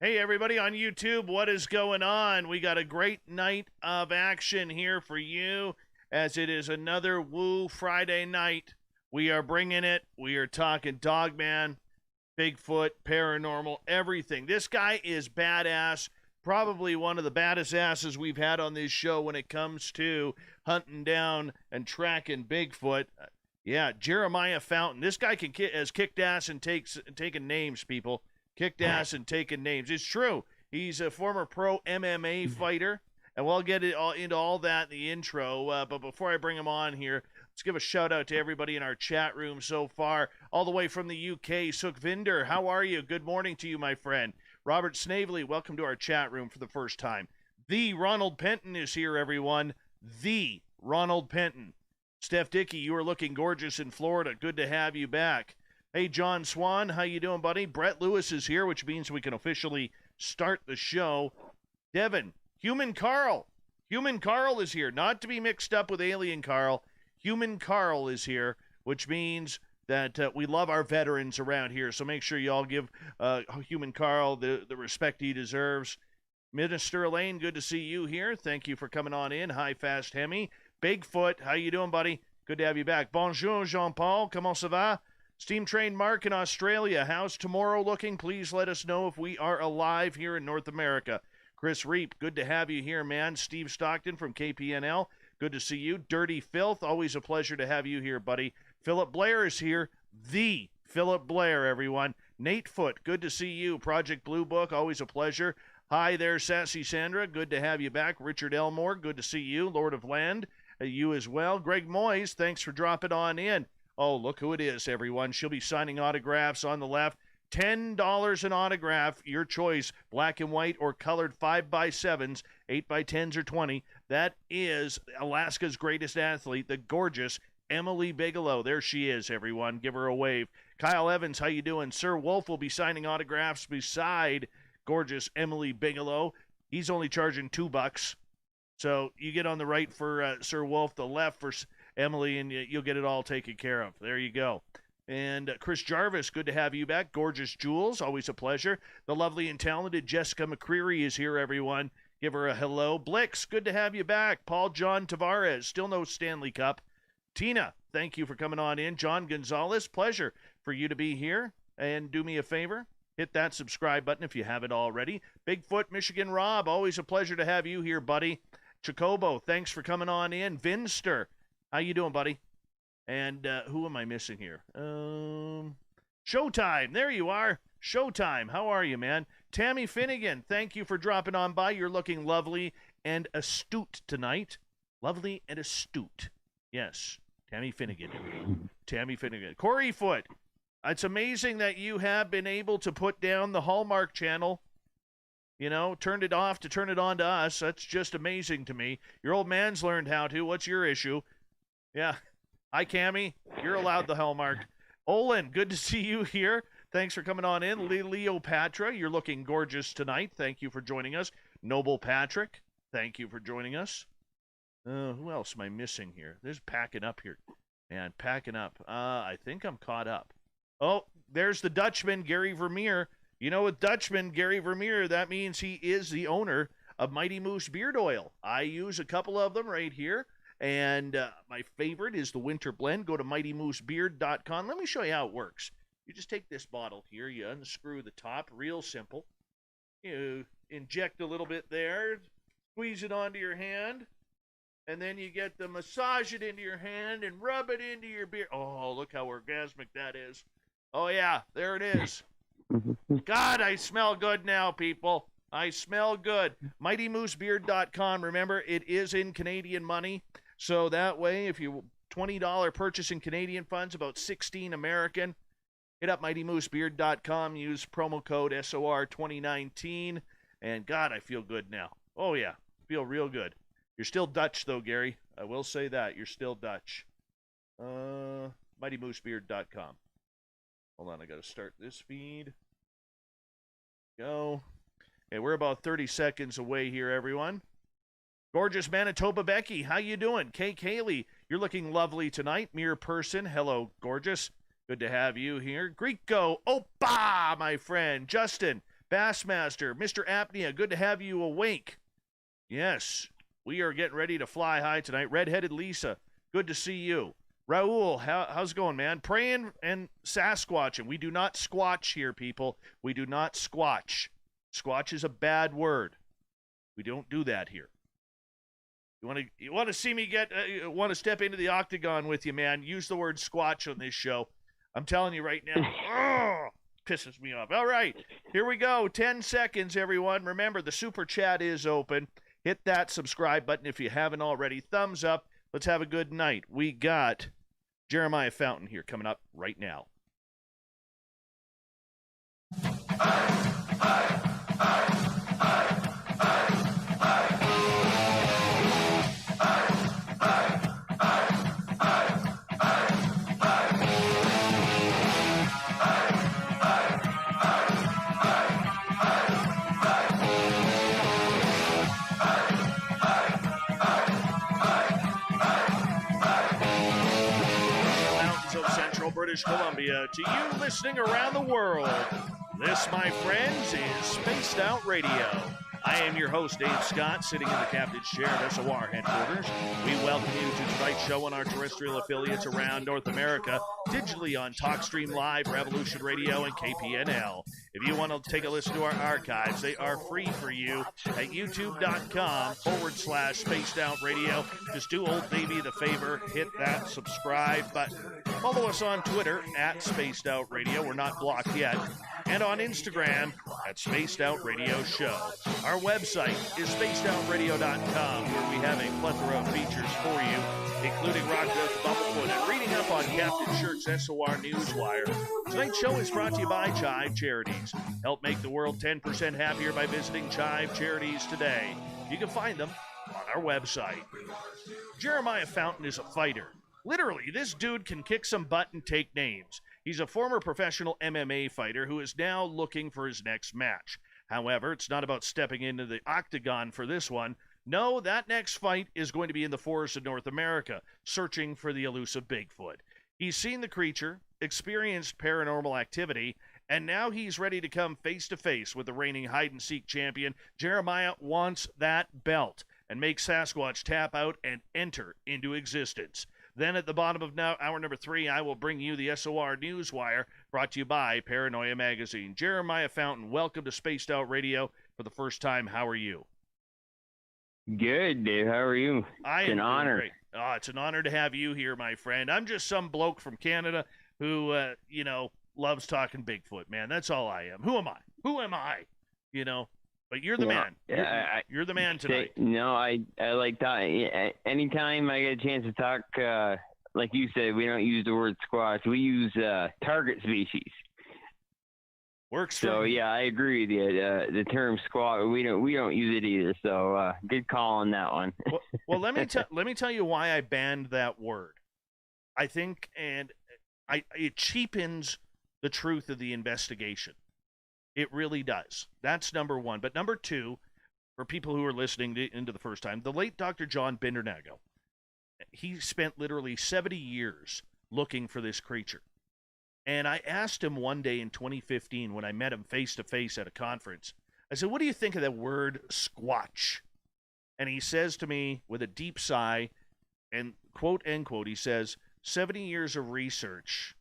Hey, everybody on YouTube, what is going on? We got a great night of action here for you as it is another Woo Friday night. We are bringing it. We are talking Dogman, Bigfoot, paranormal, everything. This guy is badass, probably one of the baddest asses we've had on this show when it comes to hunting down and tracking Bigfoot. Yeah, Jerimiah Fountain. This guy has kicked ass and taken names, people. Kicked ass and taken names. It's true. He's a former pro MMA fighter, and we'll get into all that in the intro. But before I bring him on here, let's give a shout out to everybody in our chat room so far, all the way from the UK. Sukhvinder, how are you? Good morning to you, my friend. Robert Snavely, welcome to our chat room for the first time. The Ronald Penton is here, everyone. The Ronald Penton. Steph Dickey, you are looking gorgeous in Florida. Good to have you back. Hey, John Swan, how you doing, buddy? Brett Lewis is here, which means we can officially start the show. Devin, Human Carl. Human Carl is here, not to be mixed up with Alien Carl. Human Carl is here, which means that we love our veterans around here, so make sure you all give Human Carl the respect he deserves. Minister Elaine, good to see you here. Thank you for coming on in. Hi, Fast Hemi. Bigfoot, how you doing, buddy? Good to have you back. Bonjour, Jean-Paul. Comment ça va? Steam Train Mark in Australia, how's tomorrow looking? Please let us know if we are alive here in North America. Chris Reap, good to have you here, man. Steve Stockton from KPNL, good to see you. Dirty Filth, always a pleasure to have you here, buddy. Philip Blair is here, the Philip Blair, everyone. Nate Foot, good to see you. Project Blue Book, always a pleasure. Hi there, Sassy Sandra, good to have you back. Richard Elmore, good to see you. Lord of Land, you as well. Greg Moyes, thanks for dropping on in. Oh, look who it is, everyone. She'll be signing autographs on the left. $10 an autograph, your choice, black and white or colored 5x7s, 8x10s or 20. That is Alaska's greatest athlete, the gorgeous Emily Bigelow. There she is, everyone. Give her a wave. Kyle Evans, how you doing? Sir Wolf will be signing autographs beside gorgeous Emily Bigelow. He's only charging $2. So you get on the right for Sir Wolf, the left for Emily, and you'll get it all taken care of. There you go. And Chris Jarvis, good to have you back. Gorgeous Jules, always a pleasure. The lovely and talented Jessica McCreary is here, everyone. Give her a hello. Blix, good to have you back. Paul John Tavares, still no Stanley Cup. Tina, thank you for coming on in. John Gonzalez, pleasure for you to be here. And do me a favor, hit that subscribe button if you haven't already. Bigfoot, Michigan Rob, always a pleasure to have you here, buddy. Chocobo, thanks for coming on in. Vinster, how you doing, buddy? And who am I missing here? Showtime, there you are. Showtime, how are you, man? Tammy Finnegan, thank you for dropping on by. You're looking lovely and astute tonight. Lovely and astute. Yes, Tammy Finnegan. Tammy Finnegan. Corey Foot, it's amazing that you have been able to put down the Hallmark Channel. You know, turned it off to turn it on to us. That's just amazing to me. Your old man's learned how to. What's your issue? Yeah. Hi, Cammy. You're allowed the Hallmark. Olin, good to see you here. Thanks for coming on in. Leopatra, you're looking gorgeous tonight. Thank you for joining us. Noble Patrick, thank you for joining us. Who else am I missing here? There's packing up here. Man, packing up. I think I'm caught up. Oh, there's the Dutchman, Gary Vermeer. You know, with Dutchman, Gary Vermeer, that means he is the owner of Mighty Moose Beard Oil. I use a couple of them right here, and my favorite is the Winter Blend. Go to mightymoosebeard.com. Let me show you how it works. You just take this bottle here, you unscrew the top, real simple. You inject a little bit there, squeeze it onto your hand, and then you get to massage it into your hand and rub it into your beard. Oh, look how orgasmic that is. Oh, yeah, there it is. God, I smell good now, people. I smell good. MightyMooseBeard.com. Remember, it is in Canadian money. So that way, if you $20 purchase in Canadian funds, about 16 American, hit up MightyMooseBeard.com. Use promo code SOR2019. And God, I feel good now. Oh, yeah. Feel real good. You're still Dutch, though, Gary. I will say that. You're still Dutch. MightyMooseBeard.com. Hold on, I got to start this feed. Go. Okay, we're about 30 seconds away here, everyone. Gorgeous Manitoba Becky, how you doing? Kay Haley, you're looking lovely tonight. Mere person, hello, gorgeous. Good to have you here. Greeko, Opa, my friend. Justin, Bassmaster, Mr. Apnea, good to have you awake. Yes, we are getting ready to fly high tonight. Redheaded Lisa, good to see you. Raul, how's it going, man? Praying and Sasquatching. We do not squatch here, people. We do not squatch. Squatch is a bad word. We don't do that here. You want to see me want to step into the octagon with you, man? Use the word squatch on this show. I'm telling you right now. Pisses me off. All right, here we go. 10 seconds, everyone. Remember, the super chat is open. Hit that subscribe button if you haven't already. Thumbs up. Let's have a good night. We got Jerimiah Fountain here coming up right now. British Columbia, to you listening around the world. This, my friends, is Spaced Out Radio. I am your host, Dave Scott, sitting in the captain's chair at SOR headquarters. We welcome you to tonight's show on our terrestrial affiliates around North America, digitally on TalkStream Live, Revolution Radio, and KPNL. If you want to take a listen to our archives, they are free for you at youtube.com/Spaced Out Radio. Just do old Davey the favor, hit that subscribe button. Follow us on Twitter at Spaced Out Radio. We're not blocked yet. And on Instagram at Spaced Out Radio Show. Our website is spacedoutradio.com, where we have a plethora of features for you, including Rock Dust, Bumblefoot, and reading up on Captain Shirk's SOR Newswire. Tonight's show is brought to you by Chive Charities. Help make the world 10% happier by visiting Chive Charities today. You can find them on our website. Jerimiah Fountain is a fighter. Literally, this dude can kick some butt and take names. He's a former professional MMA fighter who is now looking for his next match. However, it's not about stepping into the octagon for this one. No, that next fight is going to be in the forests of North America, searching for the elusive Bigfoot. He's seen the creature, experienced paranormal activity, and now he's ready to come face-to-face with the reigning hide-and-seek champion. Jerimiah wants that belt and make Sasquatch tap out and enter into existence. Then at the bottom of hour number 3, I will bring you the SOR Newswire, brought to you by Paranoia Magazine. Jerimiah Fountain, welcome to Spaced Out Radio for the first time. How are you? Good, Dave. How are you? It's an honor. Great. Oh, it's an honor to have you here, my friend. I'm just some bloke from Canada who, loves talking Bigfoot, man. That's all I am. Who am I? But you're the man. You're the man tonight. I like talking. Anytime I get a chance to talk, like you said, we don't use the word squatch. We use target species. Works. So yeah, I agree with you. The term squat, we don't use it either. So good call on that one. well, let me tell you why I banned that word. I think, it cheapens the truth of the investigation. It really does. That's number one. But number two, for people who are listening into the first time, the late Dr. John Bindernagel, he spent literally 70 years looking for this creature. And I asked him one day in 2015 when I met him face-to-face at a conference, I said, what do you think of that word squatch? And he says to me with a deep sigh, and quote, end quote, he says, 70 years of research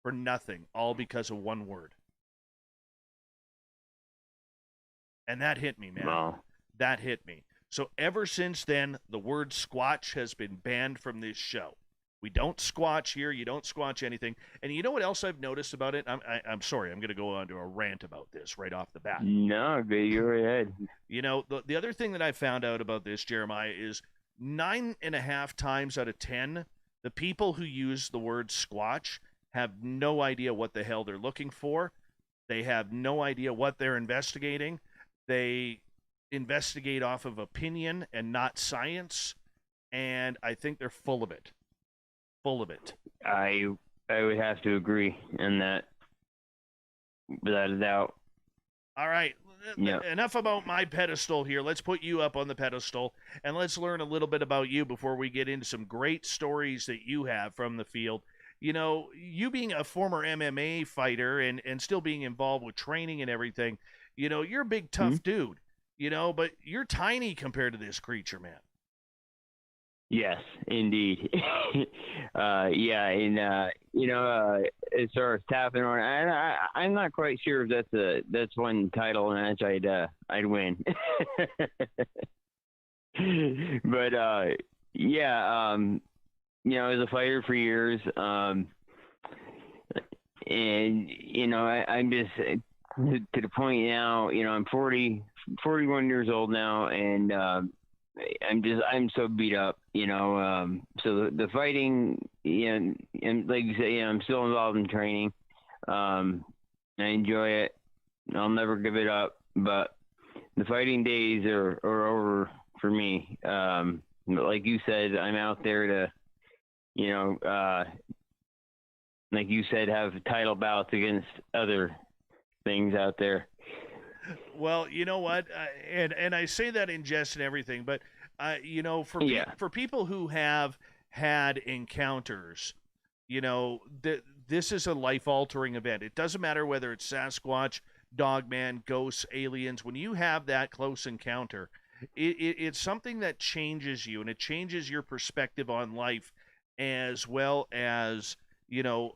for nothing, all because of one word. And that hit me, man. Wow. That hit me. So ever since then, the word squatch has been banned from this show. We don't squatch here. You don't squatch anything. And you know what else I've noticed about it? I'm sorry. I'm going to go on to a rant about this right off the bat. No, you're ahead. The other thing that I found out about this, Jeremiah, is 9.5 times out of 10, the people who use the word squatch have no idea what the hell they're looking for. They have no idea what they're investigating. They investigate off of opinion and not science, and I think they're full of it. I would have to agree in that, without a doubt. All right, Yep. Enough about my pedestal here. Let's put you up on the pedestal, and let's learn a little bit about you before we get into some great stories that you have from the field. You being a former MMA fighter and still being involved with training and everything, You're a big tough dude, but you're tiny compared to this creature, man. Yes, indeed. Yeah, and as far as tapping on, I'm not quite sure if that's one title match I'd win. But yeah, I was a fighter for years, and I'm just to the point now. I'm 41 years old now, and I'm so beat up, so the fighting, and like you say, I'm still involved in training. I enjoy it. I'll never give it up, but the fighting days are over for me. Like you said, I'm out there to, like you said, have title bouts against other things out there. Well, you know what, and I say that in jest and everything, but for people who have had encounters, this is a life altering event. It doesn't matter whether it's Sasquatch, Dogman, ghosts, aliens. When you have that close encounter, it's something that changes you, and it changes your perspective on life, as well as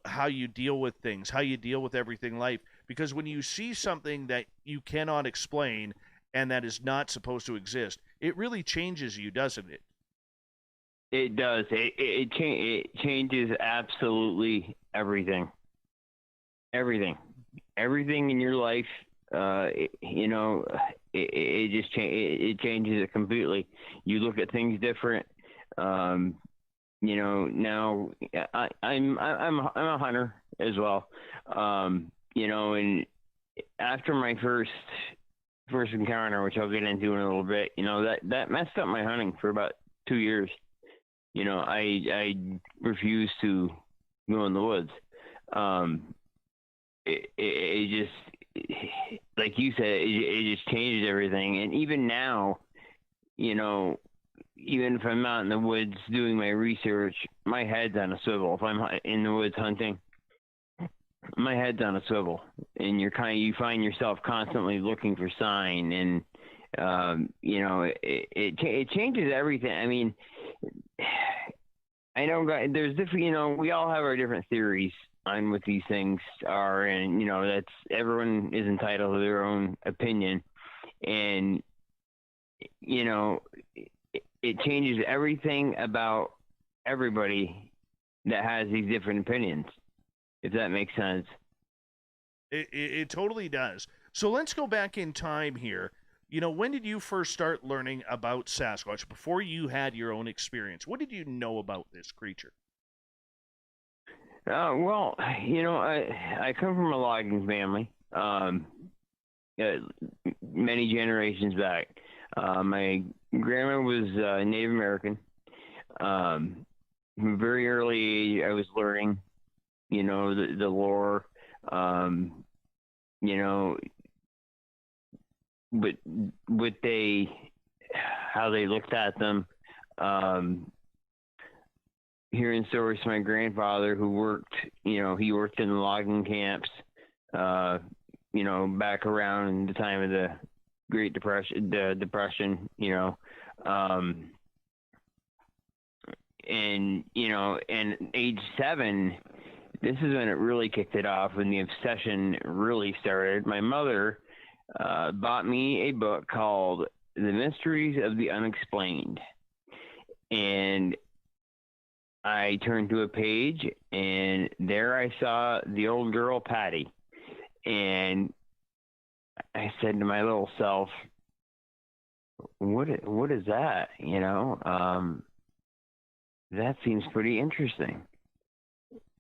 how you deal with things, how you deal with everything life. Because when you see something that you cannot explain and that is not supposed to exist, it really changes you, doesn't it? It does. It changes absolutely everything. Everything in your life. It just it changes it completely. You look at things different. Now I'm a hunter as well. And after my first encounter, which I'll get into in a little bit, that messed up my hunting for about 2 years. I refused to go in the woods. It just, like you said, it just changed everything. And even now, even if I'm out in the woods doing my research, my head's on a swivel. If I'm in the woods hunting, my head's on a swivel, and you find yourself constantly looking for sign, and it changes everything. I mean, I know there's different. We all have our different theories on what these things are, and that's everyone is entitled to their own opinion, and it changes everything about everybody that has these different opinions. If that makes sense. It totally does. So let's go back in time here. When did you first start learning about Sasquatch before you had your own experience? What did you know about this creature? Well, I come from a logging family, many generations back. My grandma was Native American. From a very early age, I was learning the lore, but how they looked at them, hearing stories from my grandfather who worked, he worked in the logging camps, back around the time of the Great Depression, and age 7, this is when it really kicked it off, when the obsession really started. My mother bought me a book called The Mysteries of the Unexplained. And I turned to a page, and there I saw the old girl, Patty. And I said to my little self, what is that? That seems pretty interesting.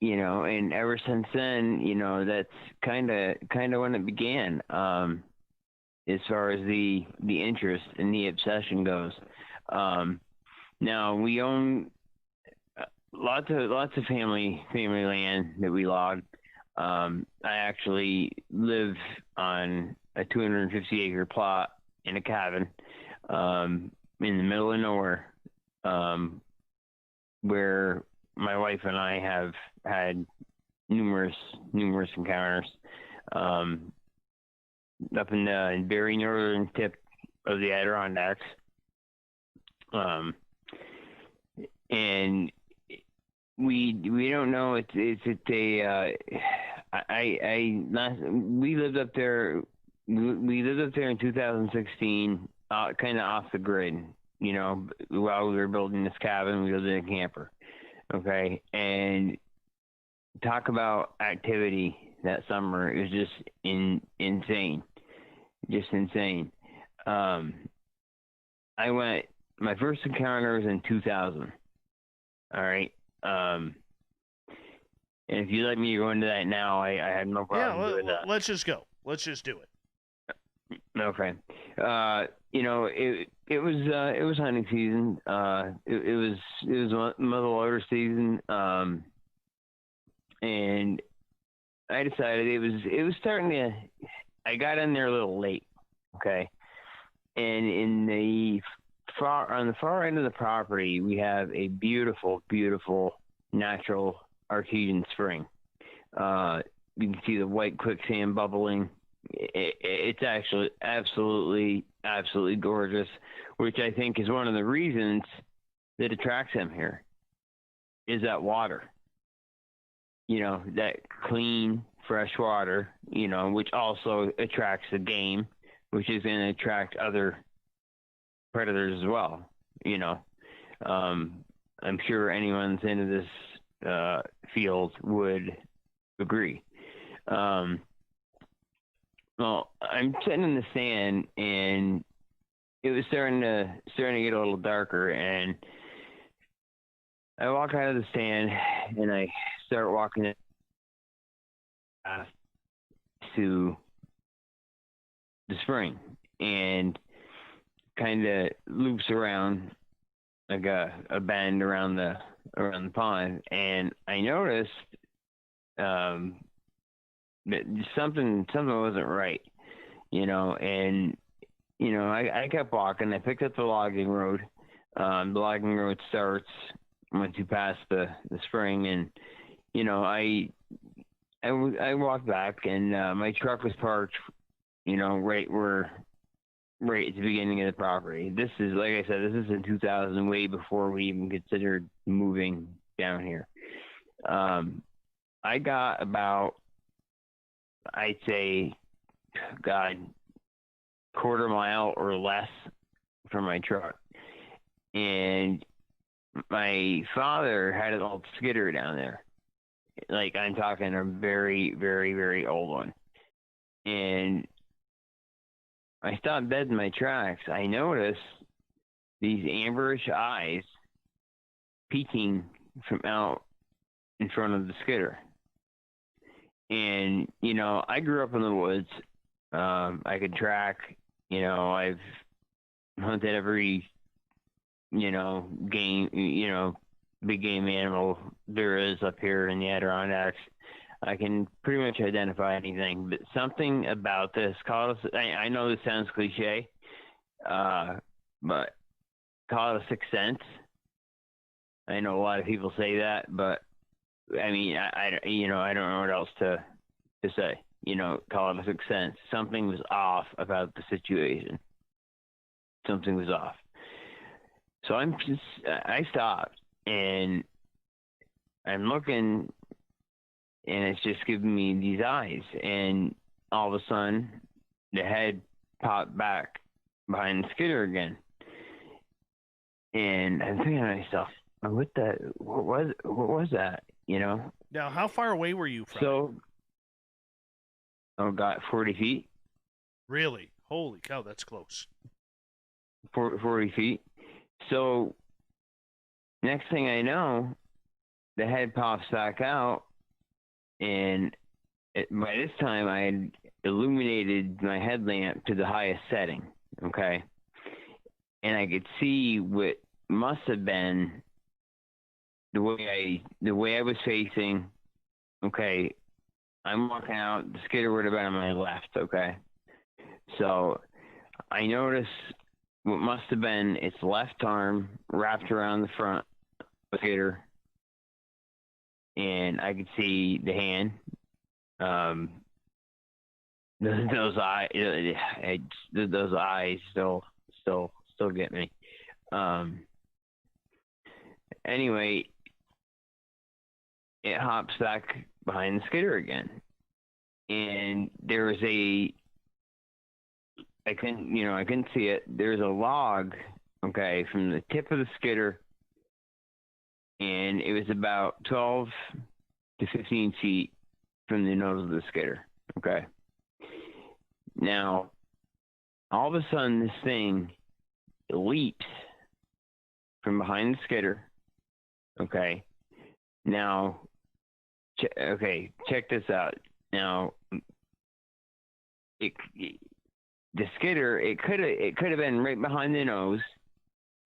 And ever since then, that's kind of when it began, as far as the interest and the obsession goes. Now we own lots of family land that we log. I actually live on a 250-acre plot in a cabin, in the middle of nowhere, where my wife and I have had numerous encounters. up in the very northern tip of the Adirondacks. And we don't know. We lived up there. We lived up there in 2016, kind of off the grid. You know, while we were building this cabin, we lived in a camper. Okay, and talk about activity that summer. It was just insane, just insane. I went. My first encounter was in 2000. All right. And if you let me go into that now, I have no problem doing that. Let's just go. Let's just do it. Okay. You know, it was hunting season. It was muzzleloader season. And I decided it was starting to. I got in there a little late. Okay. And on the far end of the property, we have a beautiful, beautiful natural artesian spring. You can see the white quicksand bubbling. It's actually absolutely gorgeous, which I think is one of the reasons that attracts him here, is that water. You know, that clean, fresh water, you know, which also attracts the game, which is going to attract other predators as well. You know, I'm sure anyone's into this field would agree. Well, I'm sitting in the sand, and it was starting to get a little darker, and I walk out of the sand, and I start walking to the spring, and kind of loops around like a bend around the pond, and I noticed that something wasn't right, you know. And you know, I kept walking. I picked up the logging road. The logging road starts once you pass the spring, and you know, I walked back, and my truck was parked, you know, right at the beginning of the property. This is, like I said, this is in 2000, way before we even considered moving down here. I got about, I'd say, God, quarter mile or less from my truck. And my father had an old skidder down there. Like, I'm talking a very, very, very old one. And I stopped dead in my tracks. I noticed these amberish eyes peeking from out in front of the skidder. And, you know, I grew up in the woods. I could track, you know, I've hunted every, you know, game, you know, big game animal there is up here in the Adirondacks. I can pretty much identify anything, but something about this, I know this sounds cliche, but call it a sixth sense. I know a lot of people say that, but I mean, I you know, I don't know what else to say. You know, call it a sixth sense. Something was off about the situation. Something was off. So I stopped, and I'm looking, and it's just giving me these eyes, and all of a sudden, the head popped back behind the skidder again, and I'm thinking to myself, what was that? You know. Now, how far away were you from? So, got 40 feet. Really? Holy cow, that's close. 40 feet. So, next thing I know, the head pops back out, and by this time I had illuminated my headlamp to the highest setting, okay? And I could see what must have been the way I was facing. Okay, I'm walking out, the skidder would have been on my left, okay? So I noticed what must have been its left arm wrapped around the front of the skidder, and I could see the hand. those eyes, those eyes still get me. Anyway, it hops back behind the skidder again, and there was I couldn't see it. There's a log, okay, from the tip of the skidder, and it was about 12 to 15 feet from the nose of the skidder, okay. Now, all of a sudden, this thing leaps from behind the skidder, okay. Now, check this out. Now, the skidder, it could have been right behind the nose.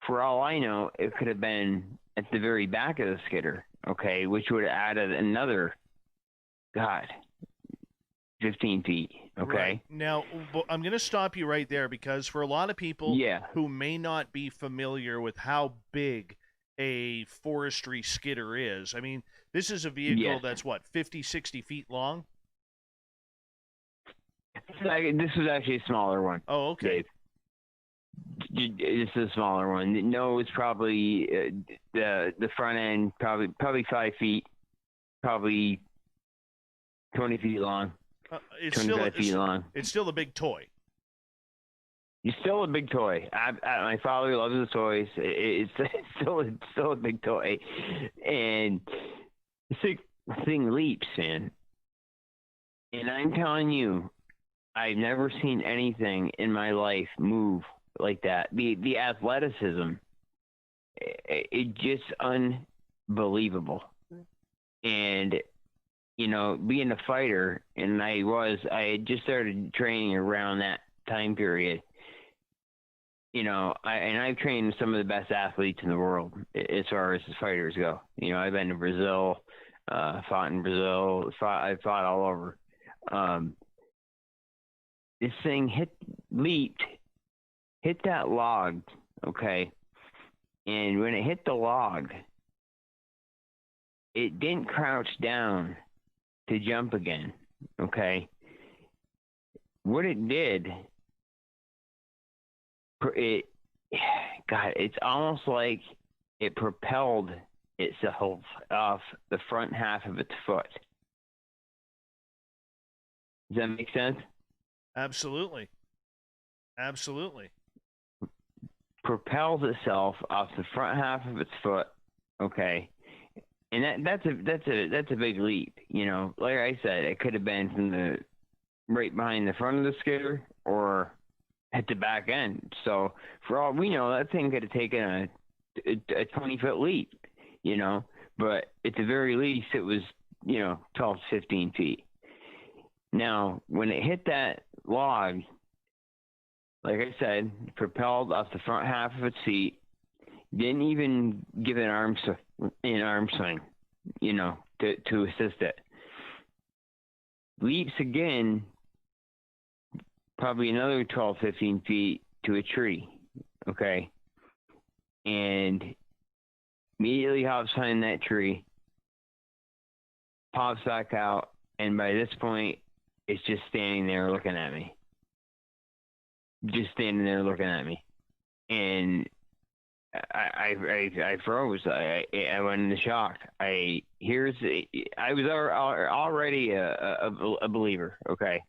For all I know, it could have been at the very back of the skidder, okay, which would have added another, 15 feet, okay? Right. Now, I'm going to stop you right there because for a lot of people who may not be familiar with how big a forestry skidder is, I mean, this is a vehicle that's, 50, 60 feet long? This was actually a smaller one. Oh, okay. Dave. This is a smaller one. The nose probably, the front end probably 5 feet, probably 20 feet long. It's 25 feet long. It's still a big toy. It's still a big toy. My father loves the toys. It's still a big toy, and the thing leaps, man. And I'm telling you, I've never seen anything in my life move like that. The athleticism, it's just unbelievable. And being a fighter, and I had just started training around that time period. I've trained some of the best athletes in the world as far as fighters go. I've been to Brazil, fought in Brazil, I fought all over. This thing hit that log, okay? And when it hit the log, it didn't crouch down to jump again, okay? What it did, it's almost like it propelled itself off the front half of its foot. Does that make sense? Absolutely. Absolutely. Propels itself off the front half of its foot, okay? And that's a big leap, Like I said, it could have been from the right behind the front of the skidder or at the back end. So for all we know, that thing could have taken a 20-foot leap, But at the very least, it was 12 to 15 feet. Now, when it hit that log, like I said, propelled off the front half of its feet, didn't even give an arm swing, to assist it. Leaps again, probably another 12, 15 feet to a tree, okay? And immediately hops behind that tree, pops back out, and by this point, it's just standing there looking at me. And I froze. I went into shock. I was already a believer, okay?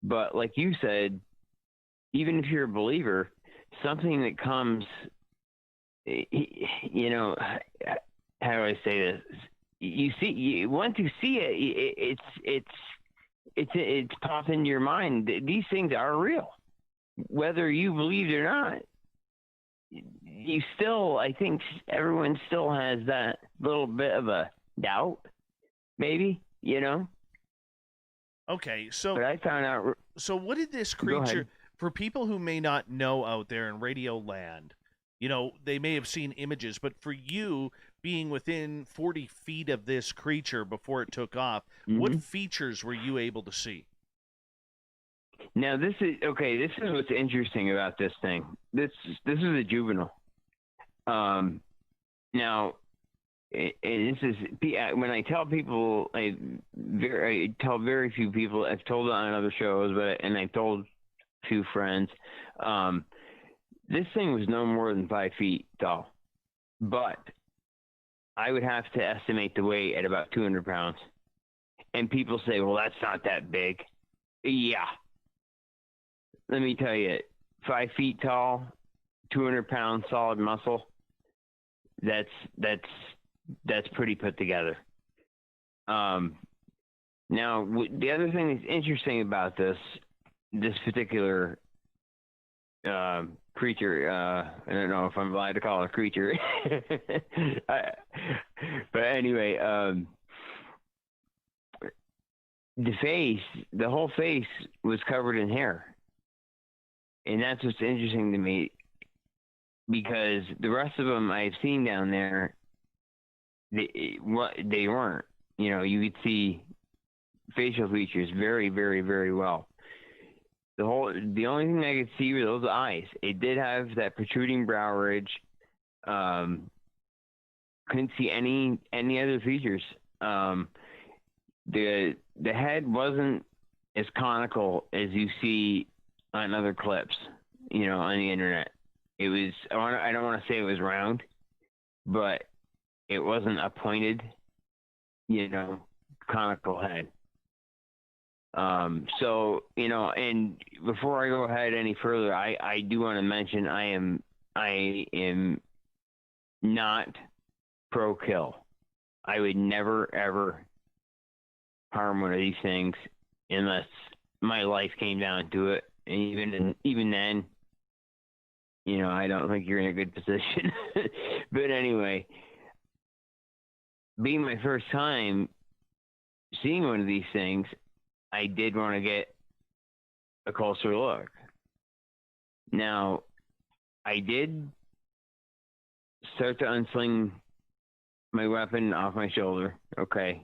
But like you said, even if you're a believer, something that comes, how do I say this? Once you see it, it's popped into your mind. These things are real, whether you believe it or not. You still, I think everyone still has that little bit of a doubt, maybe, Okay, so But I found out. So what did this creature, for people who may not know out there in radio land, they may have seen images, but for you being within 40 feet of this creature before it took off, what features were you able to see? Now this is what's interesting about this thing. This is a juvenile. Now this is when I tell people, I tell very few people. I've told it on other shows, and I've told a few friends. This thing was no more than 5 feet tall, but I would have to estimate the weight at about 200 pounds. And people say, well, that's not that big. Yeah. Let me tell you, 5 feet tall, 200 pounds solid muscle. That's pretty put together. Now, the other thing that's interesting about this particular creature, I don't know if I'm allowed to call it a creature, but anyway, the whole face was covered in hair. And that's what's interesting to me, because the rest of them I've seen down there, they weren't. You know, you could see facial features very, very, very well. The only thing I could see were those eyes. It did have that protruding brow ridge. Couldn't see any other features. The head wasn't as conical as you see on other clips, you know, on the internet. It was, I don't want to say it was round, but it wasn't a pointed, you know, conical head. So, you know, and before I go ahead any further, I do want to mention I am not pro kill. I would never ever harm one of these things unless my life came down to it. And even then, you know, I don't think you're in a good position. But anyway, being my first time seeing one of these things, I did want to get a closer look. Now, I did start to unsling my weapon off my shoulder, okay,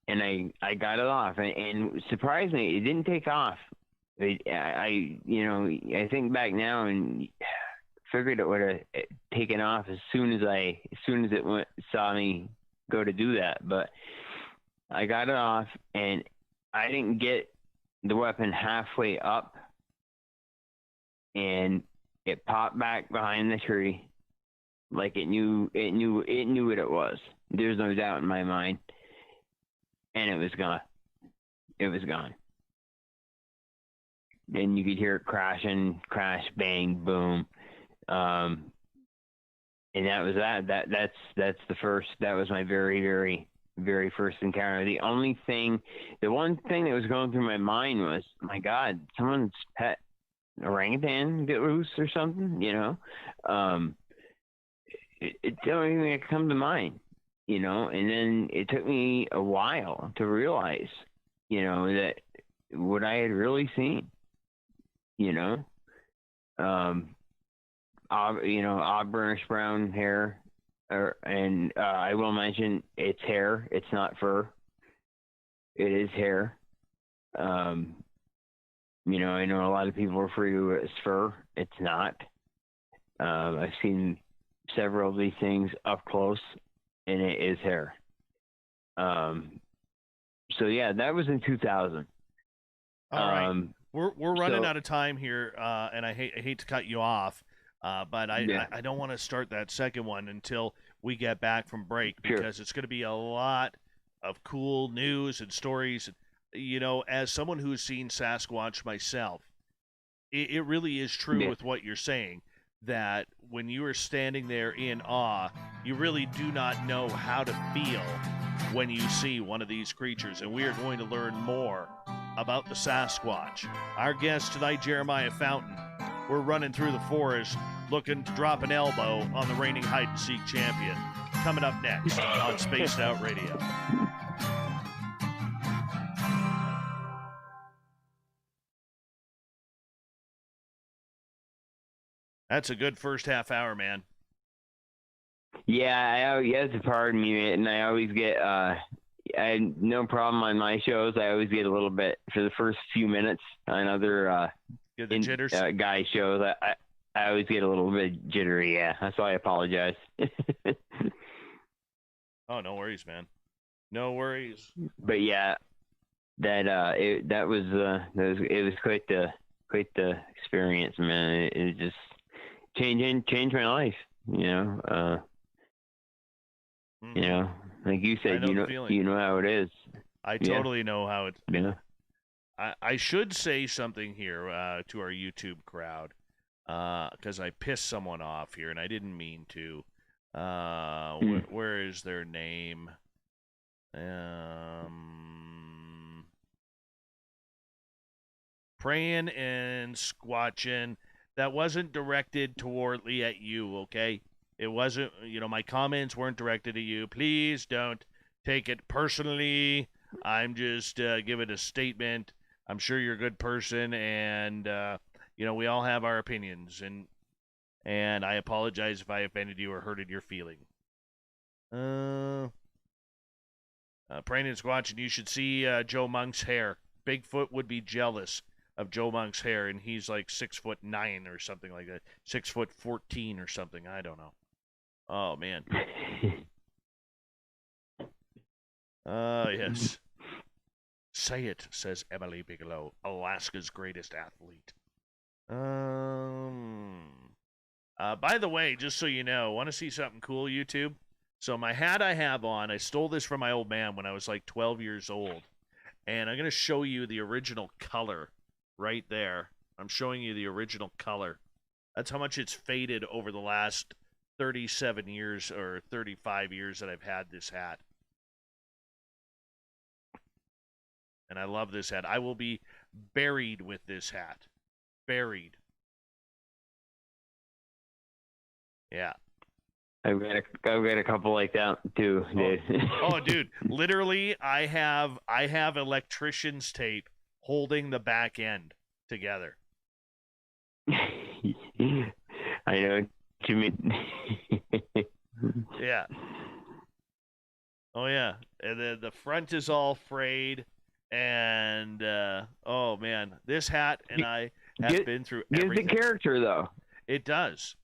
and I got it off, and surprisingly, it didn't take off. I think back now and figured it would have taken off as soon as it saw me go to do that, but I got it off, and I didn't get the weapon halfway up, and it popped back behind the tree like it knew what it was. There's no doubt in my mind, and it was gone. It was gone. And you could hear it crash, bang, boom. And that was that. That's the first. That was my very, very, very first encounter. The one thing that was going through my mind was, my God, someone's pet orangutan get loose or something, you know? It's the only thing that could come to mind, you know? And then it took me a while to realize, you know, that what I had really seen, you know? Auburnish brown hair, and I will mention it's hair. It's not fur. It is hair. You know, I know a lot of people refer to it as fur. It's not. I've seen several of these things up close, and it is hair. So yeah, that was in 2000. All right. We're running out of time here, and I hate to cut you off. But I don't want to start that second one until we get back from break, because it's going to be a lot of cool news and stories. You know, as someone who's seen Sasquatch myself, it really is true with what you're saying, that when you are standing there in awe, you really do not know how to feel when you see one of these creatures. And we are going to learn more about the Sasquatch. Our guest tonight, Jerimiah Fountain. We're running through the forest looking to drop an elbow on the reigning hide-and-seek champion. Coming up next on Spaced Out Radio. That's a good first half hour, man. Yeah, you have to pardon me, and I always get I had no problem on my shows. I always get a little bit for the first few minutes on other jitters. Guy shows. I always get a little bit jittery. Yeah, so I apologize. Oh, no worries, man. No worries. But yeah, that was quite the experience, man. It just changed my life. Mm-hmm. Like you said, you know how it is. I totally know how it. Yeah. I should say something here to our YouTube crowd because I pissed someone off here and I didn't mean to. Where is their name? Praying and squatching. That wasn't directed towardly at you, okay? It wasn't, my comments weren't directed at you. Please don't take it personally. I'm just giving a statement. I'm sure you're a good person, and we all have our opinions, and I apologize if I offended you or hurted your feeling. Praying and squatching. You should see Joe Monk's hair. Bigfoot would be jealous of Joe Monk's hair, and he's like 6'9" or something like that. 6'14" or something. I don't know. Oh man. Yes. Say it, says Emily Bigelow, Alaska's greatest athlete. By the way, just so you know, want to see something cool, YouTube? So my hat I have on, I stole this from my old man when I was like 12 years old. And I'm going to show you the original color right there. I'm showing you the original color. That's how much it's faded over the last 37 years or 35 years that I've had this hat. And I love this hat. I will be buried with this hat. Buried. Yeah. I've got a couple like that too, dude. Oh, dude! Literally, I have electrician's tape holding the back end together. I know what you mean. Yeah. Oh yeah, and then the front is all frayed, and oh man, this hat and I have been through everything. Gives the character though. It does,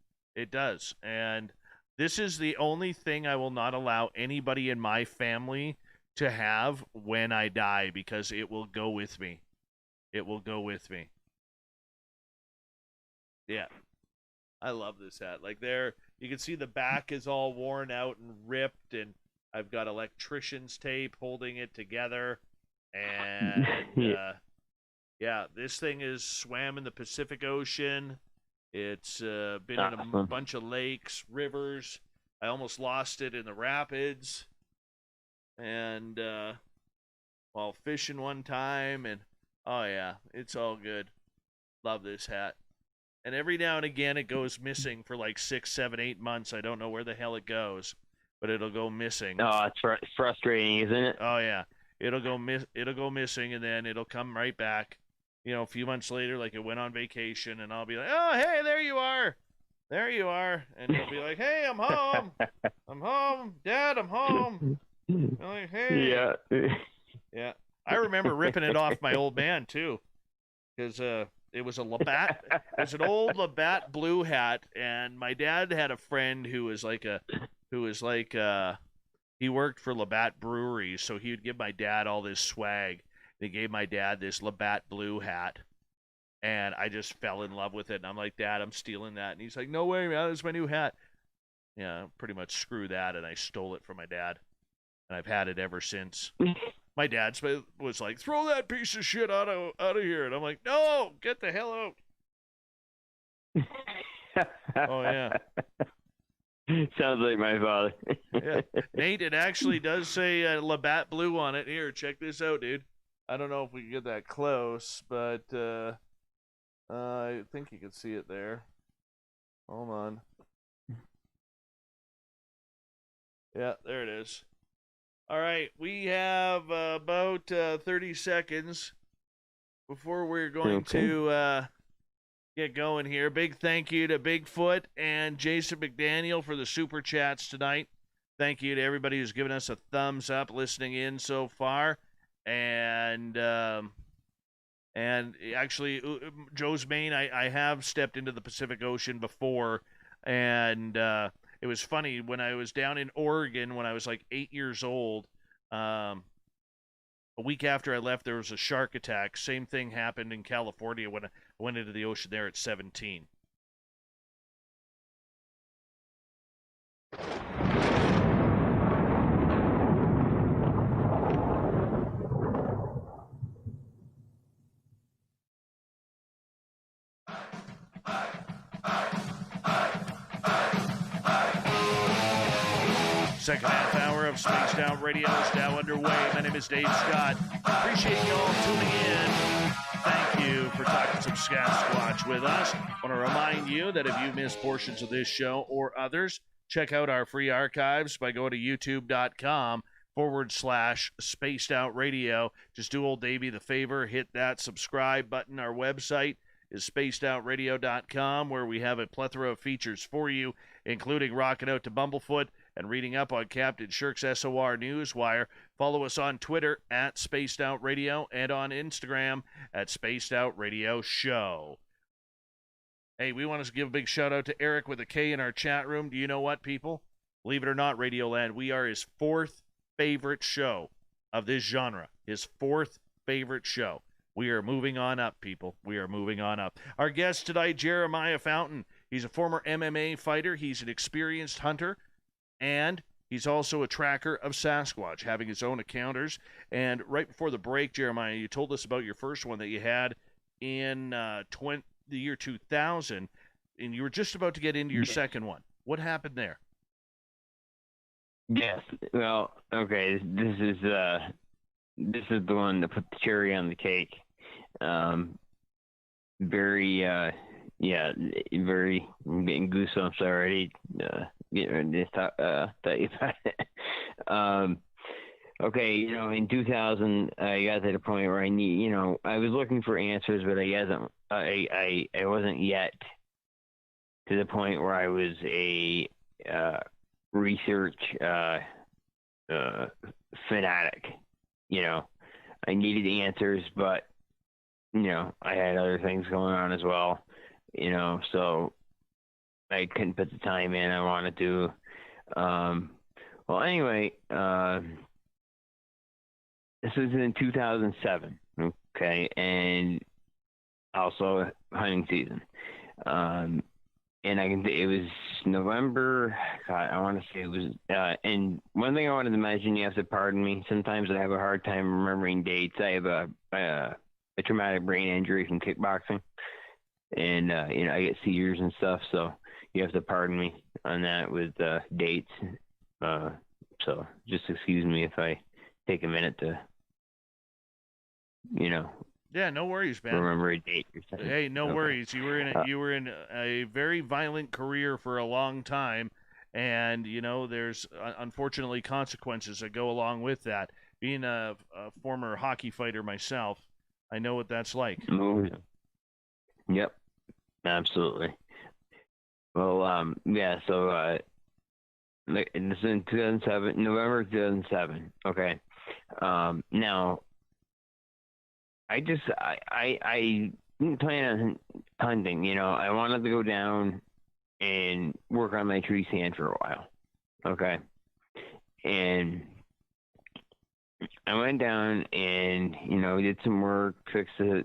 and this is the only thing I will not allow anybody in my family to have when I die because it will go with me. It will go with me. Yeah. I love this hat. Like there, you can see the back is all worn out and ripped, and I've got electrician's tape holding it together. And yeah, this thing is swam in the Pacific Ocean. It's been in a bunch of lakes, rivers. I almost lost it in the rapids. And while fishing one time, and oh yeah, it's all good. Love this hat. And every now and again, it goes missing for like 6, 7, 8 months. I don't know where the hell it goes, but it'll go missing. Oh, it's frustrating, isn't it? Oh yeah, it'll go missing, and then it'll come right back. A few months later, like it went on vacation, and I'll be like, "Oh, hey, there you are, and it'll be like, "Hey, I'm home, I'm home, Dad, I'm home." I'm like, "Hey." Yeah. I remember ripping it off my old man too, because it was an old Labatt blue hat, and my dad had a friend who was like he worked for Labatt Breweries, so he would give my dad all this swag. He gave my dad this Labatt blue hat, and I just fell in love with it. And I'm like, Dad, I'm stealing that. And he's like, no way, man, that's my new hat. Yeah, pretty much screw that, and I stole it from my dad, and I've had it ever since. My dad was like, throw that piece of shit out of here. And I'm like, no, get the hell out. Oh, yeah. Sounds like my father. Yeah. Nate, it actually does say Labatt Blue on it. Here, check this out, dude. I don't know if we can get that close, but I think you can see it there. Hold on. Yeah, there it is. All right, we have about 30 seconds before we're going to get going here. Big thank you to Bigfoot and Jason McDaniel for the super chats tonight. Thank you to everybody who's given us a thumbs up listening in so far. And actually, Joe's Main, I have stepped into the Pacific Ocean before, and it was funny when I was down in Oregon when I was like 8 years old. A week after I left, there was a shark attack. Same thing happened in California when I went into the ocean there at 17. Second half hour of Spaced Out Radio is now underway. My name is Dave Scott. Appreciate you all tuning in. Thank you for talking some Sasquatch with us. I want to remind you that if you missed portions of this show or others, check out our free archives by going to youtube.com/Spaced Out Radio. Just do old Davey the favor, hit that subscribe button. Our website is spacedoutradio.com, where we have a plethora of features for you, including rocking out to Bumblefoot and reading up on Captain Shirk's SOR Newswire. Follow us on Twitter at Spaced Out Radio and on Instagram at Spaced Out Radio Show. Hey, we want to give a big shout out to Eric with a K in our chat room. Do you know what, people? Believe it or not, Radioland, we are his fourth favorite show of this genre. His fourth favorite show. We are moving on up, people. We are moving on up. Our guest tonight, Jerimiah Fountain. He's a former MMA fighter. He's an experienced hunter. And he's also a tracker of Sasquatch, having his own encounters. And right before the break, Jerimiah, you told us about your first one that you had in the year 2000, and you were just about to get into your second one. What happened there? Yes. Well, okay. This is the one that put the cherry on the cake. Very, very. I'm getting goosebumps already. Getting ready to tell you about it. Okay, in 2000, I got to the point where I was looking for answers, but I wasn't yet to the point where I was a research fanatic. I needed answers, but I had other things going on as well. So I couldn't put the time in I wanted to. Well, anyway, this was in 2007, okay, and also hunting season. And it was November. God, I want to say it was. And one thing I wanted to mention, you have to pardon me. Sometimes I have a hard time remembering dates. I have a traumatic brain injury from kickboxing, and I get seizures and stuff. So you have to pardon me on that with dates. So just excuse me if I take a minute to, Yeah, no worries, man. remember a date or something. Hey, no worries. You were in a very violent career for a long time, and there's unfortunately consequences that go along with that. Being a former hockey fighter myself, I know what that's like. Yep, absolutely. Well, yeah. So this is in 2007, November 2007. Okay. Now, I didn't plan on hunting. I wanted to go down and work on my tree stand for a while. Okay. And I went down and did some work, fixed the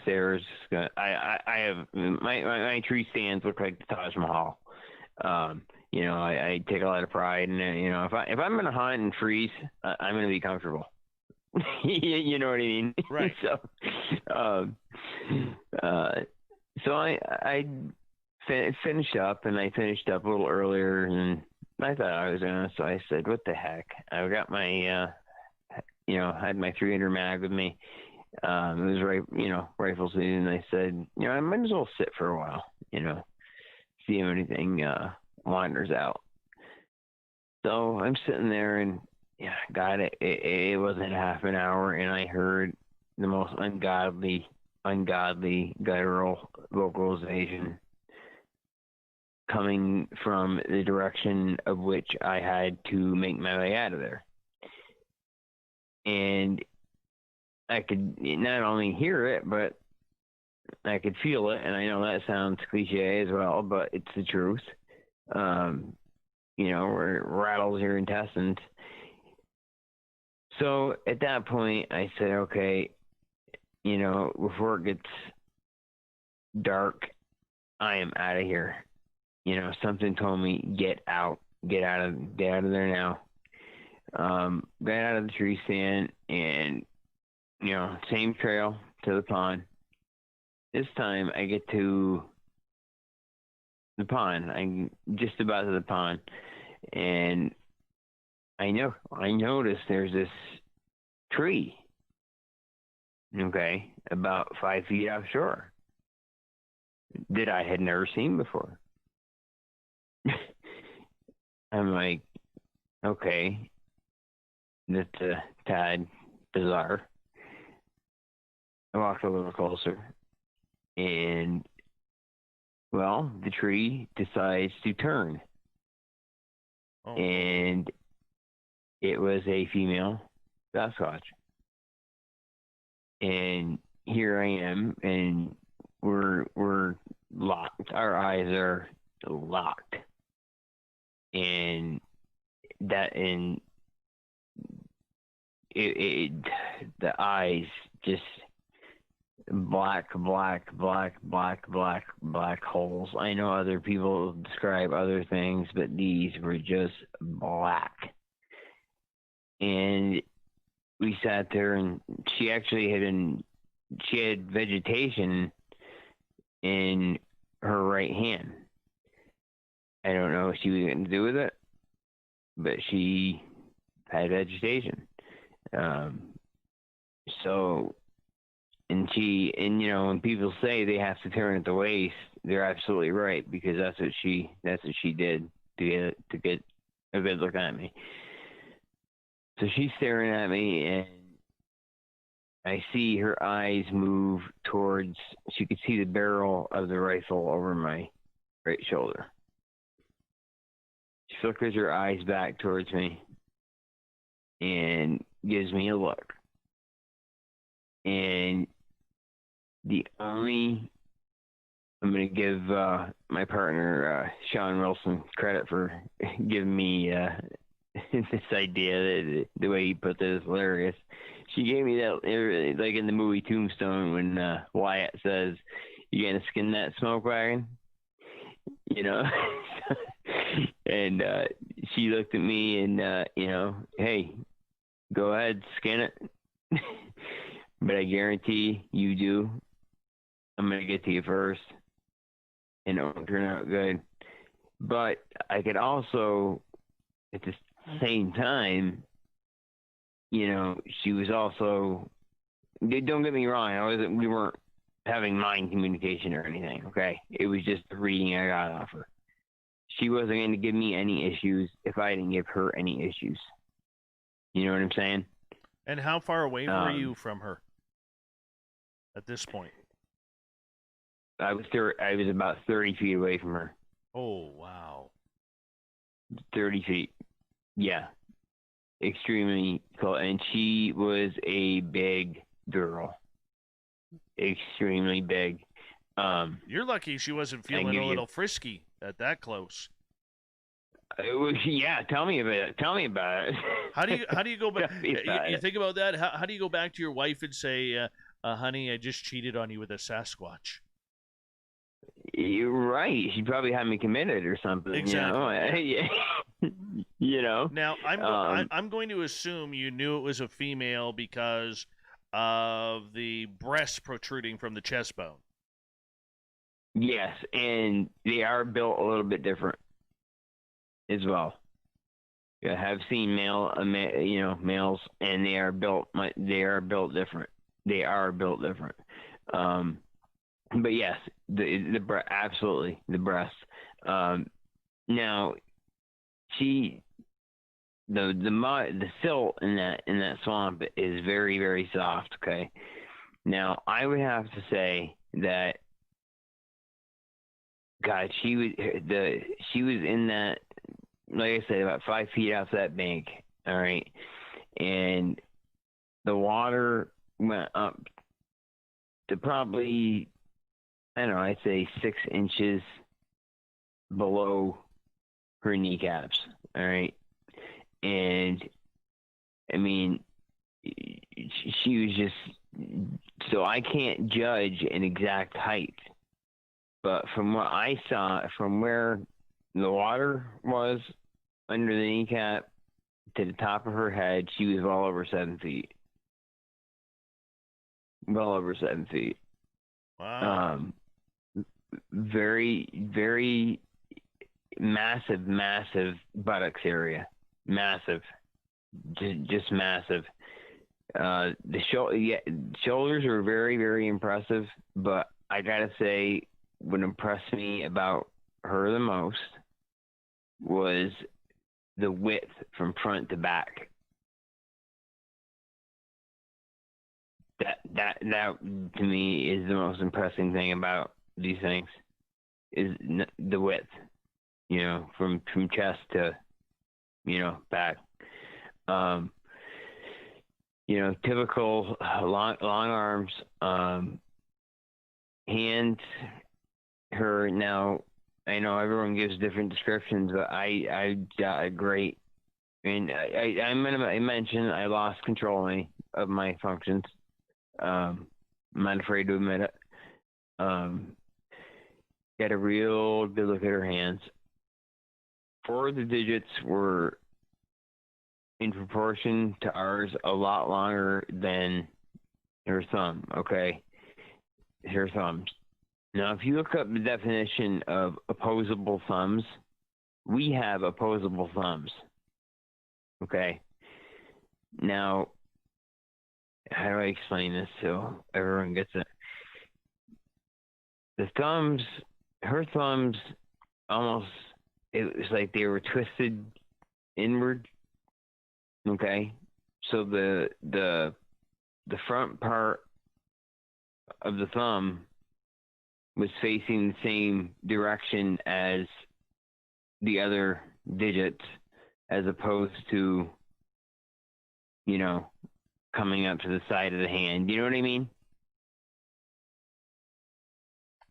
stairs. I have my tree stands look like the Taj Mahal. I take a lot of pride in it. If I'm gonna hunt and freeze, I'm gonna be comfortable. You know what I mean? Right. So I finished up, and I finished up a little earlier, and I thought I was gonna. So I said, "What the heck?" I got my, had my 300 mag with me. It was rifle season. I said, I might as well sit for a while. See if anything wanders out. So I'm sitting there, and God, it wasn't half an hour, and I heard the most ungodly guttural vocalization coming from the direction of which I had to make my way out of there. And I could not only hear it, but I could feel it, and I know that sounds cliche as well, but it's the truth. where it rattles your intestines. So at that point, I said, okay, before it gets dark, I am out of here. Something told me, get out of there now. Got out of the tree stand and, same trail to the pond. This time I get to the pond. I'm just about to the pond, and I noticed there's this tree, okay, about 5 feet offshore that I had never seen before. I'm like, okay, that's a tad bizarre. I walked a little closer, and well, the tree decides to turn, Oh. and it was a female Sasquatch. And here I am, and we're locked. Our eyes are locked, and the eyes just black holes. I know other people describe other things, but these were just black. And we sat there, and she had vegetation in her right hand. I don't know what she was going to do with it, but she had vegetation. When people say they have to turn at the waist, they're absolutely right, because that's what she did to get a good look at me. So she's staring at me, and I see her eyes move towards. She could see the barrel of the rifle over my right shoulder. She flickers her eyes back towards me and gives me a look. And I'm going to give my partner, Shawn Wilson, credit for giving me this idea. The way he put this is hilarious. She gave me that, like in the movie Tombstone, when Wyatt says, "You going to skin that smoke wagon?" And she looked at me and, hey, go ahead, skin it. But I guarantee you do. I'm going to get to you first, and it won't turn out good. But I could also, at the same time, she was also, don't get me wrong, we weren't having mind communication or anything, okay? It was just the reading I got off her. She wasn't going to give me any issues if I didn't give her any issues. You know what I'm saying? And how far away were you from her at this point? I was about 30 feet away from her. Oh, wow. 30 feet. Yeah. Extremely close. And she was a big girl. Extremely big. You're lucky she wasn't feeling a little frisky at that close. Yeah, tell me about it. How do you go back? You think about that? How do you go back to your wife and say, honey, I just cheated on you with a Sasquatch? You're right. She probably had me committed or something. Exactly. Now, I'm going to assume you knew it was a female because of the breast protruding from the chest bone. Yes, and they are built a little bit different as well. I have seen males, and they are built different. They are built different. But yes, absolutely the breast. Now, the silt in that swamp is very, very soft. Okay. Now, I would have to say that, God, she was in that, like I said, about 5 feet off that bank. All right, and the water went up to probably, I don't know, I'd say 6 inches below her kneecaps. All right. And I mean, she was just, so I can't judge an exact height, but from what I saw, from where the water was under the kneecap to the top of her head, she was well over 7 feet. Well over 7 feet. Wow. Very, very massive, massive buttocks area. Massive. Just massive. The shoulders are very, very impressive, but I gotta say, what impressed me about her the most was the width from front to back. That to me is the most impressive thing about these things, is the width, from chest to, back. Typical long arms, hands. Her now, I know everyone gives different descriptions, but I got a great. And I mentioned I lost control of my functions. I'm not afraid to admit it. Got a real good look at her hands. 4 of the digits were in proportion to ours a lot longer than her thumb, okay? Her thumbs. Now, if you look up the definition of opposable thumbs, we have opposable thumbs, okay? Now, how do I explain this so everyone gets it? Her thumbs, almost, it was like they were twisted inward. Okay, so the front part of the thumb was facing the same direction as the other digits, as opposed to, coming up to the side of the hand. You know what I mean?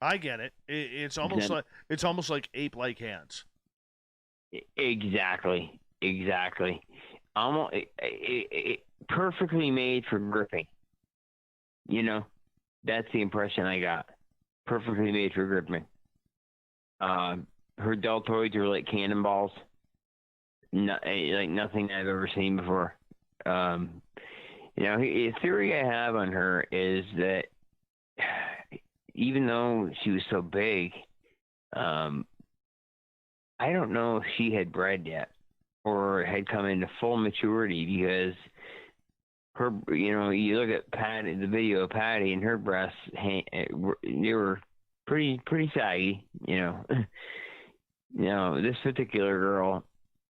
I get it. It's almost like ape-like hands. Exactly. Almost perfectly made for gripping. That's the impression I got. Perfectly made for gripping. Her deltoids are like cannonballs. Like nothing I've ever seen before. A theory I have on her is that even though she was so big, I don't know if she had bred yet or had come into full maturity, because her, you look at Patty, the video of Patty, and her breasts, they were pretty saggy. This particular girl,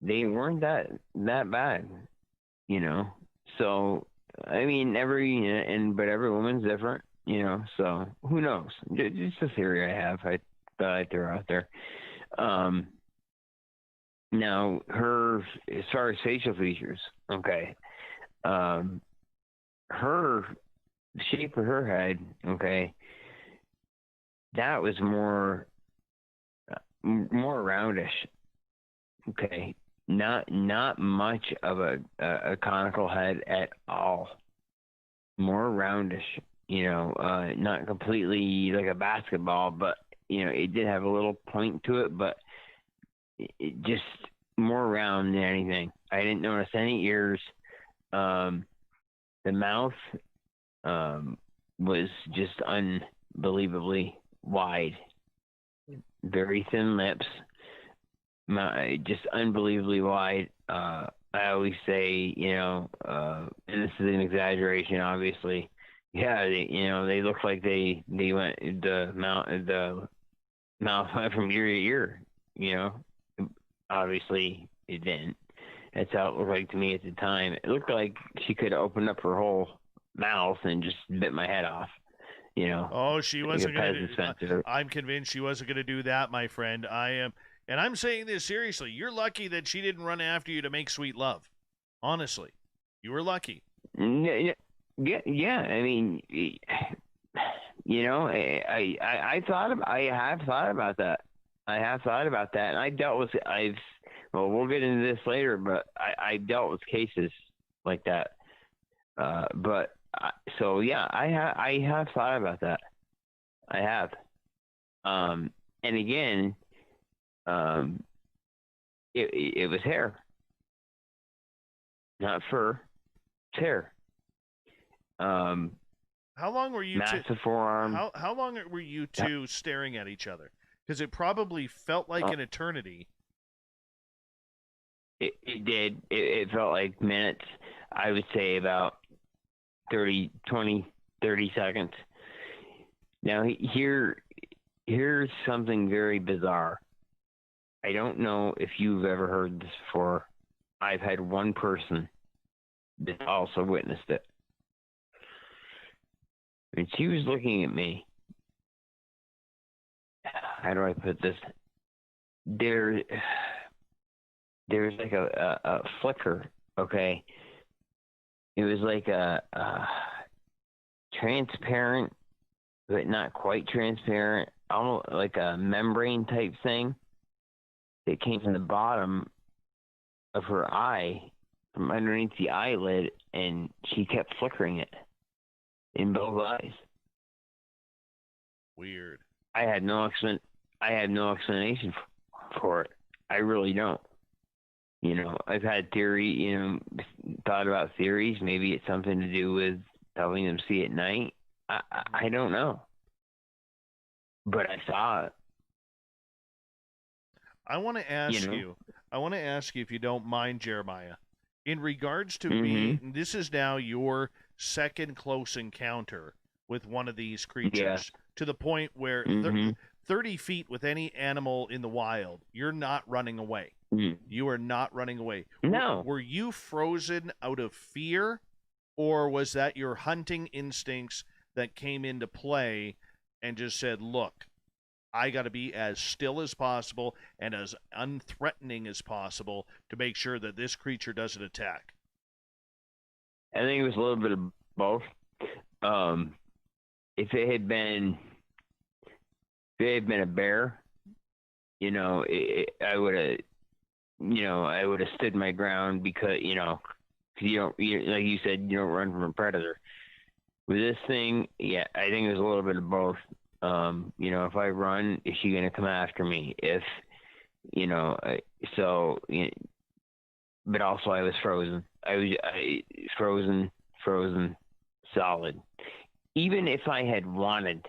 they weren't that bad. So I mean, but every woman's different. So who knows? It's a theory I have. I thought I'd throw out there. Now, her, as far as facial features, okay, her shape of her head, okay, that was more roundish, okay, not much of a conical head at all, more roundish, not completely like a basketball, but it did have a little point to it, but it just more round than anything. I didn't notice any ears. The mouth was just unbelievably wide. Very thin lips. Just unbelievably wide. I always say, and this is an exaggeration, obviously. Yeah, they look like they went the mouth went from ear to ear. Obviously, it didn't. That's how it looked like to me at the time. It looked like she could have opened up her whole mouth and just bit my head off. Oh, she wasn't going to. I'm convinced she wasn't going to do that, my friend. I am, and I'm saying this seriously. You're lucky that she didn't run after you to make sweet love. Honestly, you were lucky. Yeah. I mean, I have thought about that. And Well, we'll get into this later, but I've dealt with cases like that. So yeah, I have thought about that. I have. And again, it was hair, not fur. It's hair. How long were you massive forearm. How long were you two staring at each other? Because it probably felt like an eternity. It did. It felt like minutes. I would say about 30 seconds. Now, here's something very bizarre. I don't know if you've ever heard this before. I've had one person that also witnessed it. And she was looking at me. How do I put this? There's like a flicker, okay? It was like a transparent, but not quite transparent, almost like a membrane type thing that came from the bottom of her eye, from underneath the eyelid, and she kept flickering it in both eyes. Weird. I had no explanation for it. I really don't. I've had thought about theories. Maybe it's something to do with helping them see at night. I don't know. But I saw it. I want to ask you, if you don't mind, Jeremiah, in regards to me, this is now your second close encounter with one of these creatures, to the point where 30 feet with any animal in the wild, you're not running away. You are not running away. No. Were you frozen out of fear, or was that your hunting instincts that came into play and just said, look, I got to be as still as possible and as unthreatening as possible to make sure that this creature doesn't attack? I think it was a little bit of both. If it had been a bear, I would have stood my ground because you don't, like you said, you don't run from a predator. With this thing, yeah, I think it was a little bit of both. If I run, is she going to come after me? But also I was frozen. I was frozen, solid. Even if I had wanted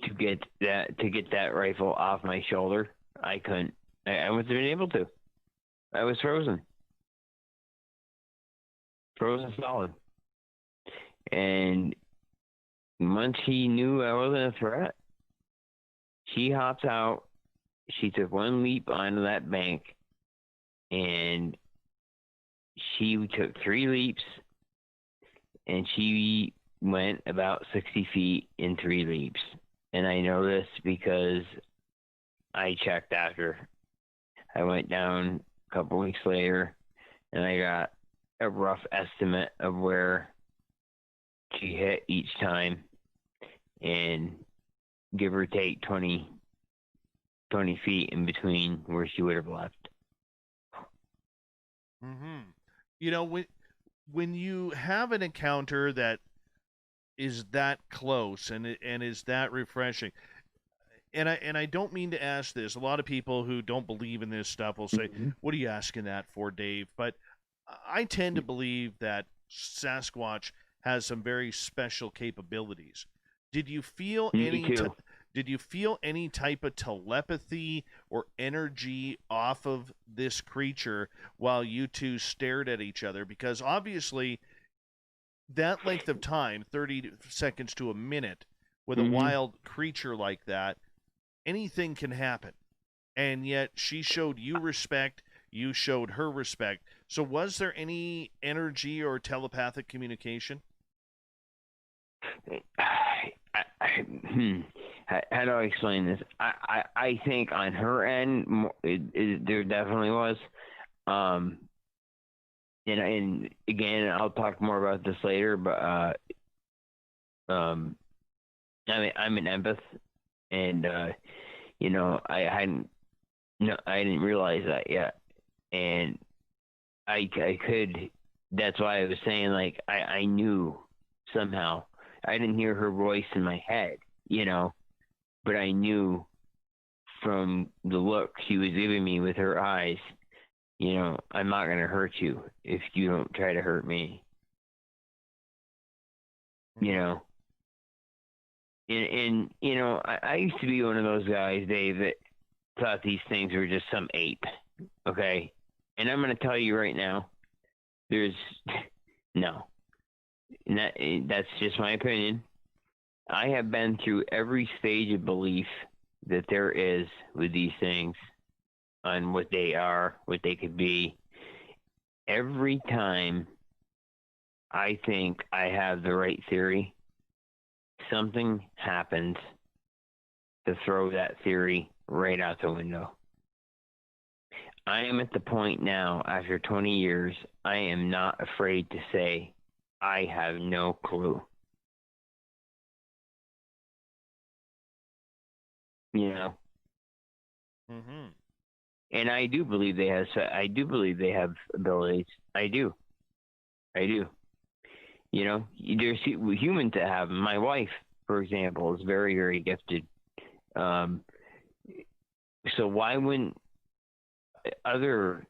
to get that rifle off my shoulder, I couldn't. I wouldn't have been able to. I was frozen solid. And once he knew I wasn't a threat, she hopped out. She took one leap onto that bank, and she took 3 leaps, and she went about 60 feet in 3 leaps. And I know this because I checked after. I went down a couple weeks later, and I got a rough estimate of where she hit each time, and give or take 20 feet in between where she would have left. When you have an encounter that is that close and is that refreshing, and I don't mean to ask this. A lot of people who don't believe in this stuff will say, "What are you asking that for, Dave?" But I tend to believe that Sasquatch has some very special capabilities. Did you feel did you feel any type of telepathy or energy off of this creature while you two stared at each other? Because obviously that length of time, 30 seconds to a minute, with a wild creature like that, anything can happen. And yet she showed you respect, you showed her respect. So was there any energy or telepathic communication? How do I explain this? I think on her end, there definitely was. And again, I'll talk more about this later, but I'm an empath, and I hadn't No, I didn't realize that yet, and I could. That's why I was saying, like, I knew somehow. I didn't hear her voice in my head, but I knew from the look she was giving me with her eyes, I'm not going to hurt you if you don't try to hurt me. And I used to be one of those guys, Dave, that thought these things were just some ape, okay? And I'm going to tell you right now, there's no. That's just my opinion. I have been through every stage of belief that there is with these things on what they are, what they could be. Every time I think I have the right theory, something happens to throw that theory right out the window. I am at the point now, after 20 years, I am not afraid to say I have no clue. And I do believe they have. I do believe they have abilities. I do. There's humans that have them. My wife, for example, is very, very gifted. So why wouldn't other,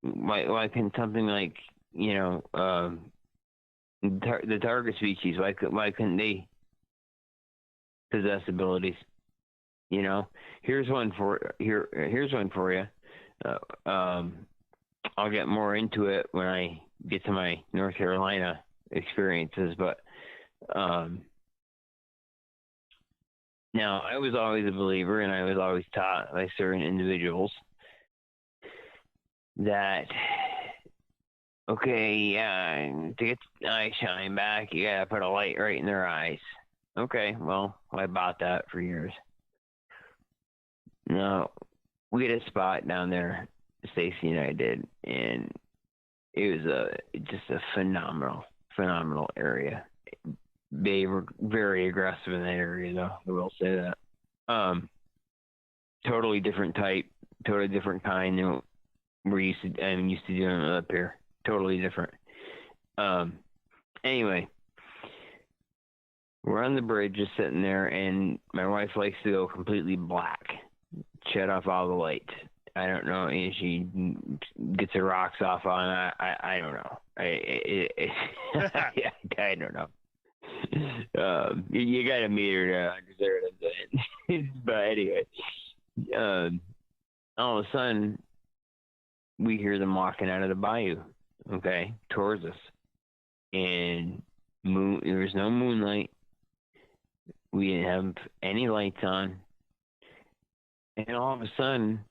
why can something like, the target species, why couldn't they possess abilities? Here's one for you. I'll get more into it when I get to my North Carolina experiences, but now I was always a believer, and I was always taught by certain individuals that, okay, to get the eye shine back, you gotta put a light right in their eyes. Okay, well, I bought that for years. No, we had a spot down there, Stacy and I did, and it was just a phenomenal area. They were very aggressive in that area, though. I will say that. Totally different type, totally different kind than we're used to doing up here. Totally different. Anyway, we're on the bridge, just sitting there, and my wife likes to go completely black. Shut off all the lights. I don't know. And she gets her rocks off on. I don't know. I don't know. You got to meet her to understand what I'm saying. But anyway, all of a sudden, we hear them walking out of the bayou, okay, towards us. And there was no moonlight. We didn't have any lights on. And all of a sudden,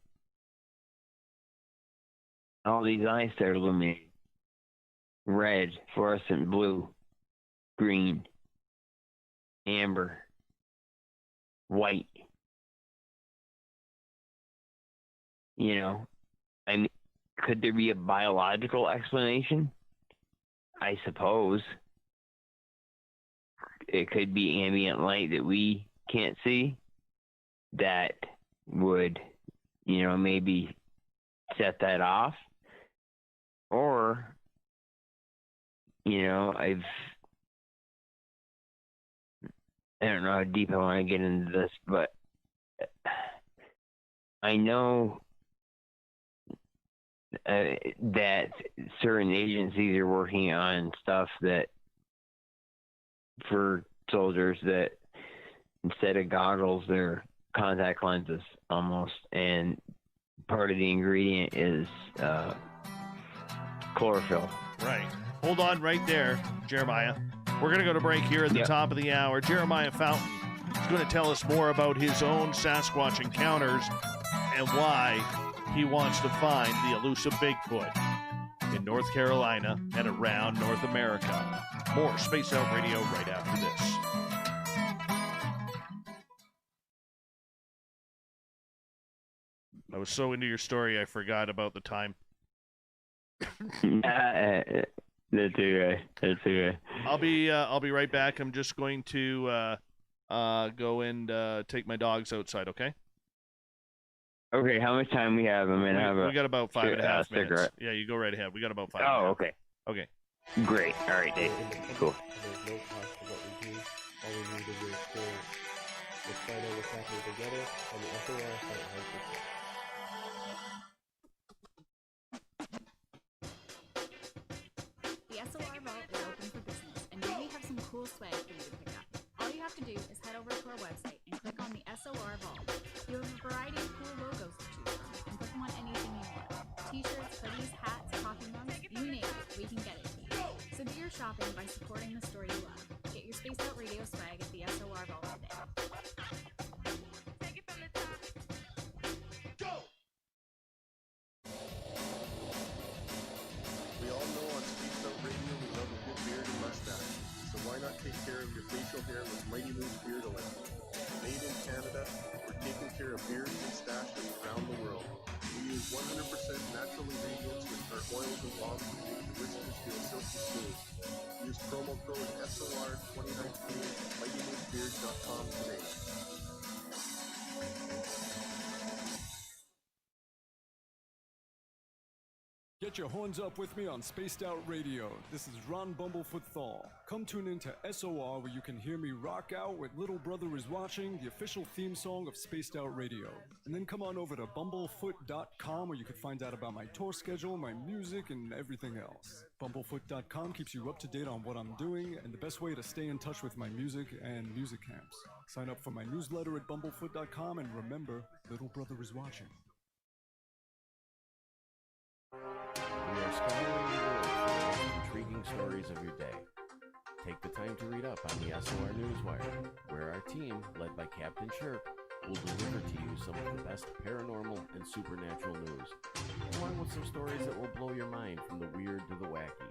all these eyes started illuminating. Red, fluorescent blue, green, amber, white. I mean, could there be a biological explanation? I suppose. It could be ambient light that we can't see that would, maybe set that off. Or, I don't know how deep I want to get into this, but I know that certain agencies are working on stuff that for soldiers that instead of goggles, they're contact lenses almost, and part of the ingredient is chlorophyll. Right. Hold on right there, Jeremiah. We're going to go to break here at the top of the hour. Jerimiah Fountain is going to tell us more about his own Sasquatch encounters and why he wants to find the elusive Bigfoot in North Carolina and around North America. More Space Out Radio right after this. I was so into your story, I forgot about the time. That's okay. I'll be right back. I'm just going to go and take my dogs outside, okay? Okay, how much time we have? I'm gonna have We got about 5.5 minutes. cigarette. Yeah, you go right ahead. We got about 5. Oh, okay. Okay. Great. All right, Dave. Cool. There's no cost to what we do. All we need is your experience. Let's find out what's happening together on the SOR site 1%. The SOR Vault is open for business, and we have some cool swag for you to pick up. All you have to do is head over to our website and click on the SOR Vault. You have a variety of cool logos to choose from, and put them on anything you want. T-shirts, hoodies, hats, coffee mugs, you name it, we can get it to you. So do your shopping by supporting the store you love. Get your Spaced Out Radio swag at the SOR Vault today. Take it from the top. Go! We all know on Spaced Out Radio we love a good beard and mustache. So why not take care of your facial hair with Mighty Moose Beard Oil? Made in Canada, we're taking care of beards and mustaches around the world. We use 100% natural ingredients with our oils and balms to make the whiskers feel silky smooth. Use promo code SOR2019 at MightyMooseBeard.com today. Get your horns up with me on Spaced Out Radio. This is Ron Bumblefoot Thal. Come tune in to SOR where you can hear me rock out with Little Brother is Watching, the official theme song of Spaced Out Radio. And then come on over to bumblefoot.com where you can find out about my tour schedule, my music, and everything else. Bumblefoot.com keeps you up to date on what I'm doing and the best way to stay in touch with my music and music camps. Sign up for my newsletter at bumblefoot.com and remember, Little Brother is Watching. We are scouring the world for the most intriguing stories of your day. Take the time to read up on the SOR Newswire, where our team, led by Captain Shirk, will deliver to you some of the best paranormal and supernatural news, along with some stories that will blow your mind from the weird to the wacky.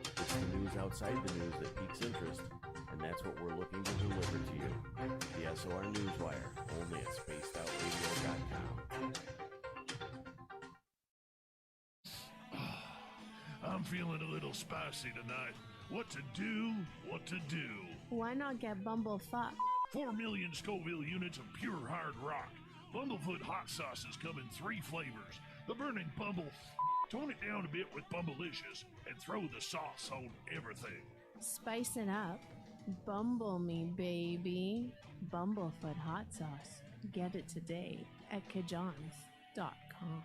It's the news outside the news that piques interest, and that's what we're looking to deliver to you. The SOR Newswire, only at spacedoutradio.com. I'm feeling a little spicy tonight. What to do? What to do? Why not get Bumblefuck? 4 million Scoville units of pure hard rock. Bumblefoot hot sauces come in 3 flavors. The burning Bumble. Tone it down a bit with Bumblicious and throw the sauce on everything. Spice it up. Bumble me, baby. Bumblefoot hot sauce. Get it today at kajans.com.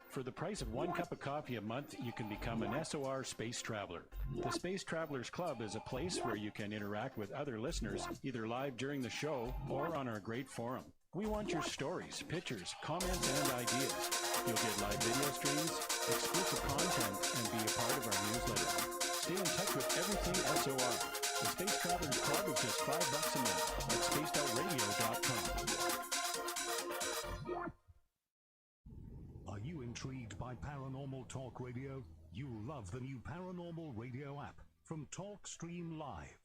For the price of 1 cup of coffee a month, you can become an SOR Space Traveler. The Space Travelers Club is a place where you can interact with other listeners, either live during the show or on our great forum. We want your stories, pictures, comments, and ideas. You'll get live video streams, exclusive content, and be a part of our newsletter. Stay in touch with everything SOR. The Space Travelers Club is just $5 a month at spacedoutradio.com. Are you intrigued by Paranormal Talk Radio? You'll love the new Paranormal Radio app from TalkStream Live.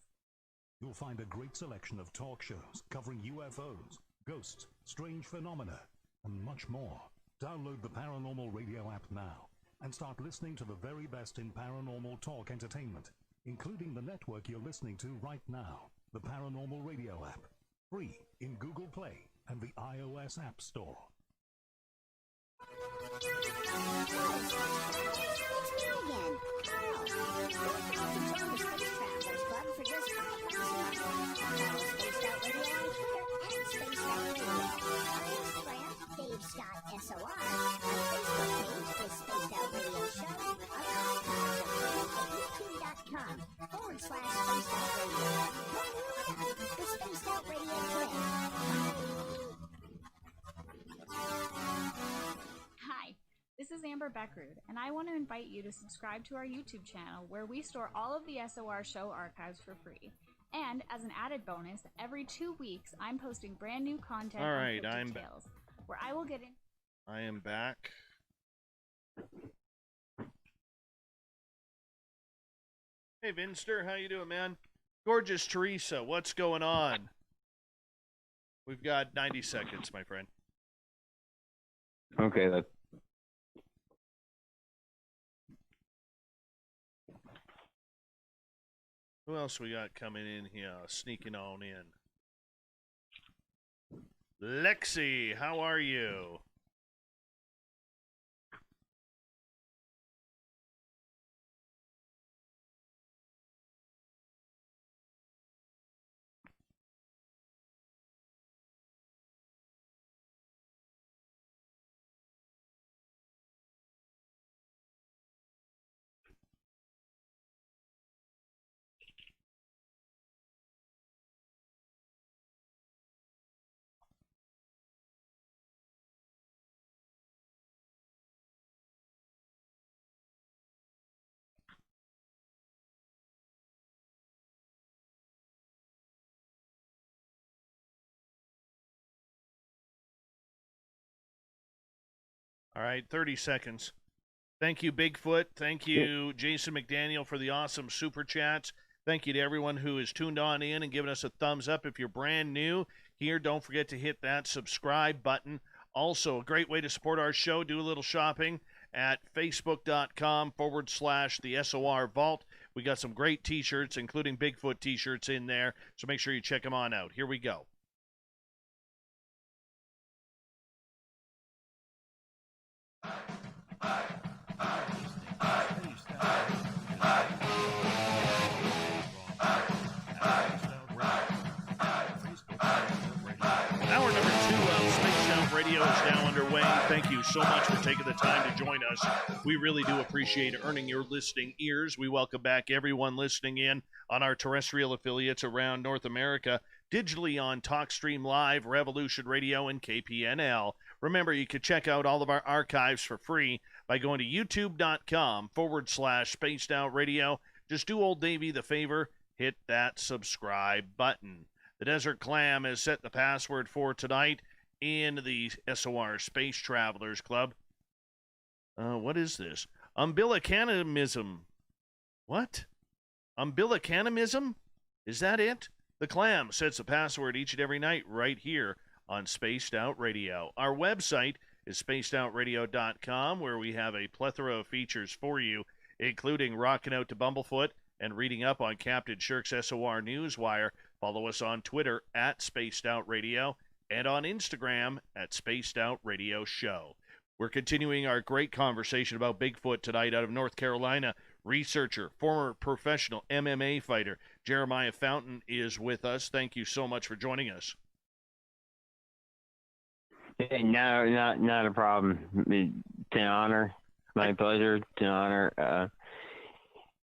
You'll find a great selection of talk shows covering UFOs, ghosts, strange phenomena, and much more. Download the Paranormal Radio app now and start listening to the very best in paranormal talk entertainment, including the network you're listening to right now, the Paranormal Radio app. Free in Google Play and the iOS App Store. Dave Scott SOR. Our Facebook page is Spaced Out Radio Show. Our podcast is youtube.com/Spaced Out Radio. The Spaced Out Radio today. Hi, this is Amber Beckrud, and I want to invite you to subscribe to our YouTube channel where we store all of the SOR show archives for free. And as an added bonus, every 2 weeks I'm posting brand new content All on right, Cryptid Tales, where I will get in. I am back. Hey, Vinster, how you doing, man? Gorgeous Teresa, what's going on? We've got 90 seconds, my friend. Okay, that's... Who else we got coming in here, sneaking on in? Lexi, how are you? All right, 30 seconds. Thank you, Bigfoot. Thank you, Jason McDaniel, for the awesome super chats. Thank you to everyone who has tuned on in and given us a thumbs up. If you're brand new here, don't forget to hit that subscribe button. Also, a great way to support our show, do a little shopping at facebook.com/the SOR Vault. We got some great t-shirts, including Bigfoot t-shirts in there, so make sure you check them on out. Here we go. Hour number 2 of Spaced Out Radio is now underway. Thank you so much for taking the time to join us. We really do appreciate earning your listening ears. We welcome back everyone listening in on our terrestrial affiliates around North America, digitally on TalkStream Live, Revolution Radio, and KPNL. Remember, you can check out all of our archives for free by going to youtube.com/Spaced Out Radio. Just do old Davey the favor, hit that subscribe button. The Desert Clam has set the password for tonight in the SOR Space Travelers Club. What is this? Umbilicanimism. What? Umbilicanimism? Is that it? The Clam sets the password each and every night right here on Spaced Out Radio. Our website is spacedoutradio.com, where we have a plethora of features for you, including rocking out to Bumblefoot and reading up on Captain Shirk's SOR Newswire. Follow us on Twitter at Spaced Out Radio and on Instagram at Spaced Out Radio Show. We're continuing our great conversation about Bigfoot tonight out of North Carolina. Researcher, former professional MMA fighter, Jerimiah Fountain is with us. Thank you so much for joining us. Hey, no, not a problem. It's an honor. My pleasure. It's an honor.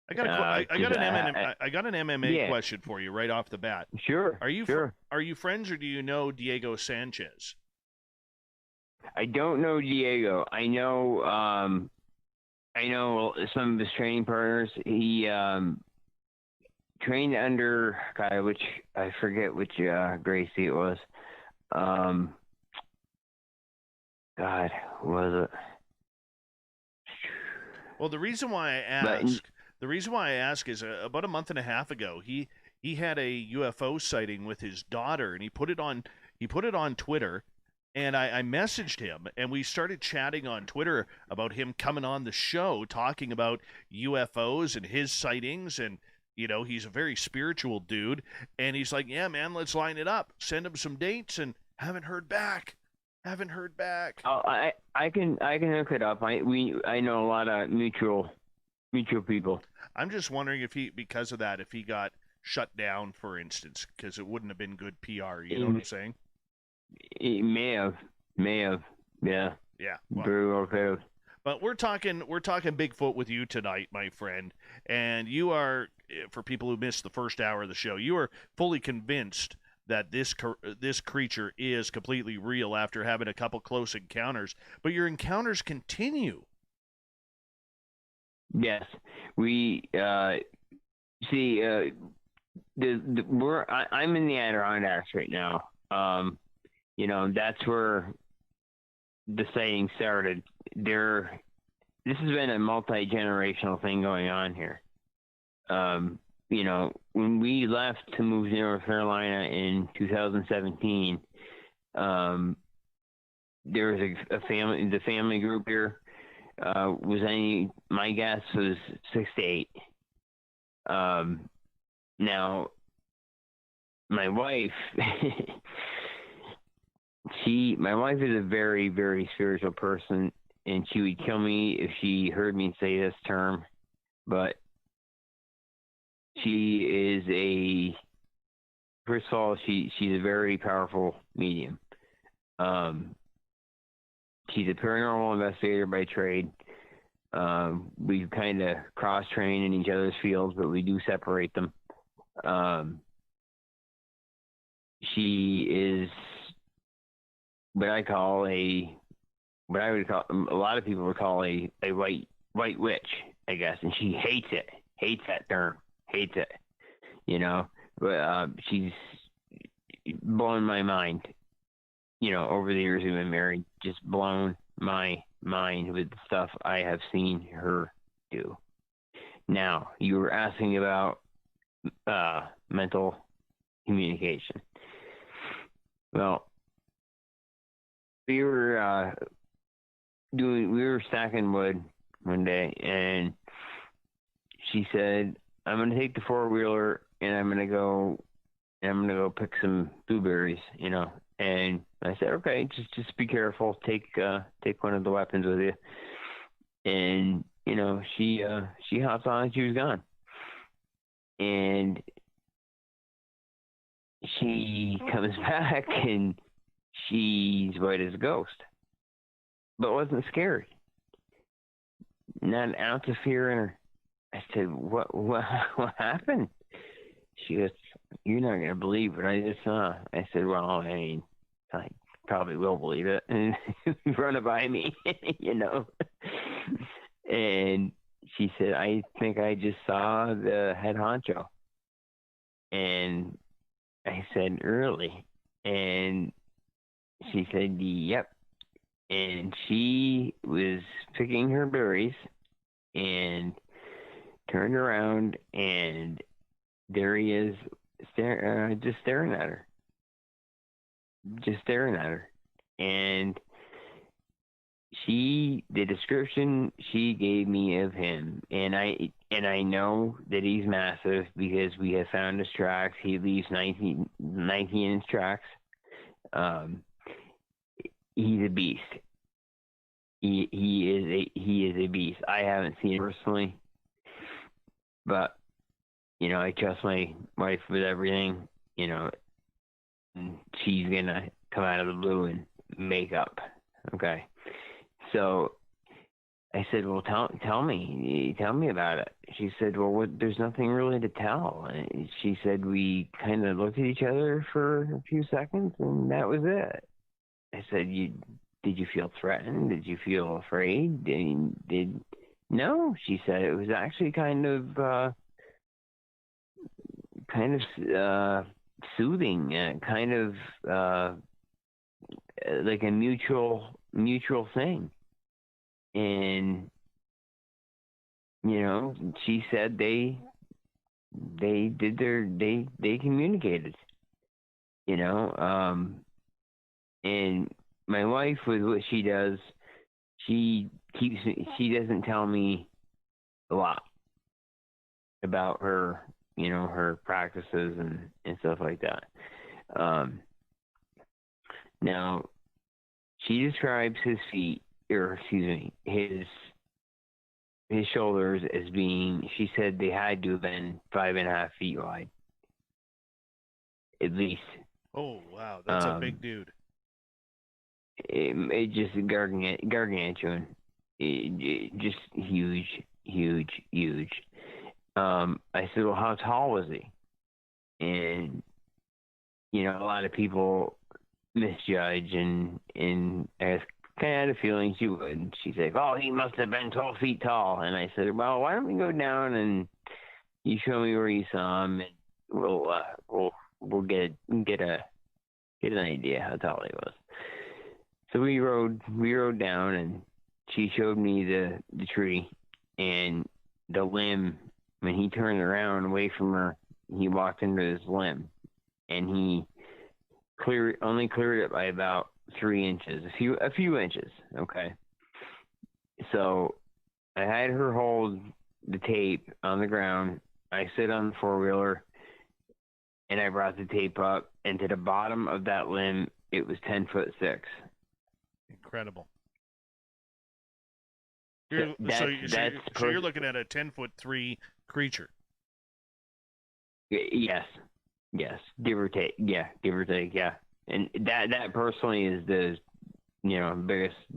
I got an MMA question for you right off the bat. Sure. Are you friends, or do you know Diego Sanchez? I don't know Diego. I know some of his training partners. He trained under which I forget which Gracie it was. God, was it? Well, the reason why I ask is about a month and a half ago, he had a UFO sighting with his daughter, and he put it on Twitter, and I messaged him, and we started chatting on Twitter about him coming on the show, talking about UFOs and his sightings, and he's a very spiritual dude, and he's like, yeah, man, let's line it up, send him some dates, and haven't heard back. Oh, I can hook it up. I know a lot of mutual people. I'm just wondering if because of that, if he got shut down, for instance, because it wouldn't have been good PR. You know what I'm saying? He may have, yeah. Yeah. Very well could have. But we're talking Bigfoot with you tonight, my friend, and you are, for people who missed the first hour of the show, you are fully convinced that this creature is completely real after having a couple close encounters. But your encounters continue. Yes, we see. I'm in the Adirondacks right now. That's where the sighting started. This has been a multi-generational thing going on here. When we left to move to North Carolina in 2017, there was a family. The family group here my guess was 6 to 8. Now, my wife, my wife is a very, very spiritual person, and she would kill me if she heard me say this term, but she is first of all, she's a very powerful medium. She's a paranormal investigator by trade. We kind of cross-train in each other's fields, but we do separate them. She is what I would call a lot of people would call a white witch, I guess, and she hates that term, hates it, but she's blown my mind, over the years we've been married, just blown my mind with the stuff I have seen her do. Now, you were asking about mental communication. Well, we were stacking wood one day, and she said, "I'm going to take the 4-wheeler and I'm going to go pick some blueberries," And I said, "Okay, just be careful. Take one of the weapons with you." And she hops on and she was gone. And she comes back and she's white as a ghost, but wasn't scared. Not an ounce of fear in her. I said, "What happened?" She goes, "You're not gonna believe what I just saw." I said, "Well, I mean, I probably will believe it." And run it by me, And she said, "I think I just saw the head honcho." And I said, "Really?" And she said, "Yep." And she was picking her berries and turned around, and there he is, just staring at her. And the description she gave me of him, and I know that he's massive because we have found his tracks. He leaves 19-inch tracks. He's a beast. He is a beast. I haven't seen him personally, but I trust my wife with everything. And she's gonna come out of the blue and make up. Okay. So I said, "Well, tell me about it." She said, "Well, there's nothing really to tell." And she said, "We kind of looked at each other for a few seconds, and that was it." I said, "Did you feel threatened? Did you feel afraid? No?" She said, "It was actually kind of soothing, kind of like a mutual thing." And she said they communicated. And my wife, with what she does, she doesn't tell me a lot about her, her practices and stuff like that. Now, she describes his shoulders as being, she said they had to have been 5.5 feet wide. At least. Oh, wow. That's a big dude. It just gargantuan. Just huge. I said, "Well, how tall was he?" And a lot of people misjudge, and I kind of had a feeling she would. And she's like, "Oh, he must have been 12 feet tall." And I said, "Well, why don't we go down and you show me where you saw him, and we'll get an idea how tall he was." So we rode down, and she showed me the tree and the limb. When he turned around away from her, he walked into this limb, and he only cleared it by about 3 inches, a few inches. Okay. So I had her hold the tape on the ground. I sit on the 4-wheeler, and I brought the tape up, and to the bottom of that limb it was 10'6". Incredible. So You're looking at a 10'3" creature. Yes, give or take. Yeah, and that personally is the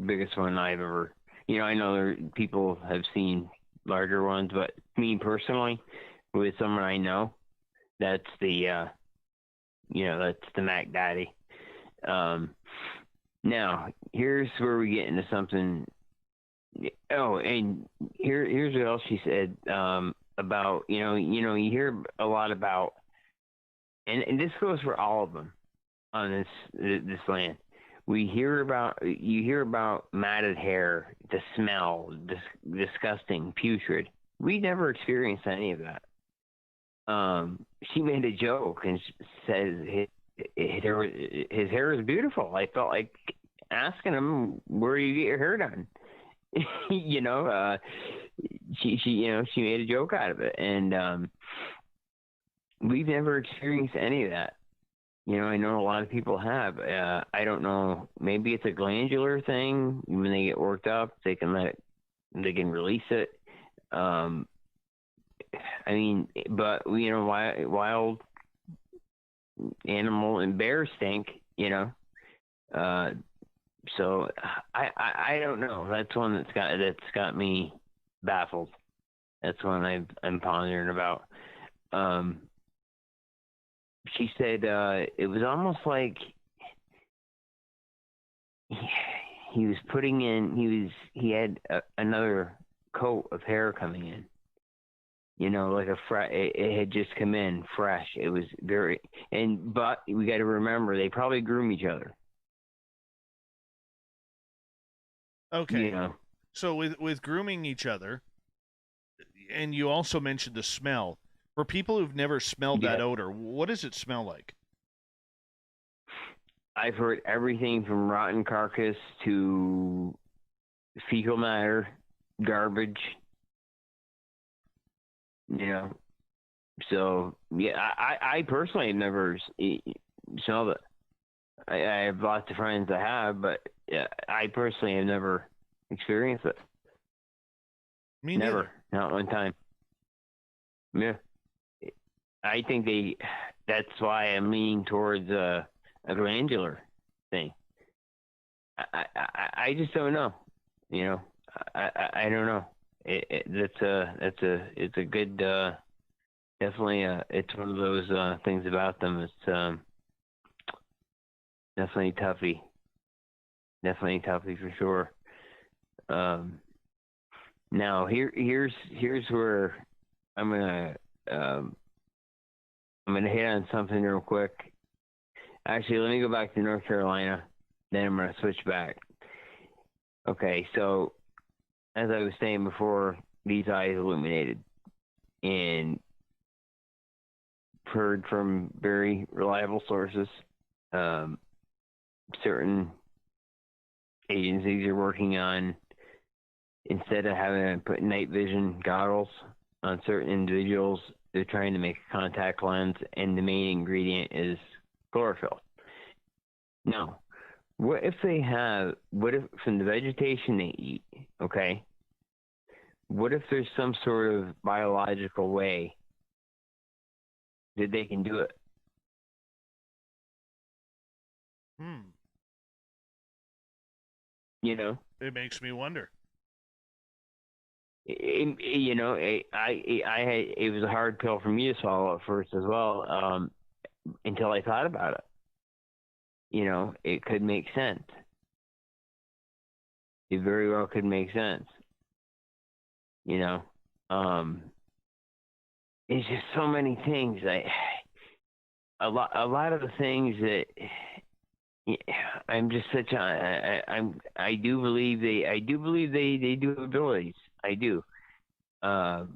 biggest one I've ever. I know people have seen larger ones, but me personally, with someone I know, that's the that's the Mac Daddy. Now here's where we get into something. Oh, and here's what else she said about you hear a lot about, and this goes for all of them on this land. You hear about matted hair, the smell, disgusting, putrid. We never experienced any of that. She made a joke and says his hair is beautiful. I felt like asking him, where do you get your hair done? She made a joke out of it, and we've never experienced any of that. I know a lot of people have. I don't know. Maybe it's a glandular thing. When they get worked up, they can release it. But wild animal and bears stink. So I don't know. That's one that's got me baffled. That's one I'm pondering about. She said it was almost like he was putting in. He had another coat of hair coming in. Like it had just come in fresh. It was but we got to remember they probably groom each other. Okay. So with grooming each other, and you also mentioned the smell. For people who've never smelled that odor, what does it smell like? I've heard everything from rotten carcass to fecal matter, garbage. So yeah, I personally have never smelled it. I have lots of friends that have, but I personally have never experienced it. Me never, not one time. Yeah, I think that's why I'm leaning towards a glandular thing. I just don't know. I don't know. It's a good definitely it's one of those things about them. It's definitely toughy for sure. Now here's where I'm gonna hit on something real quick. Actually, let me go back to North Carolina, then I'm gonna switch back. Okay, so as I was saying before, these eyes illuminated, and heard from very reliable sources. Certain agencies are working on, instead of having to put night vision goggles on certain individuals, they're trying to make a contact lens, and the main ingredient is chlorophyll. Now, what if from the vegetation they eat, okay, what if there's some sort of biological way that they can do it? It makes me wonder. It was a hard pill for me to swallow at first as well, until I thought about it. It could make sense. It very well could make sense. It's just so many things. A lot of the things that I'm just such a. I do believe they do have abilities. I do. But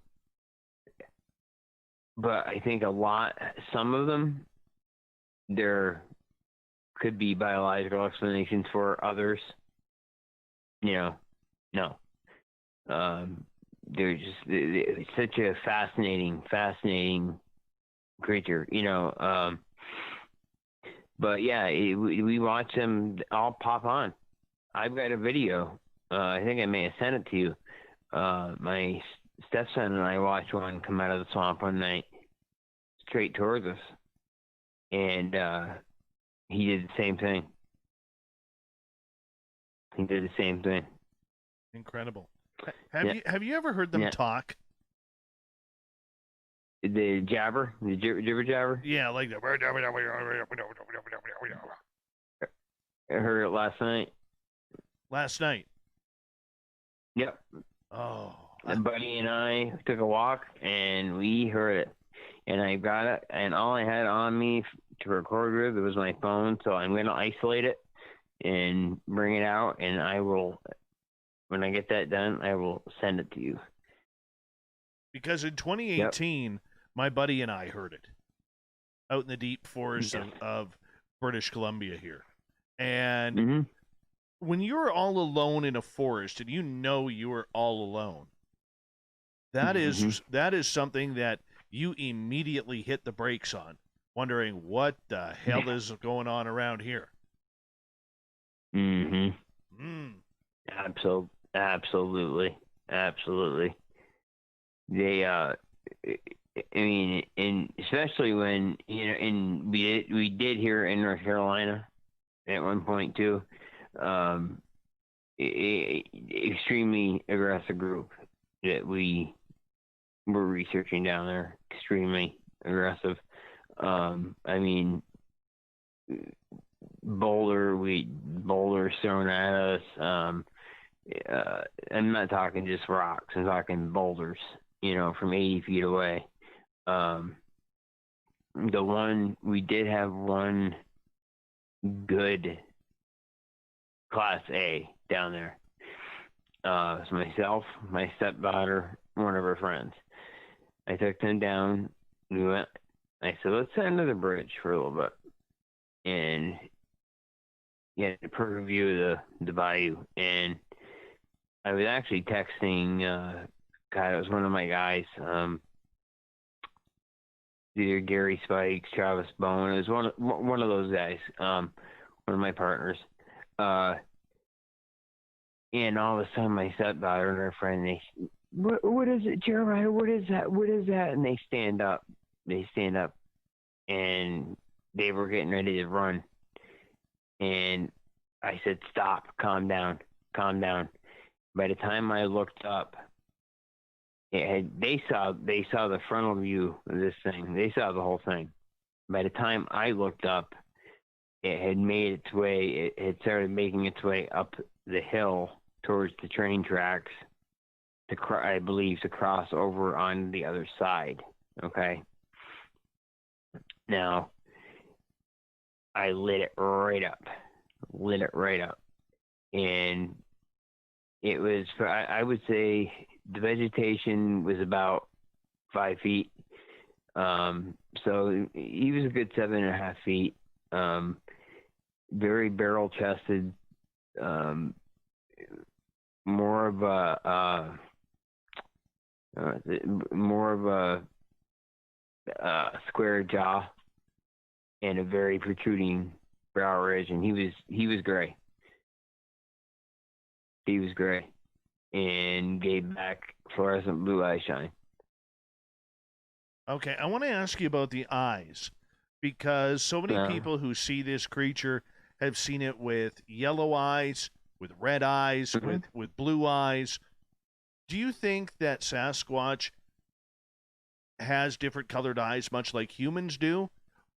I think some of them, there could be biological explanations for. Others, no. They're it's such a fascinating creature. But yeah, we watch them all pop on. I've got a video. I think I may have sent it to you. My stepson and I watched one come out of the swamp one night, straight towards us, and he did the same thing. He did the same thing. Incredible. Have you ever heard them talk? The jabber, the jibber jabber. Yeah, like the. I heard it last night. Last night. Yep. Oh. My buddy and I took a walk, and we heard it. And I got it, and all I had on me to record with was my phone, so I'm going to isolate it and bring it out, and I will, when I get that done, I will send it to you. Because in 2018, my buddy and I heard it out in the deep forest of British Columbia here. And when you're all alone in a forest and you know you are all alone, that is something that you immediately hit the brakes on, wondering what the hell is going on around here. Absolutely. They, I mean, and especially when, you know, and we did here in North Carolina at one point too, extremely aggressive group that we were researching down there. Extremely aggressive. I mean, boulders thrown at us. I'm not talking just rocks. I'm talking boulders, you know, from 80 feet away. We did have one good Class A down there. It's myself, my stepdaughter, one of her friends. I took them down. We went. I said, let's head under the bridge for a little bit and get a perfect view of the bayou. And I was actually texting. It was one of my guys. Either Gary Spikes, Travis Bowen. It was one of those guys. One of my partners. And all of a sudden, my stepdaughter and her friend, what is it, Jeremiah? What is that? What is that? And they stand up. And they were getting ready to run. And I said, stop, calm down. By the time I looked up, they saw the frontal view of this thing. They saw the whole thing. By the time I looked up, it had made its way. It had started making its way up the hill towards the train tracks. I believe to cross over on the other side. Okay. Now, I lit it right up. And it was, I would say the vegetation was about 5 feet. So he was a good 7.5 feet. Very barrel chested. More of a square jaw and a very protruding brow ridge, and he was gray. He was gray and gave back fluorescent blue eye shine. Okay, I want to ask you about the eyes, because so many people who see this creature have seen it with yellow eyes, with red eyes, with blue eyes. Do you think that Sasquatch has different colored eyes, much like humans do?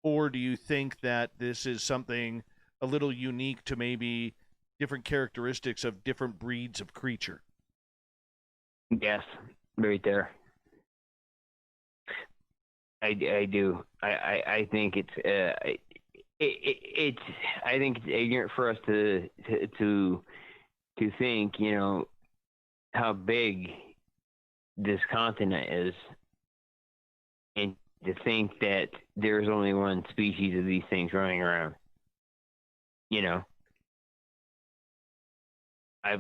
Or do you think that this is something a little unique to maybe different characteristics of different breeds of creature? Yes, right there. I do. I think it's I think it's ignorant for us to think, you know, how big this continent is, and to think that there's only one species of these things running around. You know, I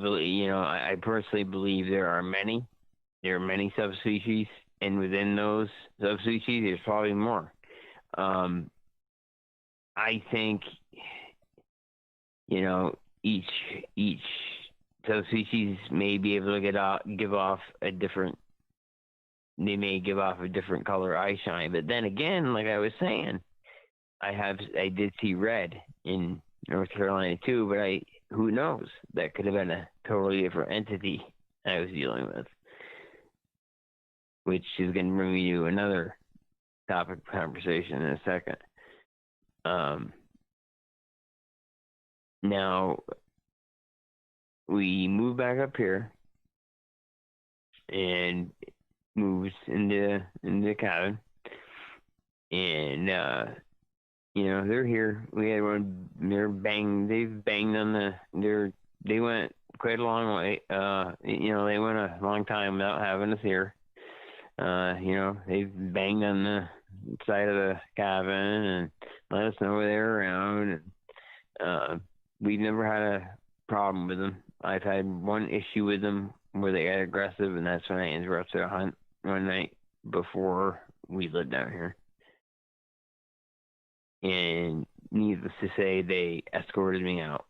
personally believe there are many subspecies, and within those subspecies, there's probably more. I think, you know, each subspecies may be able to give off a different. They may give off a different color eye shine, but then again, like I was saying, I did see red in North Carolina too, but who knows? That could have been a totally different entity I was dealing with, which is going to bring me to another topic of conversation in a second. Now we moved back up here and moved into the cabin, and you know, they're here. We had one. They've banged on they went quite a long way. You know, they went a long time without having us here. You know, they've banged on the side of the cabin and let us know they're around. And we've never had a problem with them. I've had one issue with them where they got aggressive, and that's when I interrupted a hunt one night before we lived down here. And needless to say, they escorted me out.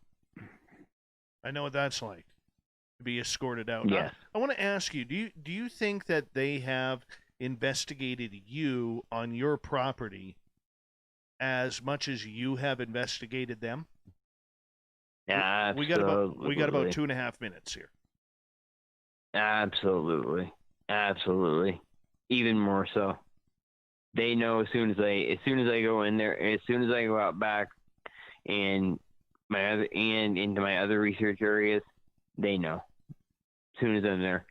I know what that's like, to be escorted out. Yes. I want to ask you, do you think that they have investigated you on your property as much as you have investigated them? Absolutely. We got about 2.5 minutes here. Absolutely. Even more so. They know as soon as I go in there, as soon as I go out back and into my other research areas, they know. As soon as I'm there.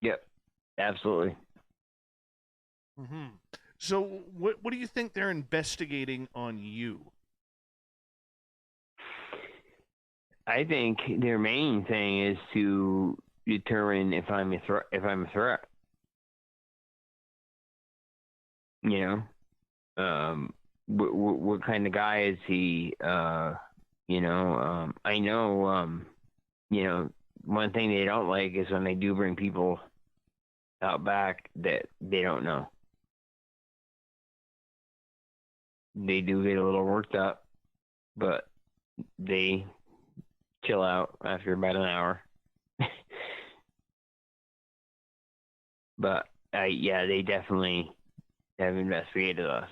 Yep. Absolutely. Mm-hmm. So what do you think they're investigating on you? I think their main thing is to determine if I'm a threat. You know, what kind of guy is he? You know, I know. You know, one thing they don't like is when they do bring people out back that they don't know. They do get a little worked up, but they chill out after about an hour. But they definitely have investigated us,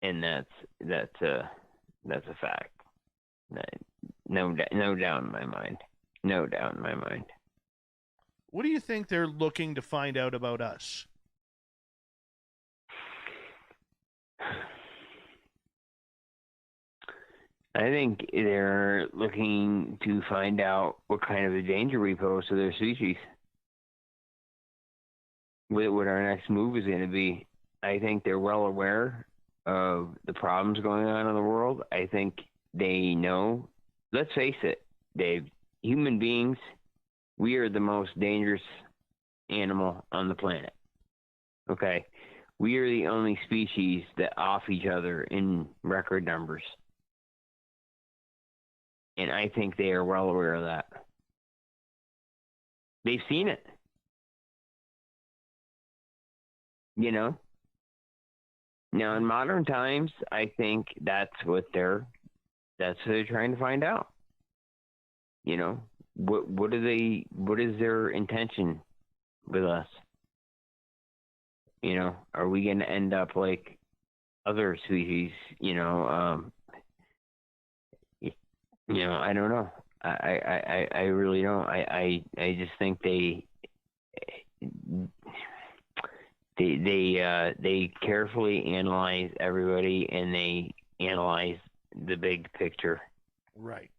and that's a fact. No doubt in my mind. No doubt in my mind. What do you think they're looking to find out about us? I think they're looking to find out what kind of a danger we pose to their species. What our next move is going to be. I think they're well aware of the problems going on in the world. I think they know. Let's face it, Dave. Human beings, we are the most dangerous animal on the planet. Okay? We are the only species that off each other in record numbers. And I think they are well aware of that. They've seen it. You know? Now, in modern times, I think that's what they're trying to find out. You know, what is their intention with us? You know, are we going to end up like other species? You know, I don't know. I really don't. I just think they carefully analyze everybody, and they analyze the big picture. Right.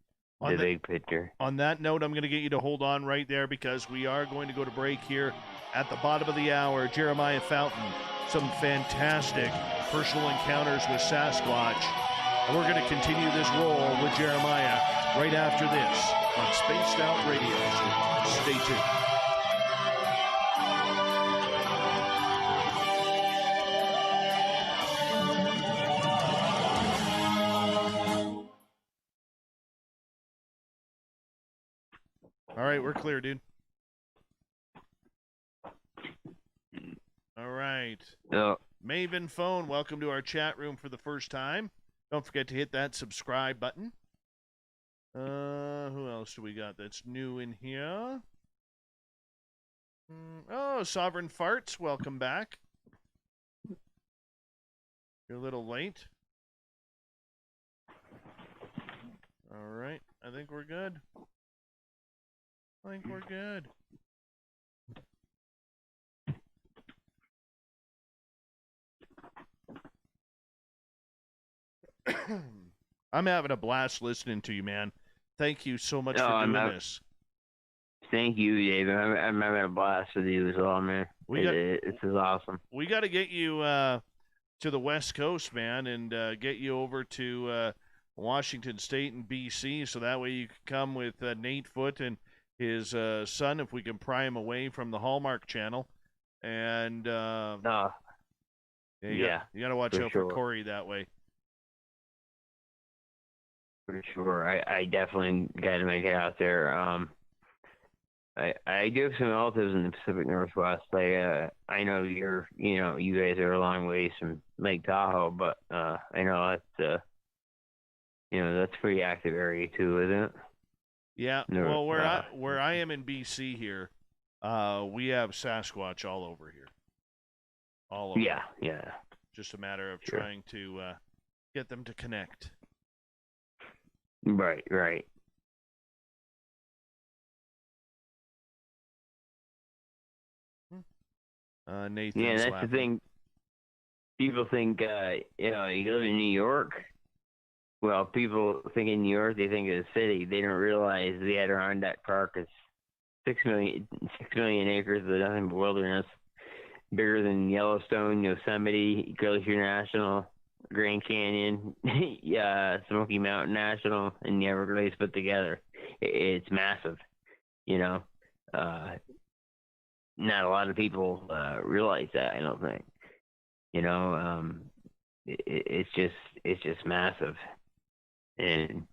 Big picture. On that note, I'm going to get you to hold on right there because we are going to go to break here at the bottom of the hour. Jerimiah Fountain, some fantastic personal encounters with Sasquatch. And we're going to continue this roll with Jerimiah right after this on Spaced Out Radio. So stay tuned. All right, we're clear, dude. All right. So Maven Phone, welcome to our chat room for the first time. Don't forget to hit that subscribe button. Who else do we got that's new in here? Oh, Sovereign Farts, welcome back. You're a little late. All right, I think we're good. I'm having a blast listening to you, man. Thank you so much for doing this. Thank you, David. I'm having a blast with you as well, man. This is awesome. We got to get you to the West Coast, man, and get you over to Washington State and BC, so that way you can come with Nate Foote and his son, if we can pry him away from the Hallmark Channel. And you got to watch out for Corey that way. For sure. I definitely got to make it out there. I do have some relatives in the Pacific Northwest. I know you guys are a long ways from Lake Tahoe, but I know that's that's a pretty active area too, isn't it? Yeah. Well, where I am in BC here, we have Sasquatch all over here. All over. Yeah. Just a matter of trying to get them to connect. Right. Nathan's that's laughing. the thing. People think, you live in New York. Well, people think in New York, they think of the city. They don't realize the Adirondack Park is 6 million acres of nothing but wilderness, bigger than Yellowstone, Yosemite, Glacier National, Grand Canyon, Smoky Mountain National, and the Everglades put together. It's massive, Not a lot of people realize that, I don't think. It's just massive. And,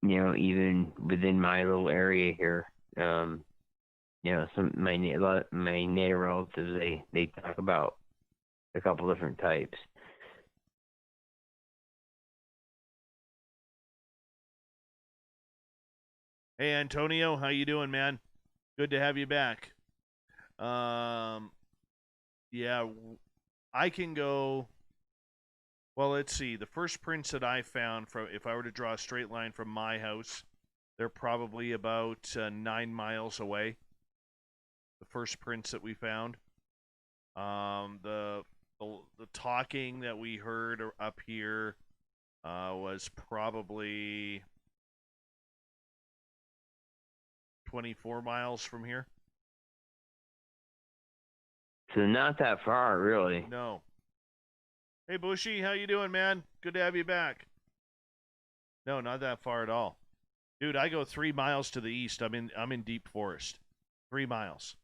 even within my little area here, some my native relatives, they talk about a couple different types. Hey, Antonio, how you doing, man? Good to have you back. I can go. Well, let's see. The first prints that I found, if I were to draw a straight line from my house, they're probably about 9 miles away. The first prints that we found. The talking that we heard up here was probably 24 miles from here. So not that far, really. No. Hey, Bushy, how you doing, man? Good to have you back. No, not that far at all. Dude, I go 3 miles to the east. I'm in deep forest. 3 miles.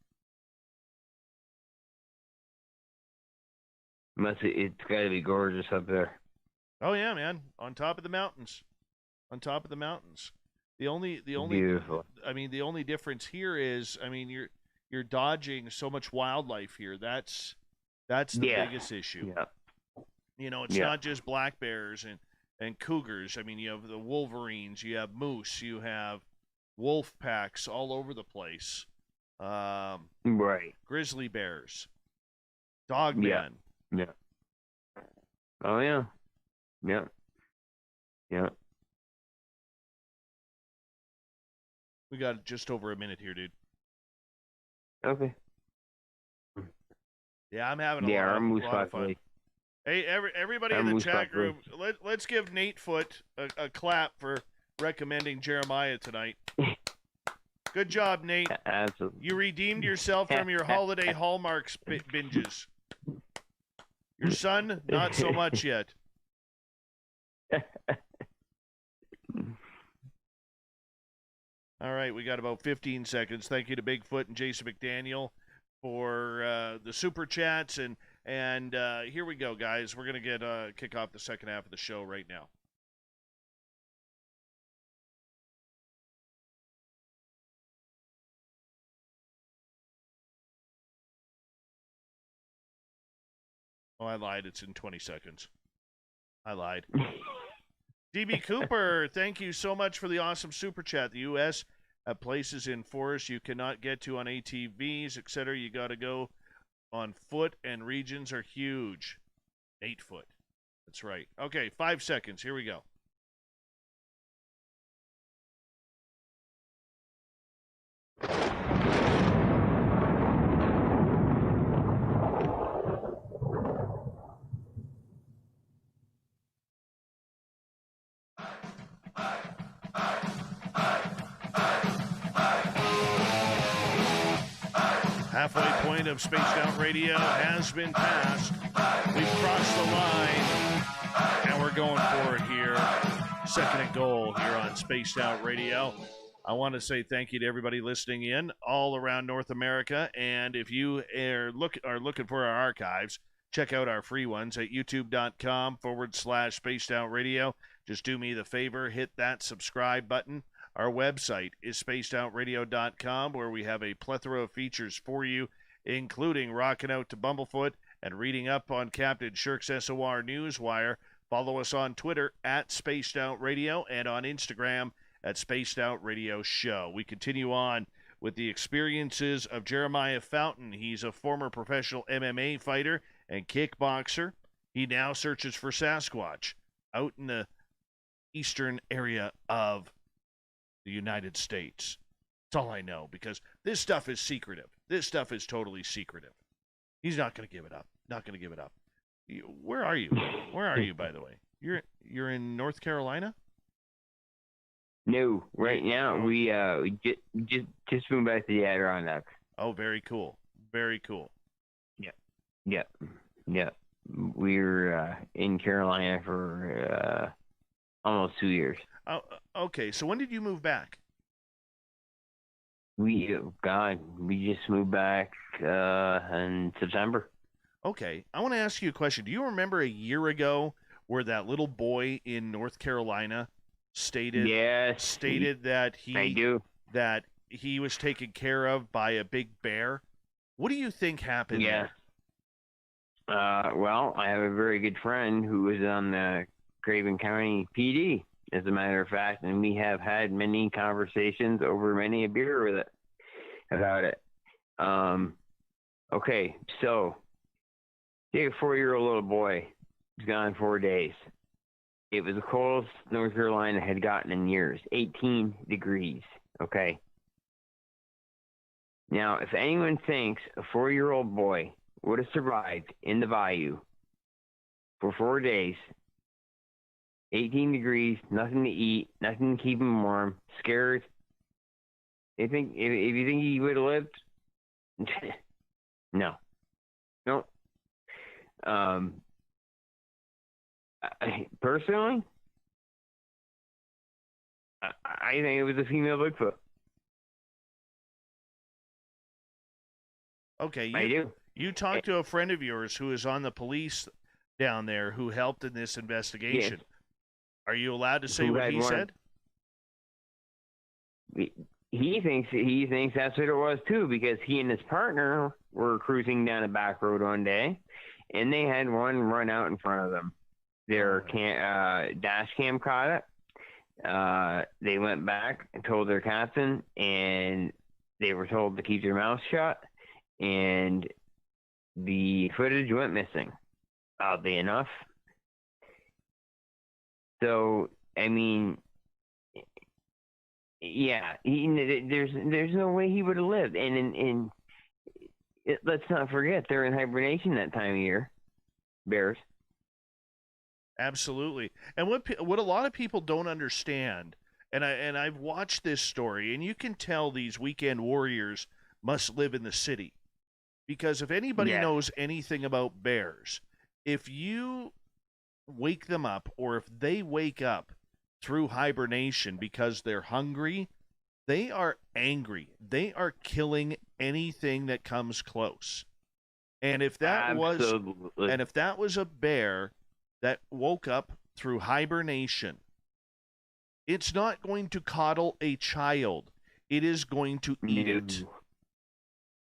It's got to be gorgeous up there. Oh yeah, man. On top of the mountains. The only Beautiful. The only difference here is, you're dodging so much wildlife here. That's the biggest issue. Yeah. It's not just black bears and cougars. You have the wolverines, you have moose, you have wolf packs all over the place. Right. Grizzly bears, dogmen. Yeah. Oh yeah. Yeah. We got just over a minute here, dude. Okay. Yeah, I'm having a lot of fun. Hey, everybody in the chat group, let's give Nate Foote a clap for recommending Jerimiah tonight. Good job, Nate. Absolutely. You redeemed yourself from your holiday Hallmark binges. Your son, not so much yet. All right, we got about 15 seconds. Thank you to Bigfoot and Jason McDaniel for the super chats, and here we go, guys. We're gonna kick off the second half of the show right now. Oh, I lied. It's in 20 seconds. I lied. DB Cooper, thank you so much for the awesome super chat. The U.S. Places in forests you cannot get to on ATVs, etc. You got to go on foot, and regions are huge. 8 foot. That's right. Okay, 5 seconds. Here we go. Halfway point of Spaced Out Radio has been passed. We've crossed the line, and we're going for it here. Second and goal here on Spaced Out Radio. I want to say thank you to everybody listening in all around North America. And if you are looking for our archives, check out our free ones at youtube.com/Spaced Out Radio. Just do me the favor, hit that subscribe button. Our website is spacedoutradio.com, where we have a plethora of features for you, including rocking out to Bumblefoot and reading up on Captain Shirk's SOR Newswire. Follow us on Twitter at Spaced Out Radio and on Instagram at Spaced Out Radio Show. We continue on with the experiences of Jerimiah Fountain. He's a former professional MMA fighter and kickboxer. He now searches for Sasquatch out in the eastern area of the United States. That's all I know, because this stuff is secretive. This stuff is totally secretive. He's not going to give it up. Not going to give it up. Where are you? Where are you, by the way? You're in North Carolina? No, right now we just moved back to the Adirondacks. Oh, very cool. Very cool. Yep. We were in Carolina for almost 2 years. Oh, okay. So when did you move back? We just moved back in September. Okay. I want to ask you a question. Do you remember a year ago where that little boy in North Carolina stated that he was taken care of by a big bear? What do you think happened there? Well, I have a very good friend who was on the Craven County PD, as a matter of fact, and we have had many conversations over many a beer about it. Okay, so take a 4-year-old little boy. He's gone 4 days. It was the coldest North Carolina had gotten in years, 18 degrees. Okay. Now, if anyone thinks a 4-year-old boy would have survived in the bayou for 4 days, 18 degrees, nothing to eat, nothing to keep him warm, scared. If you think he would have lived, no. Personally, I think it was a female Bigfoot. Okay, I do. You talked to a friend of yours who is on the police down there who helped in this investigation. Yes. Are you allowed to say what he said? He thinks that's what it was too, because he and his partner were cruising down a back road one day, and they had one run out in front of them. Their dash cam caught it. They went back and told their captain, and they were told to keep their mouth shut, and the footage went missing, oddly enough. So, I mean, yeah, there's no way he would have lived. And let's not forget, they're in hibernation that time of year, bears. Absolutely. And what a lot of people don't understand, and I've watched this story, and you can tell these weekend warriors must live in the city, because if anybody knows anything about bears, if you wake them up, or if they wake up through hibernation because they're hungry, they are angry. They are killing anything that comes close. And if that was a bear that woke up through hibernation, it's not going to coddle a child. It is going to eat it.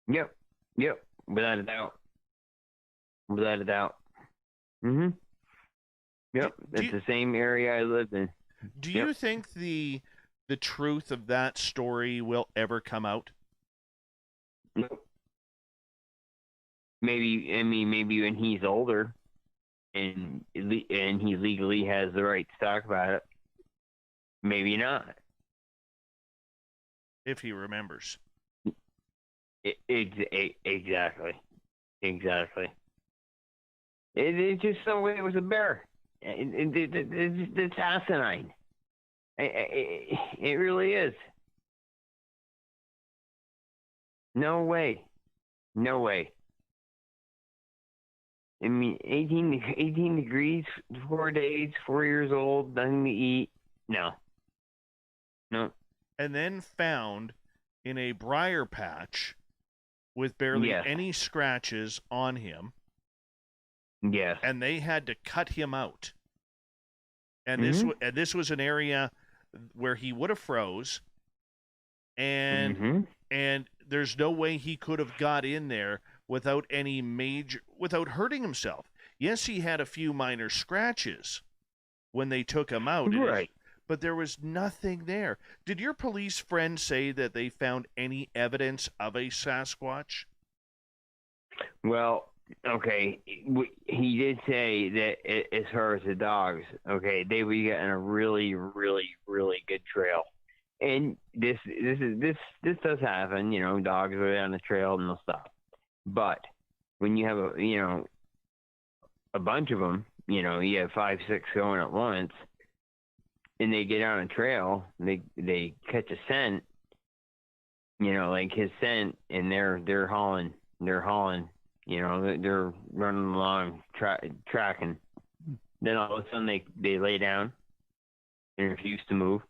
Yep. Without a doubt. Mm-hmm. Yep, it's the same area I lived in. Do you think the truth of that story will ever come out? Nope. Maybe when he's older, and he legally has the right to talk about it. Maybe not. If he remembers. Exactly. It's just some way it was a bear. It's asinine. It really is. No way. I mean, 18 degrees, 4 days, 4 years old, nothing to eat. No. And then found in a briar patch with barely any scratches on him. Yes. And they had to cut him out. And this was an area where he would have froze, and there's no way he could have got in there without hurting himself. Yes, he had a few minor scratches when they took him out. Right. But there was nothing there. Did your police friend say that they found any evidence of a Sasquatch? Well, okay, he did say that as far as the dogs, okay, they were getting a really, really, really good trail. And this does happen, you know, dogs are on the trail and they'll stop. But when you have a bunch of them, you know, you have 5, 6 going at once, and they get on a trail, they catch a scent, you know, like his scent, and they're hauling, you know, they're running along, tracking. Then all of a sudden they lay down and refuse to move.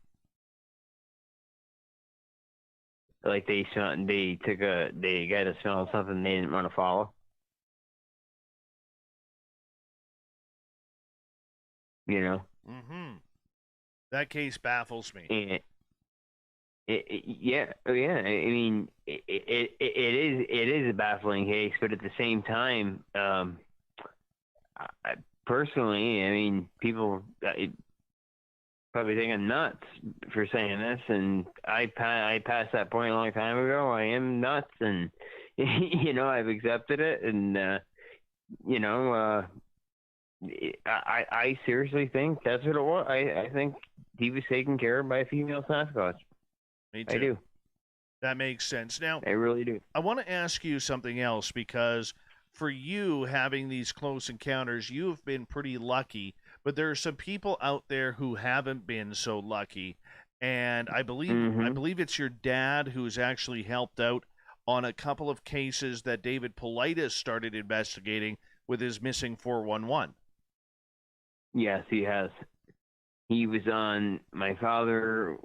Like they got to smell something they didn't want to follow. You know? Mm-hmm. That case baffles me. And yeah. I mean, it is a baffling case, but at the same time, personally, I mean, people probably think I'm nuts for saying this, and I passed that point a long time ago. I am nuts, and you know, I've accepted it, and you know, I seriously think that's what it was. I think he was taken care of by a female Sasquatch. Me too. I do. That makes sense. Now, I really do. I want to ask you something else, because for you having these close encounters, you've been pretty lucky, but there are some people out there who haven't been so lucky. And I believe it's your dad who's actually helped out on a couple of cases that David Politis started investigating with his missing 411. Yes, he has. He was on my father.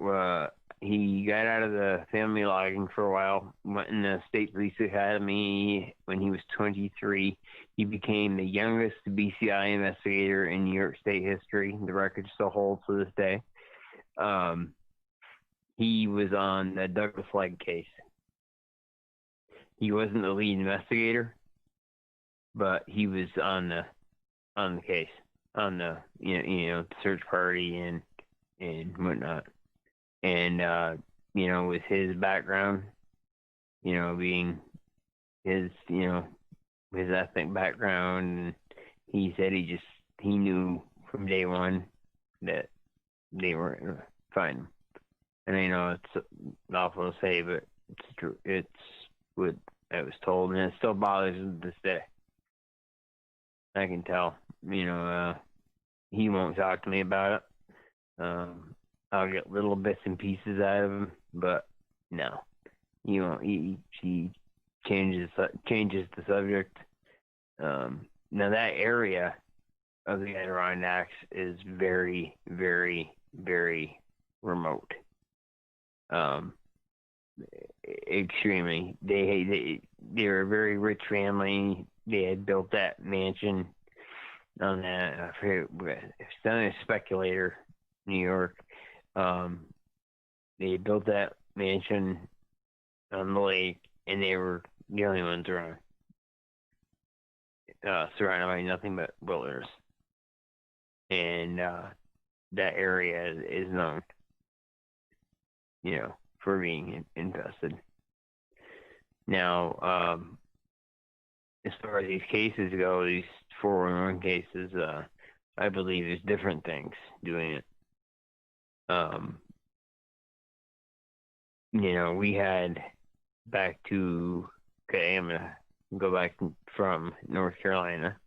He got out of the family logging for a while, went in the State Police Academy when he was 23. He became the youngest BCI investigator in New York State history. The record still holds to this day. He was on the Douglas Legg case. He wasn't the lead investigator, but he was on the case, on the you know search party and whatnot. And you know, with his background, you know, being his ethnic background, and he said he knew from day one that they weren't gonna find him. And I know it's awful to say, but it's true. It's what I was told, and it still bothers him to this day. I can tell. You know, he won't talk to me about it. I'll get little bits and pieces out of him, but no, you know, he changes the subject. Now that area of the Adirondacks is very, very, very remote. Extremely. They were a very rich family. They had built that mansion on that. I forget, it's done a Speculator, New York. They built that mansion on the lake, and they were the only ones around. surrounded by nothing but wilderness. And that area is known, for being infested. Now, as far as these cases go, these 411 cases, I believe there's different things doing it. We had okay, I'm going to go back from North Carolina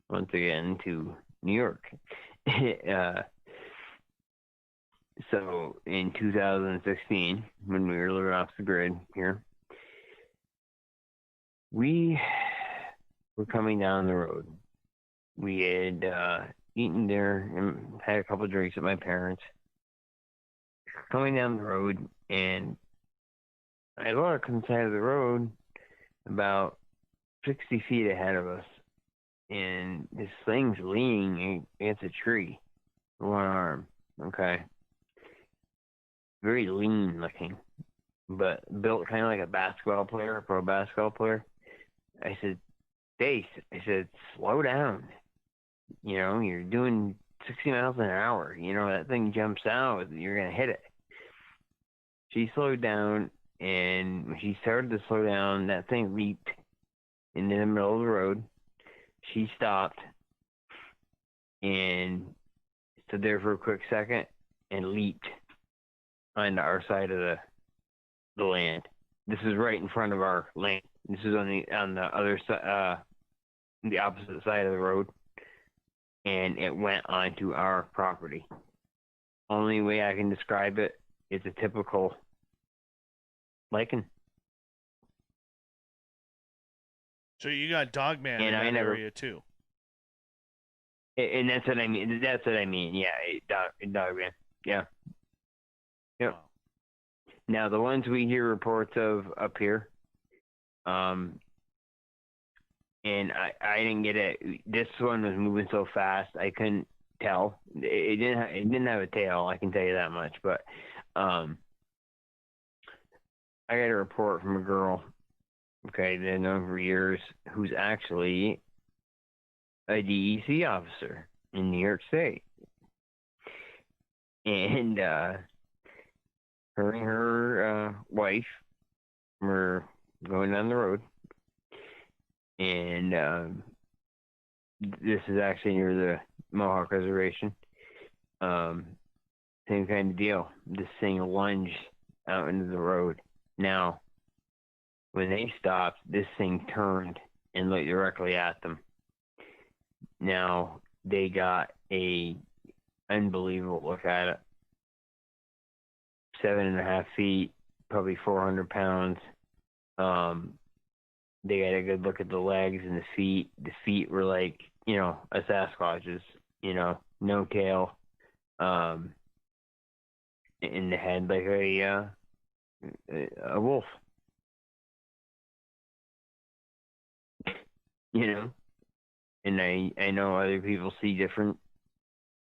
once again to New York. So in 2016, when we were living off the grid here, we were coming down the road. We had eaten dinner and had a couple of drinks at my parents'. Coming down the road, and I look on the side of the road about 60 feet ahead of us, and this thing's leaning against a tree, one arm, okay? Very lean looking, but built kind of like a basketball player, a pro basketball player. I said, Stace, slow down. You're doing 60 miles an hour. That thing jumps out, you're going to hit it. She slowed down, and when she started to slow down, that thing leaped into the middle of the road. She stopped and stood there for a quick second and leaped onto our side of the land. This is right in front of our land. This is on the other side, the opposite side of the road, and it went onto our property. Only way I can describe it, it's a typical lichen. So you got Dogman in that area too. And that's what I mean. Yeah, Dogman. Yeah. Yep. Wow. Now the ones we hear reports of up here, and I didn't get it. This one was moving so fast I couldn't tell. It didn't have a tail. I can tell you that much. But I got a report from a girl, okay, that I've known for years, who's actually a DEC officer in New York State. And her and her wife were going down the road. And this is actually near the Mohawk Reservation. Same kind of deal. This thing lunged out into the road. Now, when they stopped, this thing turned and looked directly at them. Now, they got a unbelievable look at it. 7.5 feet, probably 400 pounds. They got a good look at the legs and the feet. The feet were like, a Sasquatch's, no tail. In the head like a wolf. And I know other people see different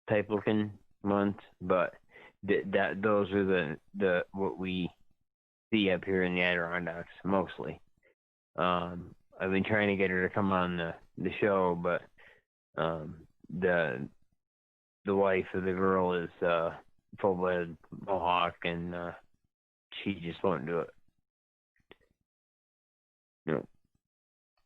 type looking ones, but those are the what we see up here in the Adirondacks mostly. I've been trying to get her to come on the show, but the wife of the girl is full-blooded Mohawk, and she just won't do it.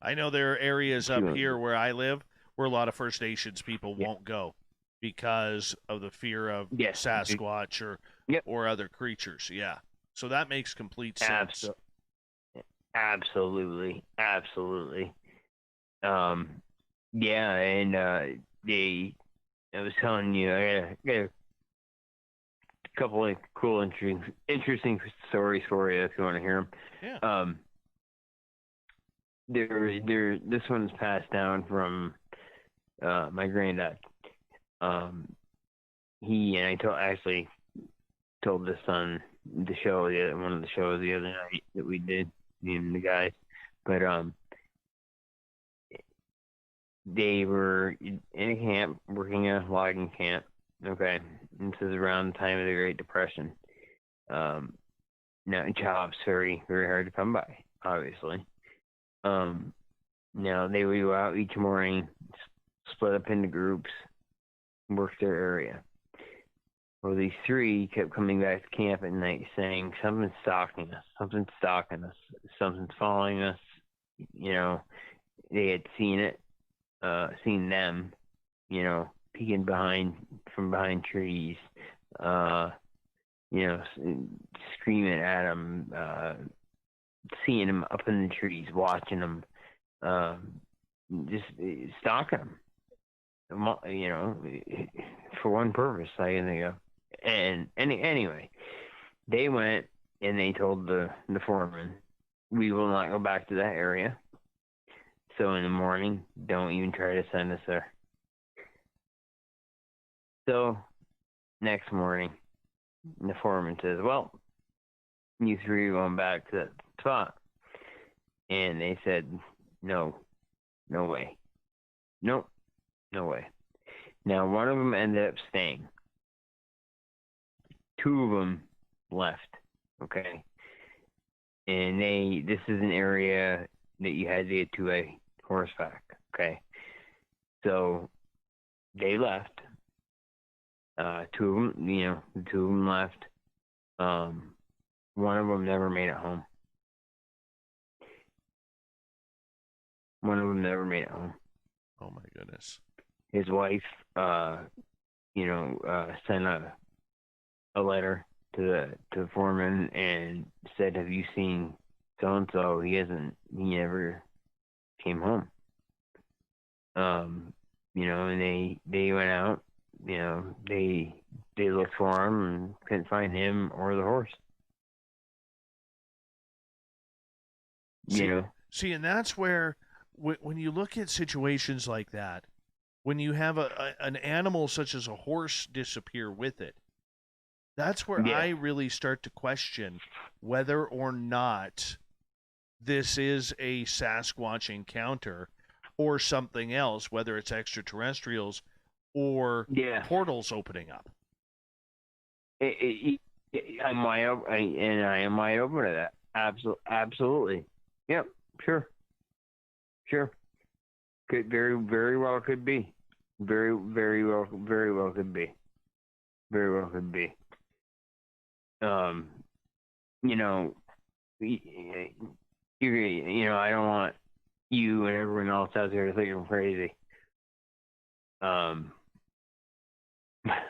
I know there are areas up here where I live where a lot of First Nations people won't go because of the fear of Sasquatch or other creatures. Yeah. So that makes complete sense. Absolutely. Yeah, and I was telling you, I got a couple of cool, interesting stories for you if you want to hear them. Yeah. This one's passed down from my granddad. He and I told this on the show, one of the shows the other night that we did, me and the guys. But they were in a camp, working a logging camp. Okay, this is around the time of the Great Depression. Now, jobs very, very hard to come by, obviously. They would go out each morning, split up into groups, work their area. Well, these three kept coming back to camp at night saying, something's stalking us, something's following us. They had seen it, seen them, peeking from behind trees, screaming at them, seeing them up in the trees, watching them, just stalking them, for one purpose, I can think of. And anyway, they went and they told the foreman, we will not go back to that area. So in the morning, don't even try to send us there. So next morning, the foreman says, well, you three are going back to that spot. And they said, no way. Nope, no way. Now, one of them ended up staying. Two of them left, okay? And this is an area that you had to get to a horseback, okay? So they left. Two of them left. One of them never made it home. Oh my goodness. His wife, sent a letter to the foreman and said, have you seen so-and-so? He never came home. And they went out, they looked for him and couldn't find him or the horse. See, and that's where, when you look at situations like that, when you have an animal such as a horse disappear with it, that's where I really start to question whether or not this is a Sasquatch encounter or something else, whether it's extraterrestrials or portals opening up. I am wide open to that. Absolutely. Yep. Sure. Could very well could be. Very well could be. I don't want you and everyone else out there to think I'm crazy. I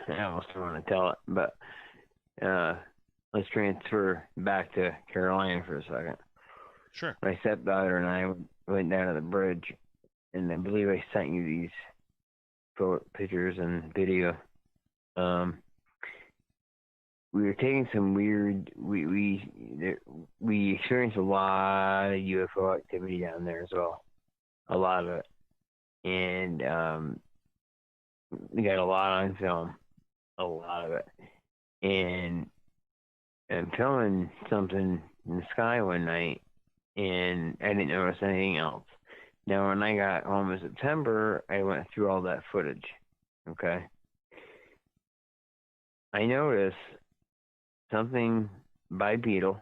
almost don't want to tell it, but let's transfer back to Carolina for a second. Sure. My stepdaughter and I went down to the bridge, and I believe I sent you these pictures and video. We were taking some weird. We experienced a lot of UFO activity down there as well, a lot of it, and we got a lot on film, a lot of it, and I'm filming something in the sky one night, and I didn't notice anything else. Now, when I got home in September, I went through all that footage, okay? I noticed something bipedal,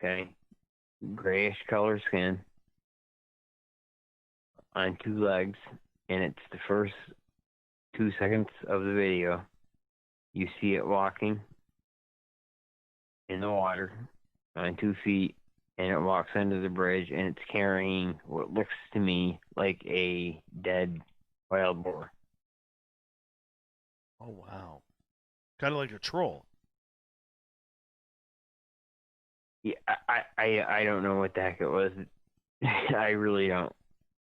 okay, grayish color skin, on two legs, and it's the first 2 seconds of the video. You see it walking in the water on 2 feet, and it walks under the bridge, and it's carrying what looks to me like a dead wild boar. Oh, wow. Kind of like a troll. Yeah, I don't know what the heck it was. I really don't.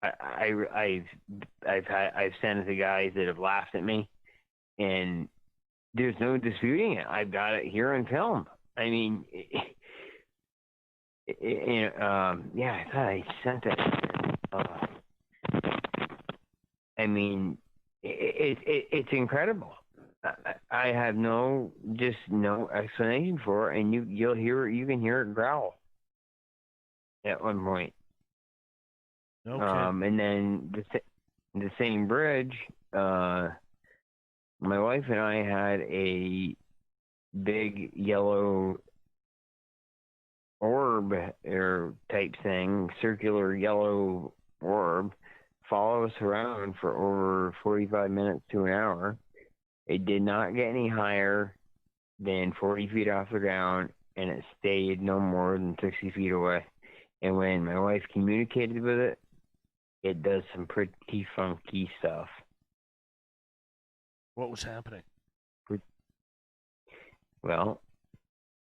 I've sent it to guys that have laughed at me, and there's no disputing it. I've got it here on film. I mean, I thought I sent it. I mean, it's incredible. I have no explanation for it, and you can hear it growl at one point. Okay. And then the same bridge, my wife and I had a big yellow orb or type thing, circular yellow orb, follow us around for over 45 minutes to an hour. It did not get any higher than 40 feet off the ground, and it stayed no more than 60 feet away. And when my wife communicated with it, it does some pretty funky stuff. What was happening? Well,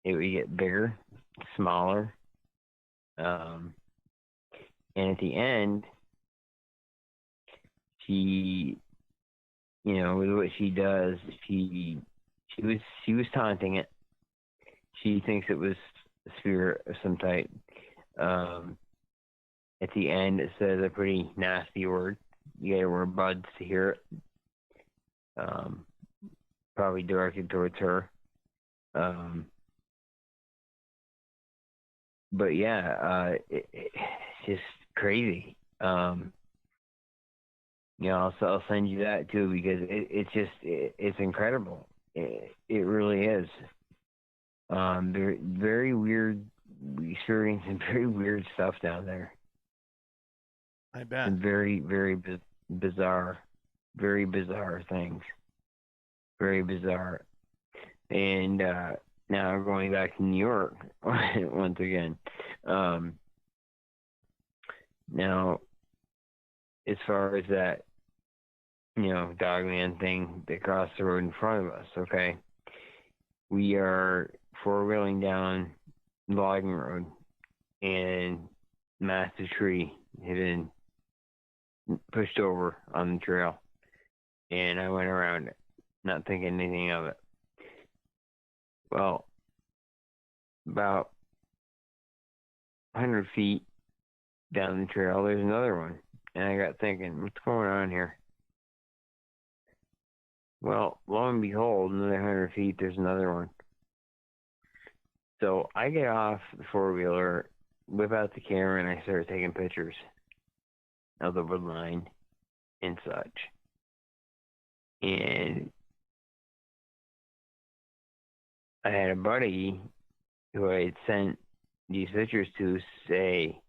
it would get bigger, smaller, and at the end, she, with what she does, she was taunting it. She thinks it was a spirit of some type. At the end, it says a pretty nasty word. You gotta wear buds to hear it. Probably directed towards her. But yeah, it's just crazy. I'll send you that too, because it's incredible. It really is. Very, very weird. We experienced some very weird stuff down there. I bet. And very, very bizarre things. Very bizarre. And now going back to New York once again. Now, as far as that, dogman thing that crossed the road in front of us, okay? We are four-wheeling down logging road, and massive tree had been pushed over on the trail, and I went around it, not thinking anything of it. Well, about 100 feet down the trail, there's another one, and I got thinking, what's going on here? Well, lo and behold, another 100 feet, there's another one. So I get off the four-wheeler, whip out the camera, and I start taking pictures of the woodline and such. And I had a buddy who I had sent these pictures to say,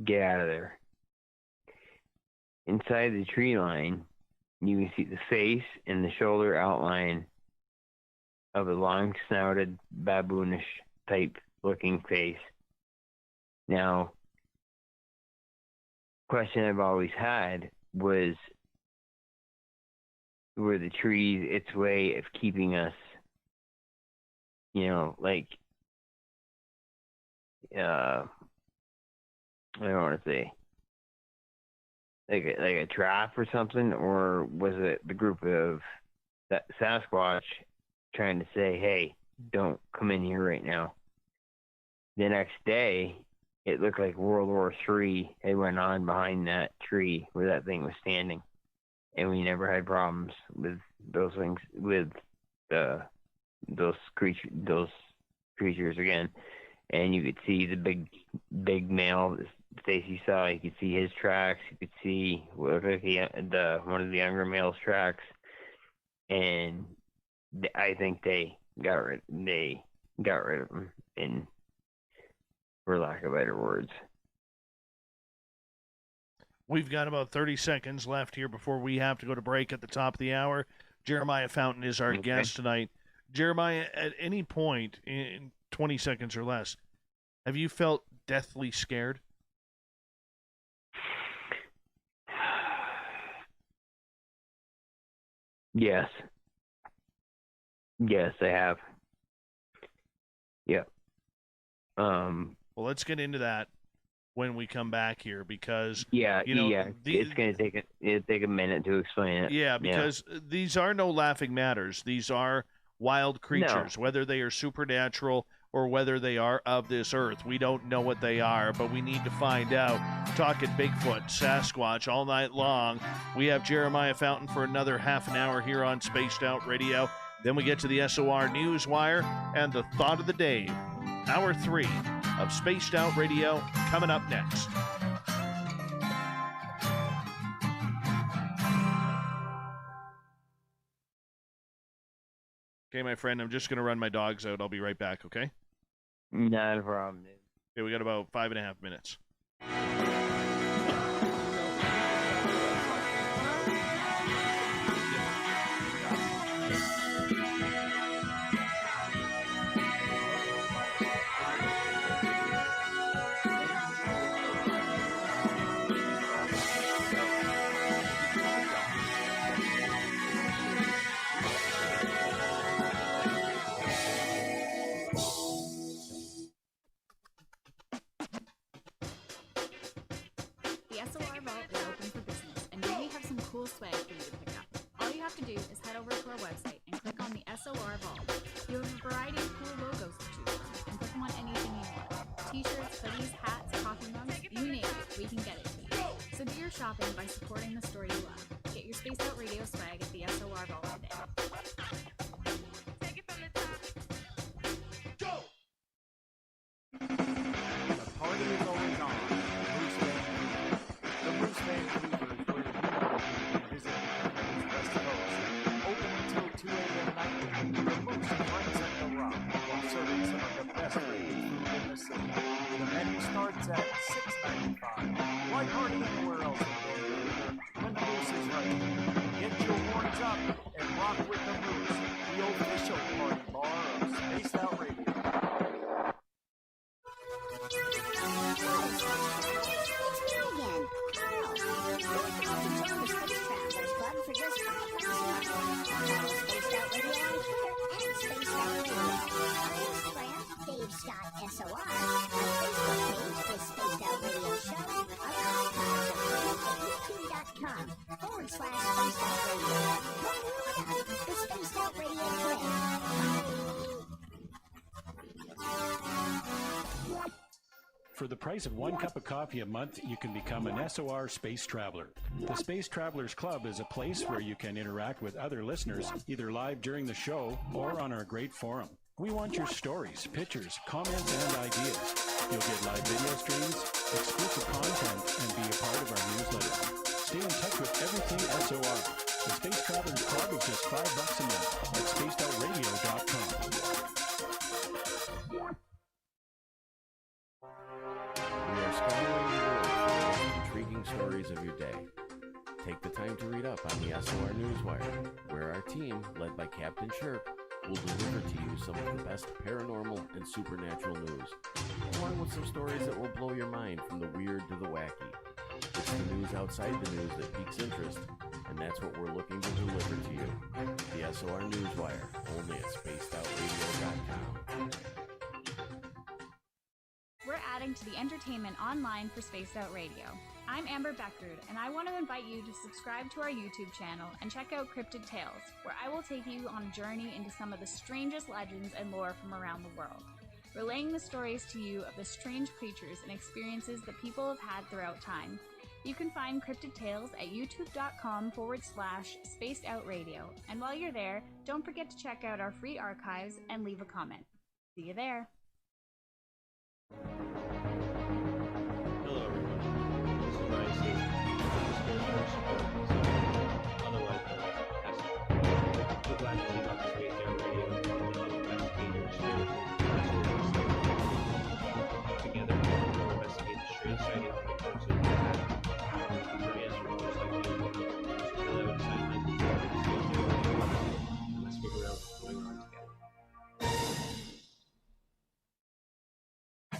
get out of there. Inside the tree line, you can see the face and the shoulder outline of a long-snouted, baboonish type looking face. Now, question I've always had was, were the trees its way of keeping us, I don't want to say, like a trap or something, or was it the group of Sasquatch trying to say, hey, don't come in here right now? The next day, it looked like World War III had went on behind that tree where that thing was standing, and we never had problems with those things, with those creatures again. And you could see the big male Stacy saw. You could see his tracks. You could see what looked like one of the younger male's tracks, and I think they got rid of him, in, for lack of better words. We've got about 30 seconds left here before we have to go to break at the top of the hour. Jerimiah Fountain is our guest tonight. Jerimiah, at any point in 20 seconds or less, have you felt deathly scared? Yes. Yes, I have. Yep. Well, let's get into that when we come back here, because it's gonna take a minute to explain it. Yeah, because these are no laughing matters. These are wild creatures, whether they are supernatural or whether they are of this earth. We don't know what they are, but we need to find out. Talking Bigfoot, Sasquatch all night long. We have Jerimiah Fountain for another half an hour here on Spaced Out Radio. Then we get to the SOR Newswire and the Thought of the Day. Hour 3 of Spaced Out Radio coming up next. Okay, my friend, I'm just going to run my dogs out. I'll be right back, okay? Not a problem, dude. Okay, we got about 5.5 minutes. The SOR Vault is open for business, and we have some cool swag for you to pick up. All you have to do is head over to our website and click on the SOR Vault. You have a variety of cool logos to choose from, and click on anything you want. T-shirts, hoodies, hats, coffee mugs, you name it, we can get it to you. So do your shopping by supporting the store you love. Get your Spaced Out Radio swag at the SOR Vault today. Take it from the top. Go! The party is always on. The Moose Van Cruiser is where you know you can visit Canada's West Coast. Open until 2 a.m. nightly. The Moose brings up the rock while serving some of the best rated food in the city. The menu starts at $6.95. Why party anywhere else in Vancouver when the Moose is right here? Get your horns up and rock with the Moose, the official party bar of Spaced Out Radio. Scott SOR. Our Facebook page is Spaced Out Radio Show. Our archives are youtube.com/Spaced Out Radio. Come on up, the Spaced Out Radio Clan. For the price of 1 cup of coffee a month, you can become an SOR Space Traveler. The Space Travelers Club is a place where you can interact with other listeners, either live during the show or on our great forum. We want your stories, pictures, comments, and ideas. You'll get live video streams, exclusive content, and be a part of our newsletter. Stay in touch with everything SOR. The Space Travelers Club is just $5 a month at spacedoutradio.com. We are scouring the world for the most intriguing stories of your day. Take the time to read up on the SOR Newswire, where our team, led by Captain Shirk, will deliver to you some of the best paranormal and supernatural news, along with some stories that will blow your mind from the weird to the wacky. It's the news outside the news that piques interest, and that's what we're looking to deliver to you. The SOR Newswire, only at spacedoutradio.com. We're adding to the entertainment online for Spaced Out Radio. I'm Amber Beckrud, and I want to invite you to subscribe to our YouTube channel and check out Cryptid Tales, where I will take you on a journey into some of the strangest legends and lore from around the world, relaying the stories to you of the strange creatures and experiences that people have had throughout time. You can find Cryptid Tales at youtube.com/Spaced Out Radio, and while you're there, don't forget to check out our free archives and leave a comment. See you there. Hello, everyone. This is Ryan Steve. Otherwise known as Essie. We're glad to team up with Spaced Out Radio and investigator together, we'll investigate the strange sightings and reports of the past. For answers just like you. So fill out assignment and Spaced Out Radio. Let's figure out what's going on together.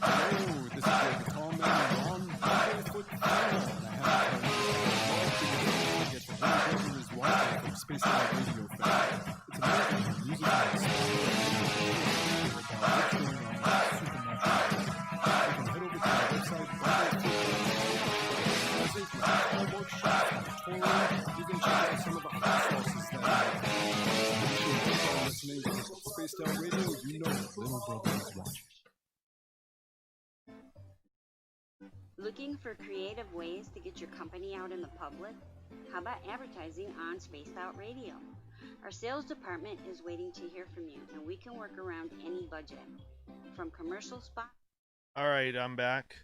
Hello, this is the tall man Ron Bigfoot Fountain. I have to get the one brother is watching from Space Out Radio fan. It's amazing how music has so much what's going on supernatural. You can head over to our website, all workshops, touring. You can check out some of the hot sauces that make sure you are listening to Spaced Out Radio. You know little brother is watching. Looking for creative ways to get your company out in the public? How about advertising on Spaced Out Radio? Our sales department is waiting to hear from you, and we can work around any budget. From commercial spots. All right, I'm back.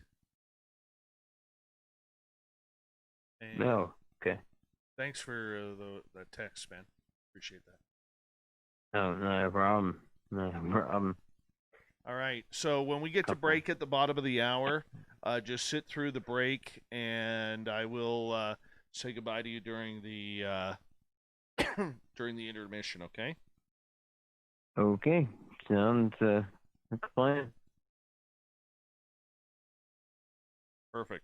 And No, okay. thanks for the text, man. Appreciate that. No, not a problem. Not a problem. All right. So when we get to break at the bottom of the hour, just sit through the break, and I will say goodbye to you during the during the intermission. Okay. Okay. Sounds like a plan. Perfect.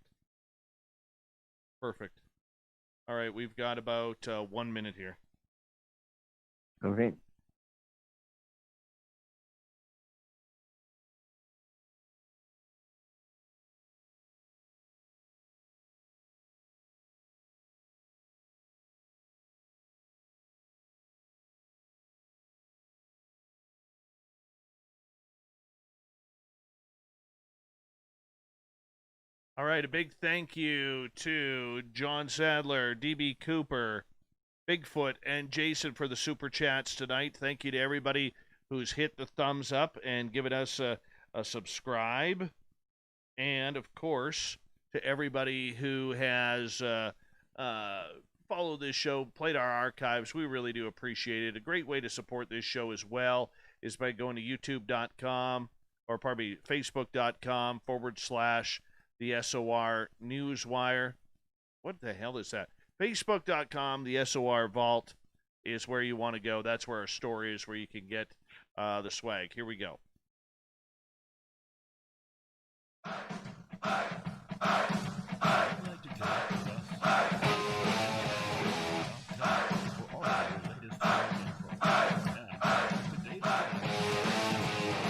Perfect. All right. We've got about 1 minute here. Okay. All right, a big thank you to John Sadler, DB Cooper, Bigfoot, and Jason for the super chats tonight. Thank you to everybody who's hit the thumbs up and given us a subscribe. And, of course, to everybody who has followed this show, played our archives. We really do appreciate it. A great way to support this show as well is by going to youtube.com or, pardon me, facebook.com / the SOR Newswire. What the hell is that? Facebook.com, the SOR Vault is where you want to go. That's where our story is, where you can get the swag. Here we go.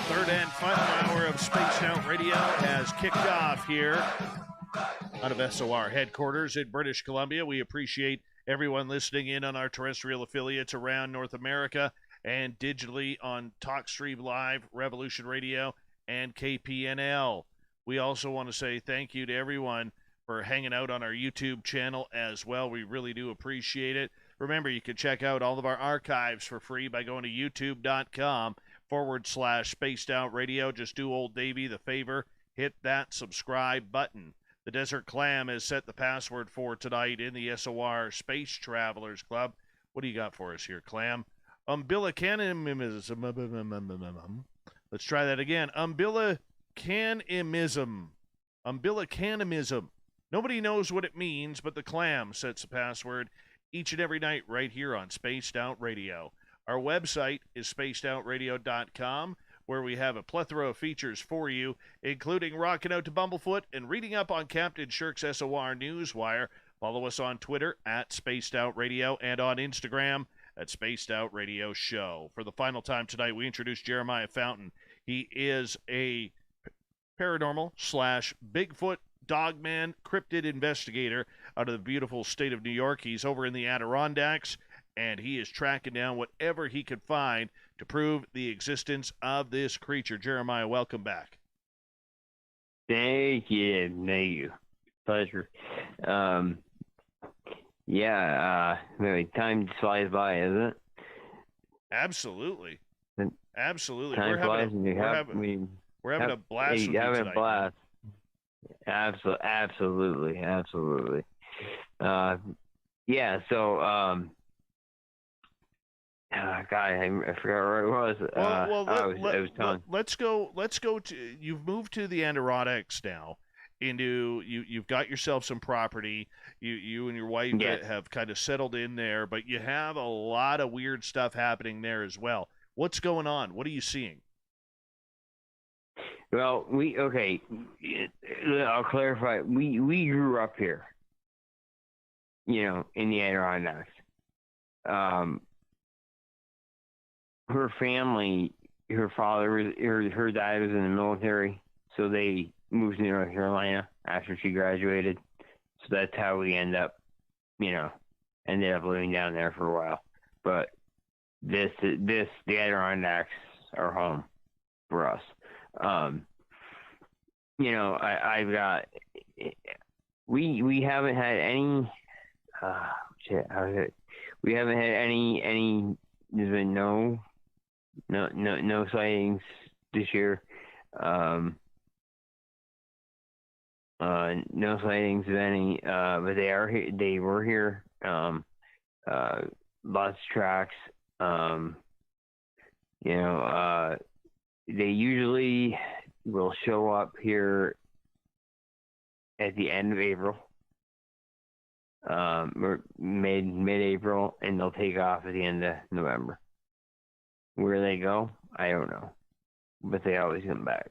Third and final hour of Spaced Out Radio has kicked off here out of SOR headquarters in British Columbia. We appreciate everyone listening in on our terrestrial affiliates around North America and digitally on TalkStream Live, Revolution Radio, and KPNL. We also want to say thank you to everyone for hanging out on our YouTube channel as well. We really do appreciate it. Remember, you can check out all of our archives for free by going to youtube.com / Spaced Out Radio. Just do old Davey the favor, hit that subscribe button. The Desert Clam has set the password for tonight in the SOR Space Travelers Club. What do you got for us here, Clam? Umbilicanism. Let's try that again. Umbilicanism. Nobody knows what it means, but the Clam sets the password each and every night right here on Spaced Out Radio. Our website is spacedoutradio.com, where we have a plethora of features for you, including rocking out to Bumblefoot and reading up on Captain Shirk's SOR Newswire. Follow us on Twitter at Spaced Out Radio and on Instagram at Spaced Out Radio Show. For the final time tonight, we introduce Jerimiah Fountain. He is a paranormal / Bigfoot dogman cryptid investigator out of the beautiful state of New York. He's over in the Adirondacks, and he is tracking down whatever he can find to prove the existence of this creature. Jerimiah, welcome back. Thank you. Pleasure. Really, time flies by, isn't it? Absolutely. Absolutely. Time flies, and we're having a blast with you having tonight. a blast. Absolutely. God, I forgot where it was. Let's go to. You've moved to the Adirondacks now. You've got yourself some property. You and your wife have kind of settled in there, but you have a lot of weird stuff happening there as well. What's going on? What are you seeing? Well, I'll clarify. We grew up here, in the Adirondacks. Her family, her father, her dad was in the military, so they moved to North Carolina after she graduated. So that's how we ended up living down there for a while. But the Adirondacks are home for us. We haven't had any. We haven't had any. There's been no sightings this year. No sightings of any. But they are here. They were here. Lots of tracks. they usually will show up here at the end of April, or mid-April, and they'll take off at the end of November. Where they go, I don't know, but they always come back.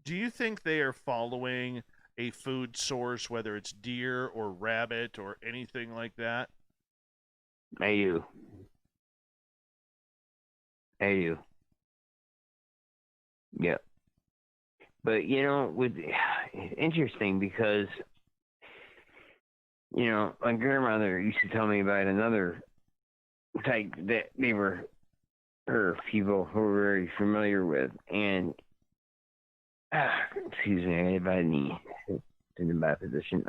Do you think they are following a food source, whether it's deer or rabbit or anything like that? I do. Yep. But, it's interesting because, my grandmother used to tell me about another type that her people who were very familiar with. And, excuse me, I had a bad knee. It's in a bad position.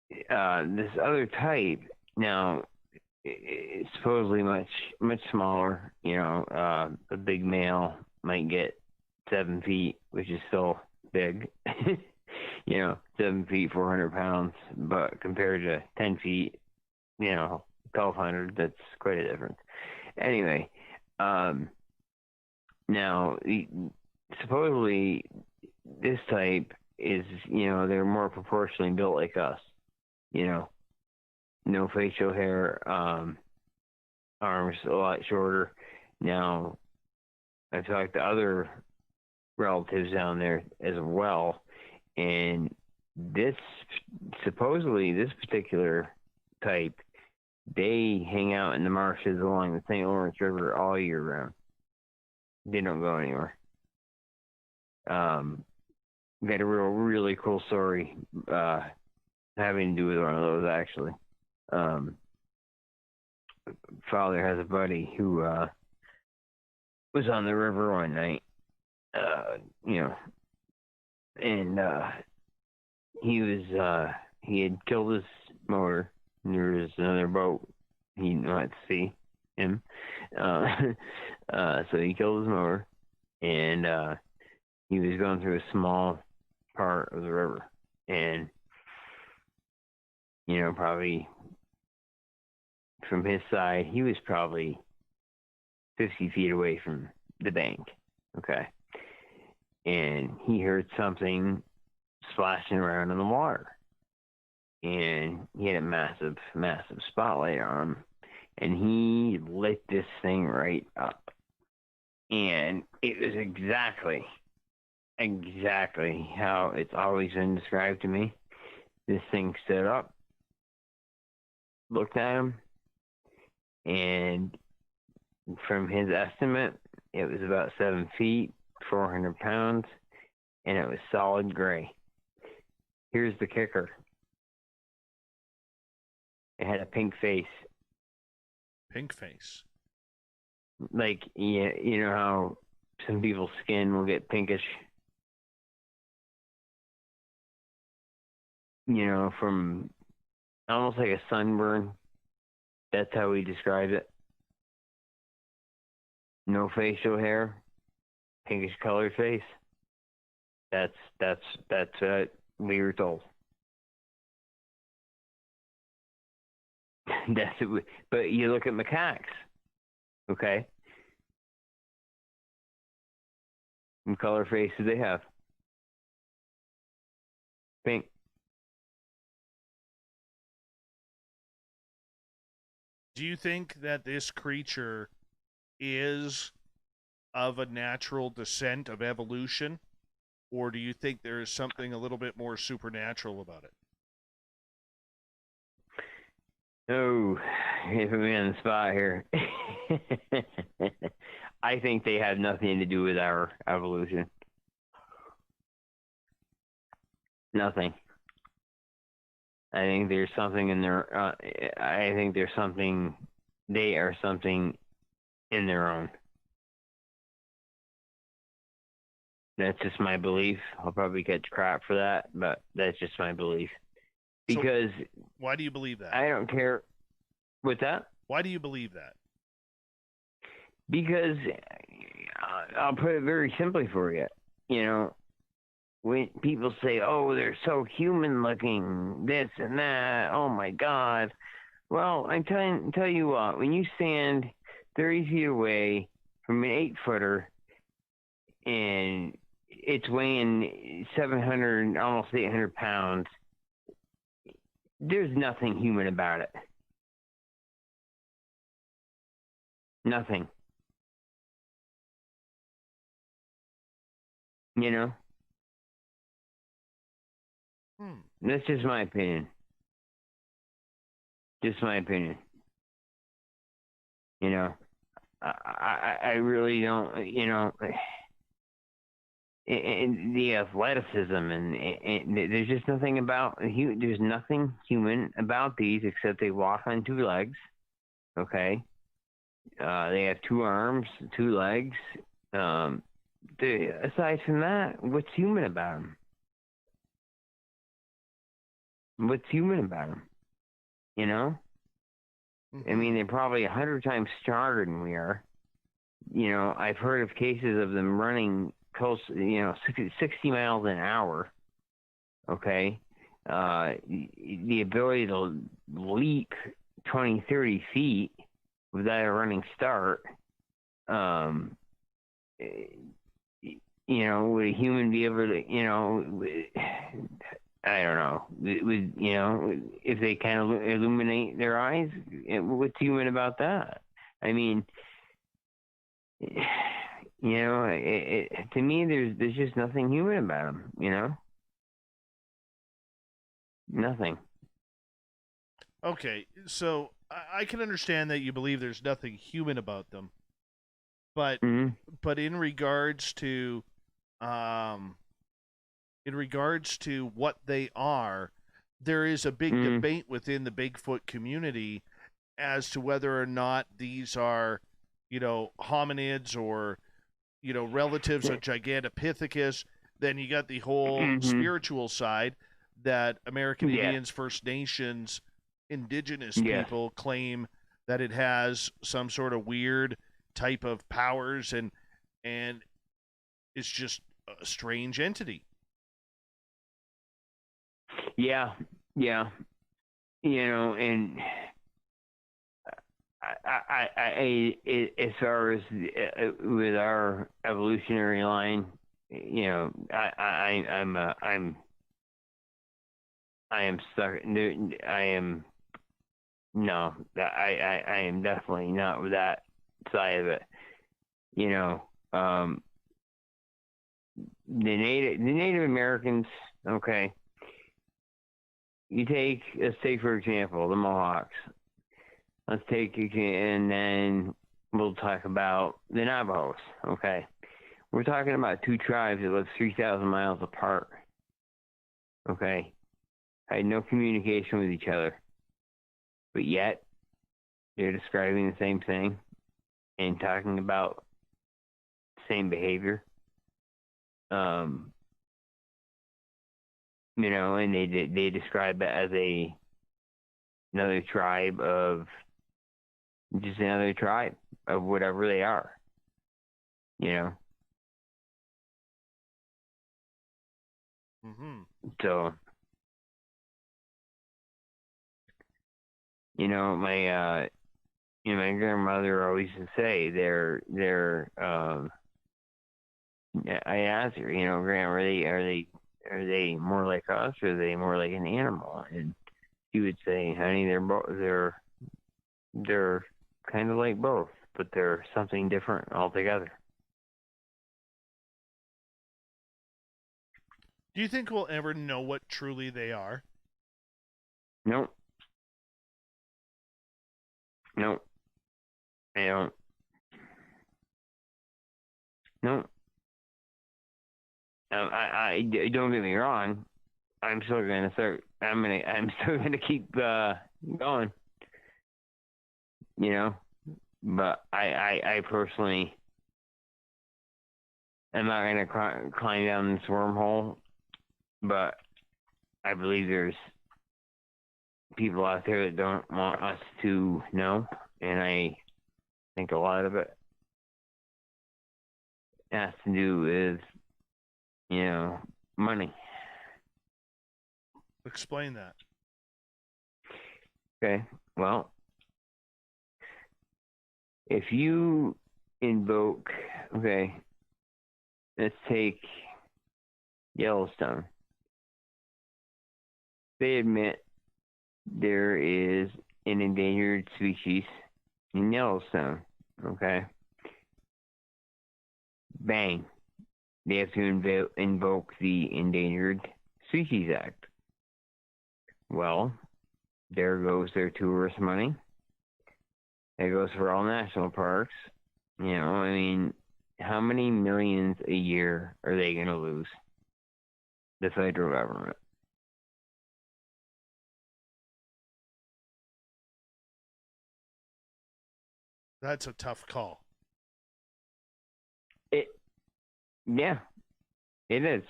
This other type, now, it's supposedly much smaller. A big male might get 7 feet, which is still big. 7 feet, 400 pounds, but compared to 10 feet, 1,200, that's quite a difference. Anyway, now, supposedly, this type is, they're more proportionally built like us. No facial hair, arms a lot shorter. Now, I've talked to other relatives down there as well, and supposedly this particular type, they hang out in the marshes along the St. Lawrence River all year round. They don't go anywhere. Got a really cool story having to do with one of those, actually. Father has a buddy who was on the river one night, and he had killed his motor. There was another boat he didn't want to see him, so he killed his motor, and he was going through a small part of the river, and probably from his side, he was probably 50 feet away from the bank. Okay. And he heard something splashing around in the water. And he had a massive, massive spotlight on him. And he lit this thing right up. And it was exactly how it's always been described to me. This thing stood up, looked at him, and from his estimate, it was about 7 feet, 400 pounds, and it was solid gray. Here's the kicker. It had a pink face. Pink face? Like, you know how some people's skin will get pinkish? From almost like a sunburn. That's how we describe it. No facial hair, pinkish colored face. That's what we were told. That's it. But you look at macaques, okay? What color face do they have? Pink. Do you think that this creature is of a natural descent of evolution, or do you think there is something a little bit more supernatural about it? Oh, you put me on the spot here. I think they have nothing to do with our evolution. Nothing. I think there's something in their. I think there's something. They are something in their own. That's just my belief. I'll probably catch crap for that, but that's just my belief. Because so why do you believe that? I don't care. With that? Why do you believe that? Because I'll put it very simply for you. When people say, "Oh, they're so human-looking," this and that. Oh my God! Well, tell you what. When you stand 30 feet away from an 8-footer, and it's weighing 700, almost 800 pounds. There's nothing human about it. Nothing. You know? That's just my opinion. Just my opinion. You know? I really don't, you know, and the athleticism and there's just nothing about, there's nothing human about these except they walk on 2 legs, okay? They have 2 arms, 2 legs. Aside from that, what's human about them? What's human about them? You know? I mean, they're probably 100 times stronger than we are. You know, I've heard of cases of them running close, you know, 60 miles an hour. Okay? The ability to leap 20, 30 feet without a running start. You know, would a human be able to, you know, I don't know. Would, you know, if they kind of illuminate their eyes, what's human about that? I mean, you know, to me, there's just nothing human about them, you know? Nothing. Okay, so I can understand that you believe there's nothing human about them, but in regards to what they are, there is a big debate within the Bigfoot community as to whether or not these are, you know, hominids or, you know, relatives of Gigantopithecus. Then you got the whole spiritual side that American Indians, First Nations, indigenous people claim that it has some sort of weird type of powers and it's just a strange entity. Yeah. You know, and I as far as with our evolutionary line, you know, I am stuck. I am definitely not with that side of it. You know, the Native Americans, okay. You take, let's take for example, the Mohawks. Let's take, and then we'll talk about the Navajos, okay. We're talking about 2 tribes that live 3,000 miles apart, okay. Had no communication with each other, but yet they're describing the same thing and talking about the same behavior. You know, and they describe it as another tribe of just another tribe of whatever they are. You know. So, you know, my grandmother always used to say I asked her, you know, Grandma, are they more like us or are they more like an animal? And she would say, honey, they're kind of like both, but they're something different altogether. Do you think we'll ever know what truly they are? Nope. I don't. Nope. I don't get me wrong. I'm still gonna start. I'm still gonna keep going. You know, but I personally am not gonna climb down this wormhole. But I believe there's people out there that don't want us to know, and I think a lot of it has to do with, you know, money. Explain that. Okay, well, if you invoke. Okay, let's take Yellowstone. They admit there is an endangered species in Yellowstone. Okay, bang. They have to invoke the Endangered Species Act. Well, there goes their tourist money. That goes for all national parks. You know, I mean, how many millions a year are they going to lose? The federal government. That's a tough call. Yeah, it is.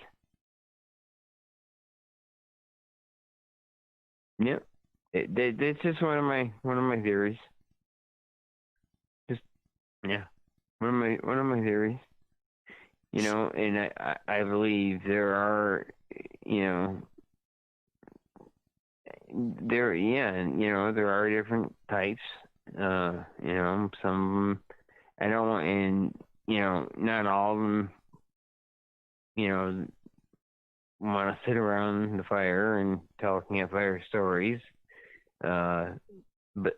Yep. It's just one of my theories. Just yeah, one of my theories. You know, and I believe there are, you know, there are different types. You know, some of them I don't want, and you know, not all of them, you know, want to sit around the fire and tell campfire stories. But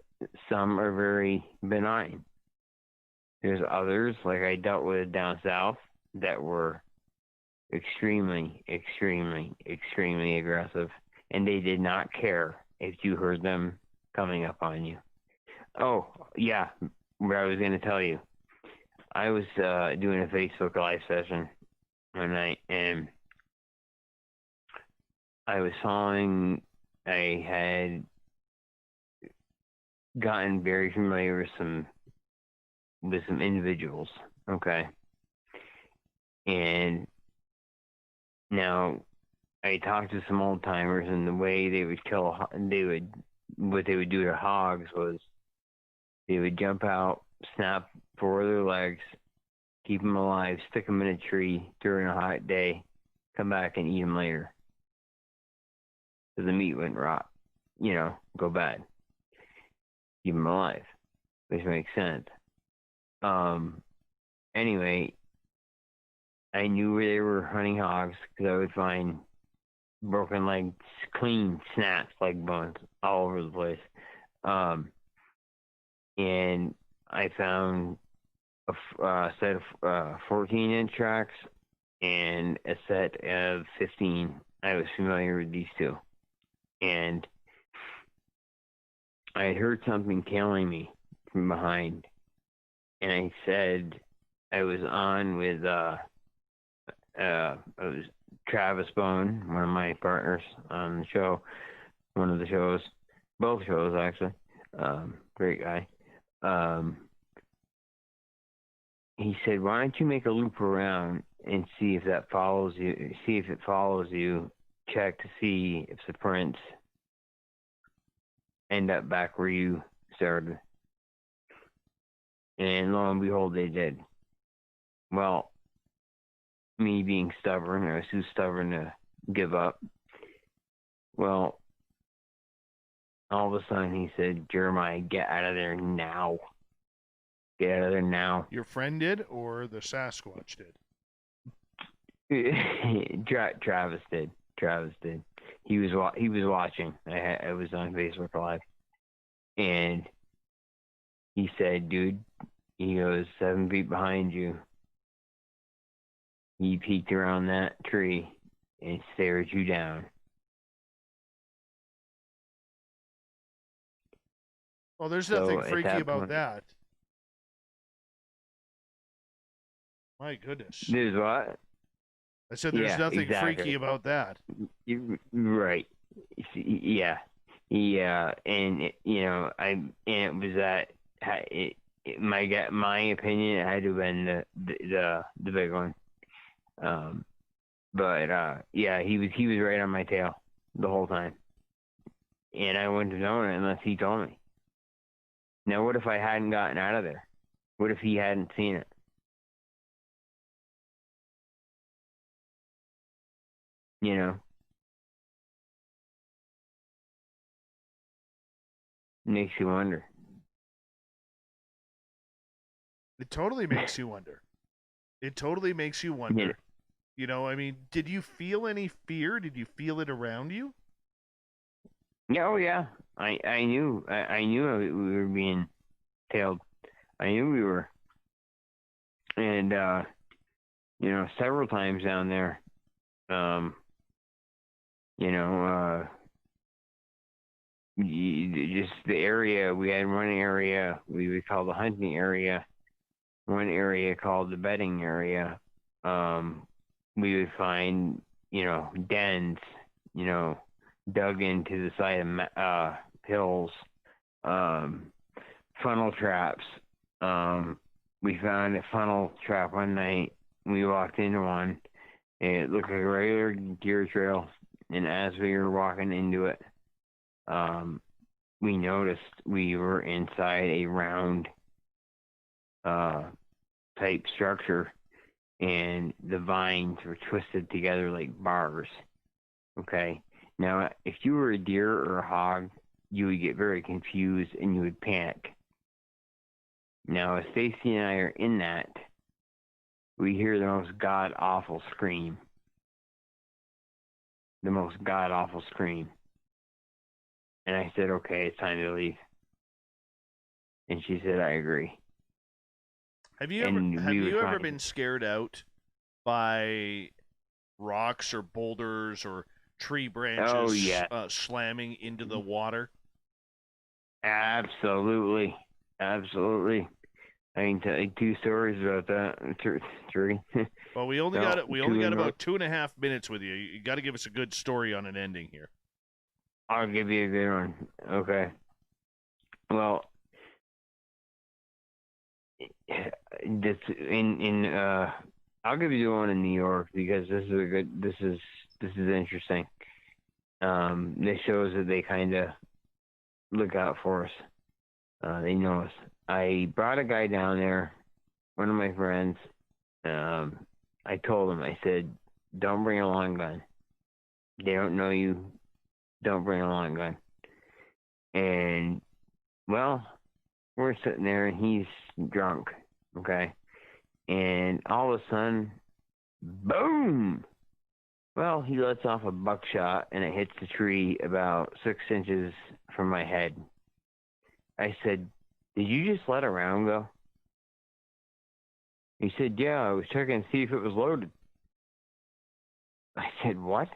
some are very benign. There's others, like I dealt with down south, that were extremely, extremely, extremely aggressive, and they did not care if you heard them coming up on you. Oh, yeah, what I was going to tell you. I was doing a Facebook Live session one night, and I had gotten very familiar with some individuals, okay? And now I talked to some old timers, and the way they would what they would do to hogs was they would jump out, snap four of their legs, keep them alive, stick them in a tree during a hot day, come back and eat them later. So the meat wouldn't rot, you know, go bad. Keep them alive, which makes sense. Anyway, I knew where they were hunting hogs because I would find broken legs, clean snaps, leg bones all over the place. And I found a set of 14-inch tracks and a set of 15. I was familiar with these two. And I had heard something killing me from behind. And I said, I was on with it was Travis Bowen, one of my partners on the show, one of the shows, both shows actually. Great guy. He said, "Why don't you make a loop around and see if that follows you? See if it follows you. Check to see if the prints end up back where you started." And lo and behold, they did. Well, me being stubborn, I was too stubborn to give up. Well, all of a sudden he said, "Jeremiah, get out of there now. Get out of there now." Your friend did, or the Sasquatch did? Travis did. Travis did. He was watching. I was on Facebook Live, and he said, "Dude," he goes, 7 feet behind you. He peeked around that tree and stared you down. Well, there's nothing freaky about that. My goodness. There's what? I said there's nothing freaky about that. Right. Yeah. Yeah. And it was that. My opinion, it had to have been the big one. But yeah, he was right on my tail the whole time, and I wouldn't have known it unless he told me. Now, what if I hadn't gotten out of there? What if he hadn't seen it? You know, makes you wonder. It totally makes you wonder. It totally makes you wonder. Yeah. You know, I mean, did you feel any fear? Did you feel it around you? Yeah, oh yeah. I knew we were being tailed. I knew we were. And you know, several times down there, you know, just the area, we had one area we would call the hunting area, one area called the bedding area. We would find, you know, dens, you know, dug into the side of hills, funnel traps. We found a funnel trap one night. We walked into one. It looked like a regular deer trail, and as we were walking into it, we noticed we were inside a round type structure, and the vines were twisted together like bars. Okay. Now, if you were a deer or a hog, you would get very confused and you would panic. Now, if Stacy and I are in that, we hear the most god-awful scream. The most god-awful scream. And I said, okay, it's time to leave. And she said, I agree. Have you ever been scared out by rocks or boulders or tree branches slamming into the water? Absolutely. Absolutely. I can tell you 2 stories about that. 3. Well, we only got about 2.5 minutes with you. You got to give us a good story on an ending here. I'll give you a good one. Okay. Well, this I'll give you one in New York because this is interesting. This shows that they kind of look out for us. They know us. I brought a guy down there, one of my friends. I told him, I said, don't bring a long gun. They don't know you. Don't bring a long gun. And, well, we're sitting there and he's drunk, okay? And all of a sudden, boom! Well, he lets off a buckshot and it hits the tree about 6 inches from my head. I said, did you just let a round go? He said, yeah, I was checking to see if it was loaded. I said, what?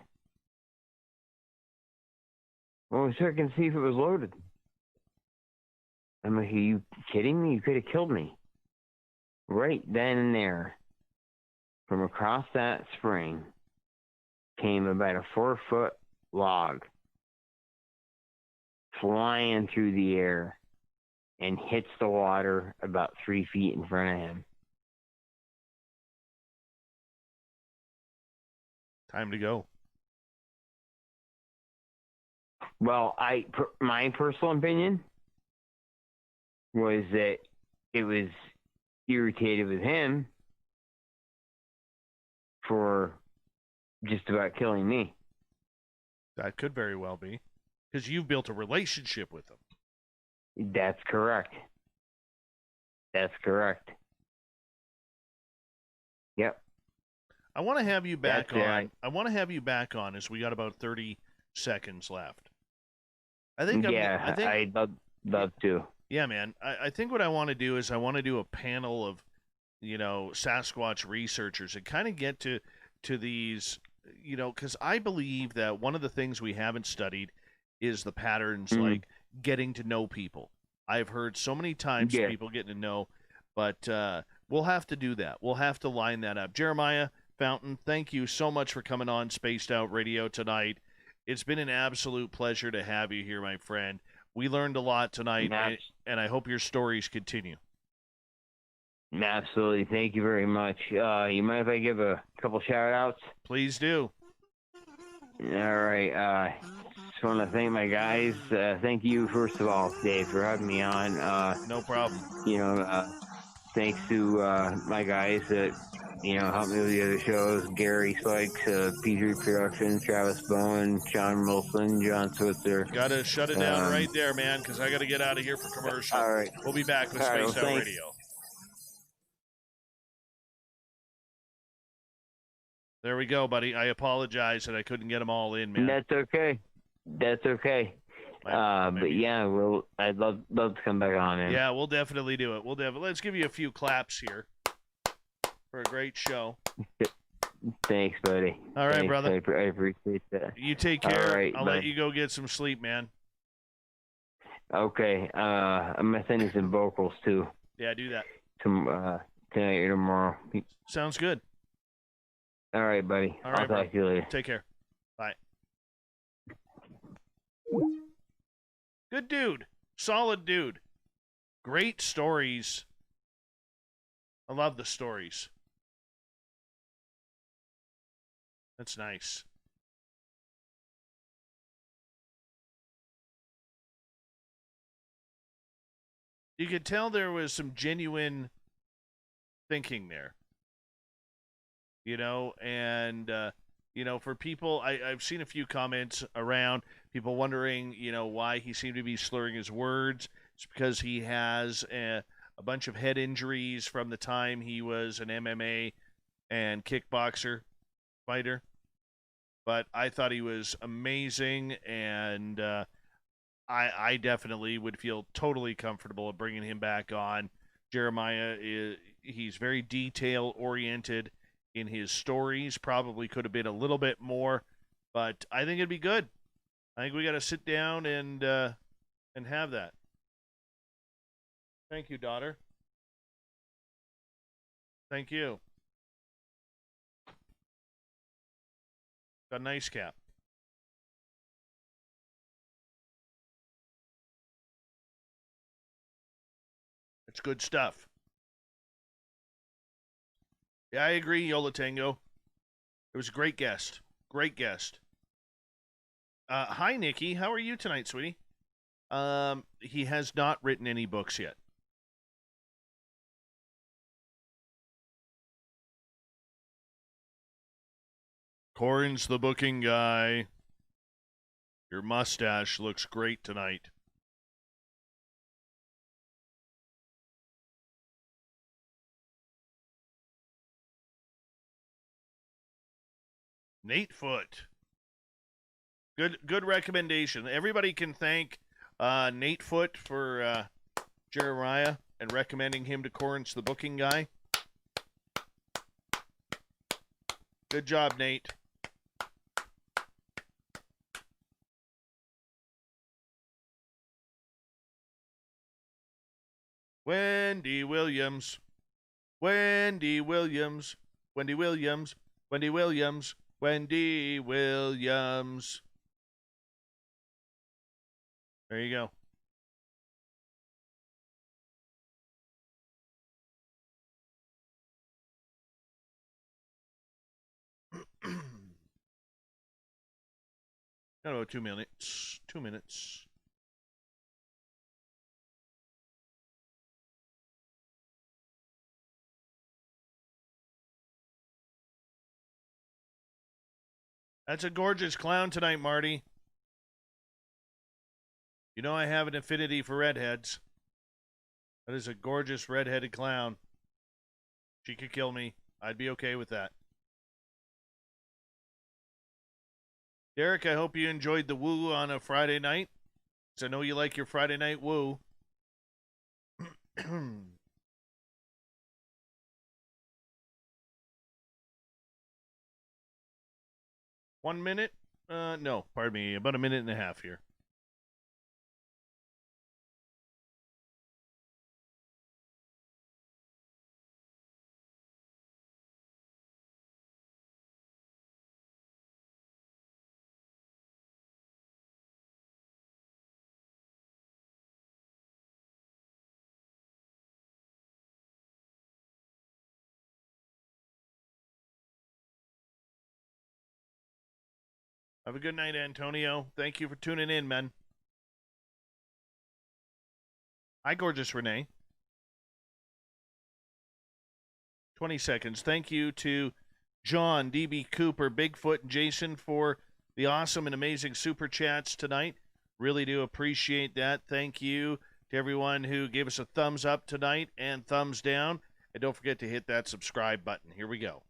Well, I was checking to see if it was loaded. I'm like, are you kidding me? You could have killed me. Right then and there, from across that spring, came about a 4-foot log flying through the air and hits the water about 3 feet in front of him. Time to go. Well, my personal opinion was that it was irritated with him for just about killing me. That could very well be. Because you've built a relationship with him. That's correct. That's correct. Yep. I want to have you back on. I want to have you back on as we got about 30 seconds left. I'd love to. Yeah, man. I think what I want to do is I want to do a panel of, Sasquatch researchers and kind of get to these, because I believe that one of the things we haven't studied is the patterns, like getting to know people. I've heard so many times people getting to know, but we'll have to do that. We'll have to line that up. Jerimiah Fountain, thank you so much for coming on Spaced Out Radio tonight. It's been an absolute pleasure to have you here, my friend. We learned a lot tonight, and I hope your stories continue. Absolutely. Thank you very much. You mind if I give a couple shout-outs? Please do. All right. Just want to thank my guys. Thank you, first of all, Dave, for having me on. No problem. Thanks to my guys that helped me with the other shows: Gary Spikes, P3 Productions, Travis Bowen, Shawn Wilson, John Switzer. Gotta shut it down right there, man, because I gotta get out of here for commercial. All right. We'll be back with Spaced Out Radio. There we go, buddy. I apologize that I couldn't get them all in, man. That's okay. That's okay. But yeah, I'd love to come back on, man. Yeah, we'll definitely do it. Let's give you a few claps here for a great show. Thanks, buddy. All right, Thanks, brother. I appreciate that. You take care. All right, I'll let you go get some sleep, man. Okay. I'm gonna send you some vocals too. Yeah, do that. Tonight or tomorrow. Sounds good. All right, buddy. All right, I'll talk to you later. Take care. Bye. Good dude. Solid dude. Great stories. I love the stories. That's nice. You could tell there was some genuine thinking there. You know, and, you know, for people, I've seen a few comments around people wondering, you know, why he seemed to be slurring his words. It's because he has a bunch of head injuries from the time he was an MMA and kickboxer fighter. But I thought he was amazing, and I definitely would feel totally comfortable bringing him back on. Jerimiah, he's very detail-oriented in his stories. Probably could have been a little bit more, but I think it'd be good. I think we got to sit down and have that. Thank you, daughter. Thank you. Got a nice cap. It's good stuff. Yeah, I agree, Yola Tango. It was a great guest. Great guest. Hi, Nikki. How are you tonight, sweetie? He has not written any books yet. Corin's the booking guy. Your mustache looks great tonight. Nate Foot. Good recommendation. Everybody can thank Nate Foot for Jeremiah and recommending him to Corin's the booking guy. Good job, Nate. Wendy Williams. Wendy Williams. Wendy Williams. Wendy Williams. Wendy Williams. There you go. Got about 2 minutes. 2 minutes. That's a gorgeous clown tonight, Marty. You know I have an affinity for redheads. That is a gorgeous redheaded clown. She could kill me. I'd be okay with that. Derek, I hope you enjoyed the woo on a Friday night. Because I know you like your Friday night woo. 1 minute? No, pardon me. About a minute and a half here. Have a good night, Antonio. Thank you for tuning in, man. Hi, gorgeous Renee. 20 seconds. Thank you to John, DB Cooper, Bigfoot, and Jason for the awesome and amazing super chats tonight. Really do appreciate that. Thank you to everyone who gave us a thumbs up tonight and thumbs down. And don't forget to hit that subscribe button. Here we go.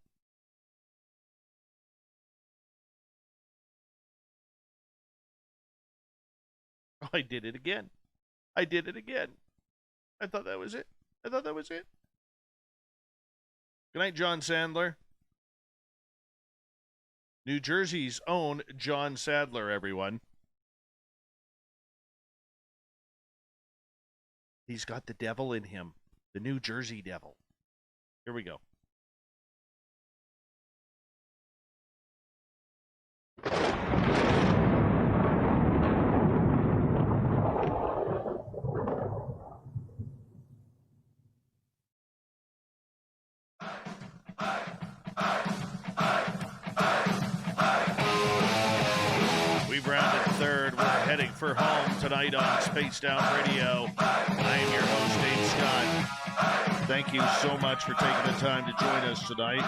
I did it again. I did it again. I thought that was it. Good night, John Sandler. New Jersey's own John Sadler, everyone. He's got the devil in him. The New Jersey devil. Here we go. We've rounded third. We're heading for home tonight on Spaced Out Radio. I am your host, Dave Scott. Thank you so much for taking the time to join us tonight.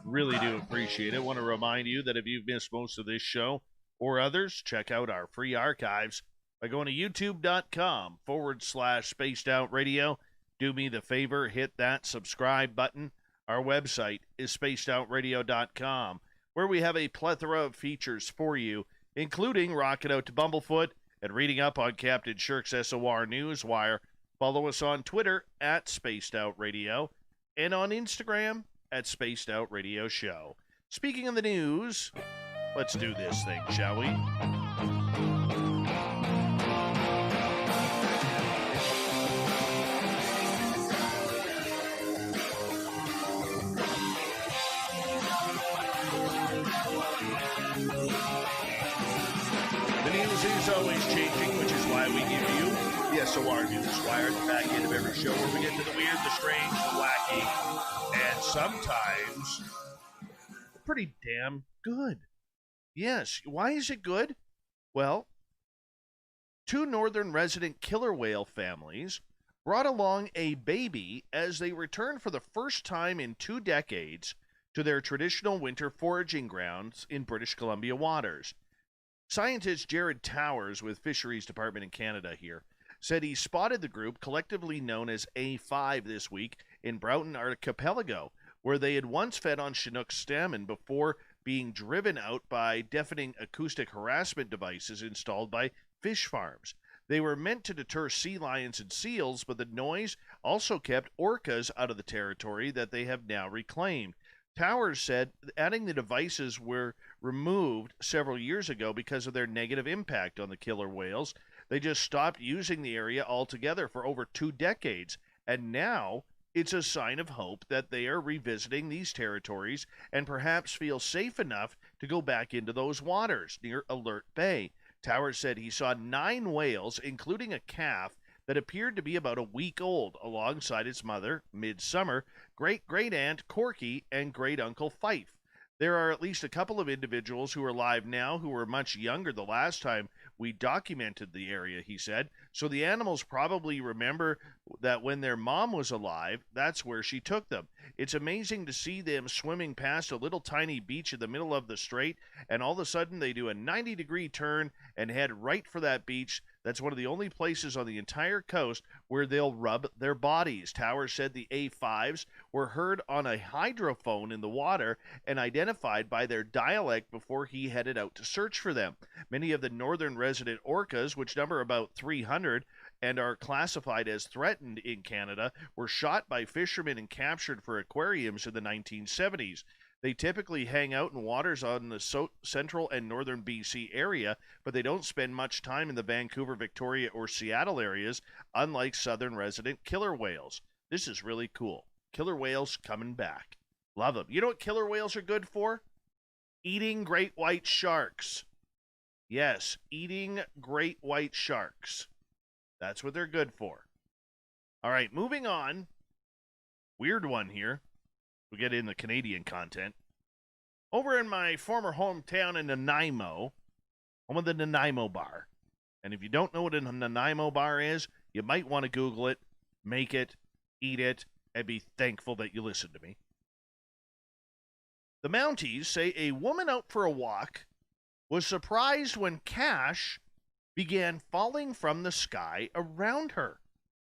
Really do appreciate it. I want to remind you that if you've missed most of this show or others, check out our free archives by going to youtube.com/Spaced Out Radio. Do me the favor, hit that subscribe button. Our website is spacedoutradio.com, where we have a plethora of features for you, including rocking out to Bumblefoot and reading up on Captain Shirk's SOR Newswire. Follow us on Twitter at Spaced Out Radio and on Instagram at Spaced Out Radio Show. Speaking of the news, let's do this thing, shall we? The news is always changing, which is why we give you the SOR Newswire at the back end of every show, where we get to the weird, the strange, the wacky, and sometimes pretty damn good. Yes. Why is it good? Well, 2 northern resident killer whale families brought along a baby as they returned for the first time in 2 decades to their traditional winter foraging grounds in British Columbia waters. Scientist Jared Towers with Fisheries Department in Canada here said he spotted the group, collectively known as A5, this week in Broughton Archipelago, where they had once fed on Chinook salmon before being driven out by deafening acoustic harassment devices installed by fish farms. They were meant to deter sea lions and seals, but the noise also kept orcas out of the territory that they have now reclaimed. Towers said adding the devices were removed several years ago because of their negative impact on the killer whales. They just stopped using the area altogether for over 2 decades, and now it's a sign of hope that they are revisiting these territories and perhaps feel safe enough to go back into those waters near Alert Bay. Towers said he saw 9 whales, including a calf that appeared to be about a week old, alongside its mother, Midsummer, great-great-aunt Corky, and great-uncle Fife. There are at least a couple of individuals who are alive now who were much younger the last time we documented the area, he said. So the animals probably remember that when their mom was alive, that's where she took them. It's amazing to see them swimming past a little tiny beach in the middle of the strait, and all of a sudden they do a 90-degree turn and head right for that beach. That's one of the only places on the entire coast where they'll rub their bodies. Towers said the A5s were heard on a hydrophone in the water and identified by their dialect before he headed out to search for them. Many of the northern resident orcas, which number about 300 and are classified as threatened in Canada, were shot by fishermen and captured for aquariums in the 1970s. They typically hang out in waters on the central and northern BC area, but they don't spend much time in the Vancouver, Victoria, or Seattle areas, unlike southern resident killer whales. This is really cool. Killer whales coming back. Love them. You know what killer whales are good for? Eating great white sharks. Yes, eating great white sharks. That's what they're good for. All right, moving on. Weird one here. We'll get in the Canadian content. Over in my former hometown in Nanaimo, home of the Nanaimo Bar. And if you don't know what a Nanaimo Bar is, you might want to Google it, make it, eat it, and be thankful that you listened to me. The Mounties say a woman out for a walk was surprised when cash began falling from the sky around her.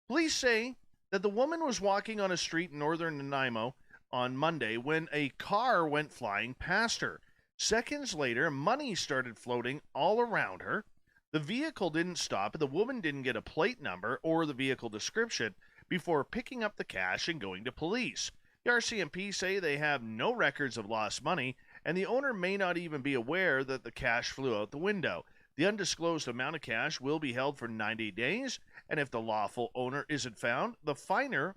Police say that the woman was walking on a street in northern Nanaimo on Monday when a car went flying past her. Seconds later, money started floating all around her. The vehicle didn't stop, and the woman didn't get a plate number or the vehicle description before picking up the cash and going to police. The RCMP say they have no records of lost money, and the owner may not even be aware that the cash flew out the window. The undisclosed amount of cash will be held for 90 days, and if the lawful owner isn't found, the finder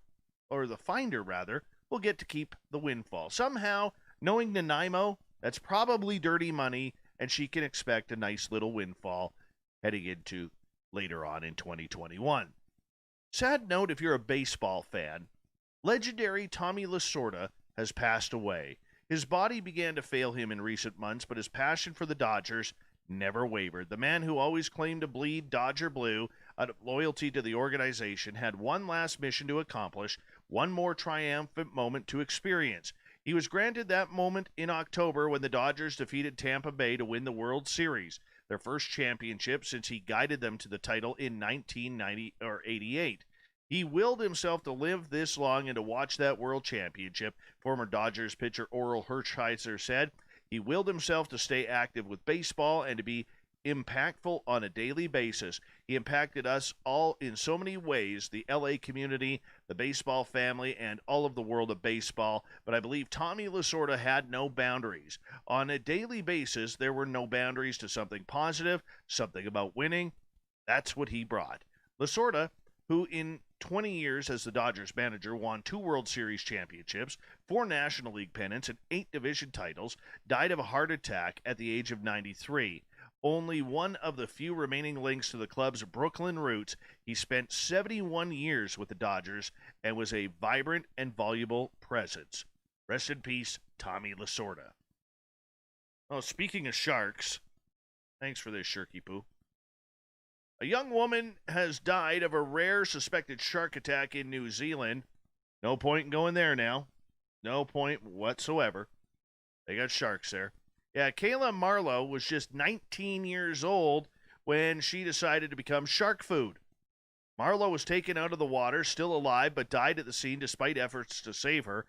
will get to keep the windfall. Somehow, knowing Nanaimo, that's probably dirty money, and she can expect a nice little windfall heading into later on in 2021. Sad note if you're a baseball fan, legendary Tommy Lasorda has passed away. His body began to fail him in recent months, but his passion for the Dodgers never wavered. The man who always claimed to bleed Dodger blue out of loyalty to the organization had one last mission to accomplish, one more triumphant moment to experience. He was granted that moment in October when the Dodgers defeated Tampa Bay to win the World Series, their first championship since he guided them to the title in 1988. He willed himself to live this long and to watch that World Championship. Former Dodgers pitcher Orel Hershiser said, he willed himself to stay active with baseball and to be impactful on a daily basis. He impacted us all in so many ways, the LA community, the baseball family, and all of the world of baseball. But I believe Tommy Lasorda had no boundaries. On a daily basis, there were no boundaries to something positive, something about winning. That's what he brought. Lasorda, who in 20 years as the Dodgers manager won 2 World Series championships, 4 National League pennants, and 8 division titles, died of a heart attack at the age of 93. Only one of the few remaining links to the club's Brooklyn roots, he spent 71 years with the Dodgers and was a vibrant and voluble presence. Rest in peace, Tommy Lasorda. Oh, speaking of sharks, thanks for this, Shirky Poo. A young woman has died of a rare suspected shark attack in New Zealand. No point in going there now. No point whatsoever. They got sharks there. Yeah, Kayla Marlowe was just 19 years old when she decided to become shark food. Marlowe was taken out of the water, still alive, but died at the scene despite efforts to save her.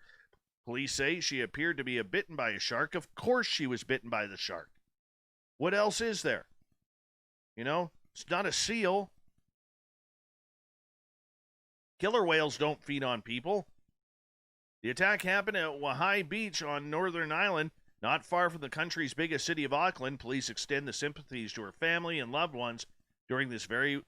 Police say she appeared to be bitten by a shark. Of course she was bitten by the shark. What else is there? You know? It's not a seal. Killer whales don't feed on people. The attack happened at Wahai Beach on Northern Island, not far from the country's biggest city of Auckland. Police extend the sympathies to her family and loved ones during this very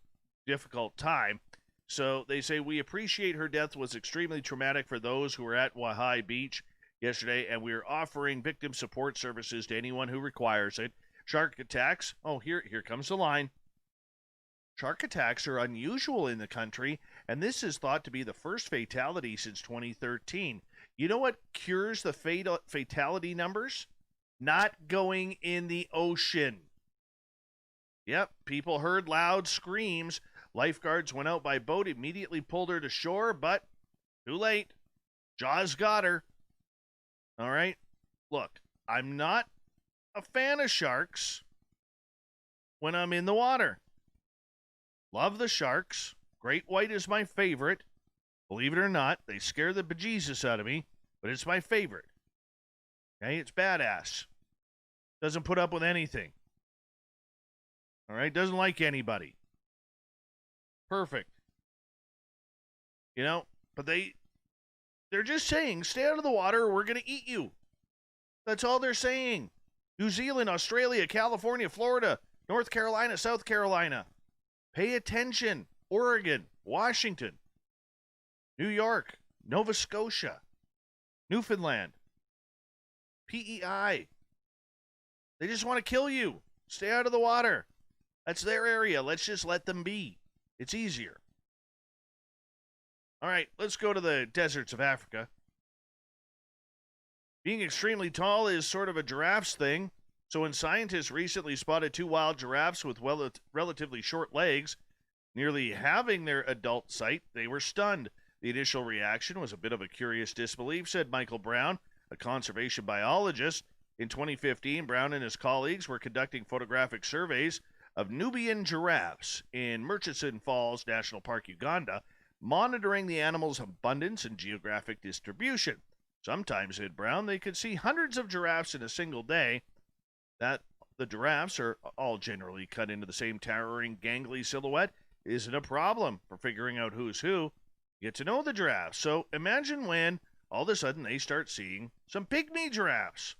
difficult time. So they say, we appreciate her death was extremely traumatic for those who were at Wahai Beach yesterday, and we are offering victim support services to anyone who requires it. Shark attacks. Oh, here comes the line. Shark attacks are unusual in the country, and this is thought to be the first fatality since 2013. You know what cures the fatality numbers? Not going in the ocean. Yep, people heard loud screams. Lifeguards went out by boat, immediately pulled her to shore, but too late. Jaws got her. All right, look, I'm not a fan of sharks when I'm in the water. Love the sharks. Great white is my favorite. Believe it or not, they scare the bejesus out of me, but it's my favorite. Okay, it's badass. Doesn't put up with anything. All right, doesn't like anybody. Perfect. You know, but they're just saying, stay out of the water or we're going to eat you. That's all they're saying. New Zealand, Australia, California, Florida, North Carolina, South Carolina. Pay attention. Oregon, Washington, New York, Nova Scotia, Newfoundland, PEI. They just want to kill you. Stay out of the water. That's their area. Let's just let them be. It's easier. All right, let's go to the deserts of Africa. Being extremely tall is sort of a giraffe's thing. So when scientists recently spotted 2 wild giraffes with relatively short legs, nearly having their adult sight, they were stunned. The initial reaction was a bit of a curious disbelief, said Michael Brown, a conservation biologist. In 2015, Brown and his colleagues were conducting photographic surveys of Nubian giraffes in Murchison Falls National Park, Uganda, monitoring the animal's abundance and geographic distribution. Sometimes, said Brown, they could see hundreds of giraffes in a single day. That the giraffes are all generally cut into the same towering, gangly silhouette isn't a problem for figuring out who's who. Get to know the giraffes. So imagine when all of a sudden they start seeing some pygmy giraffes.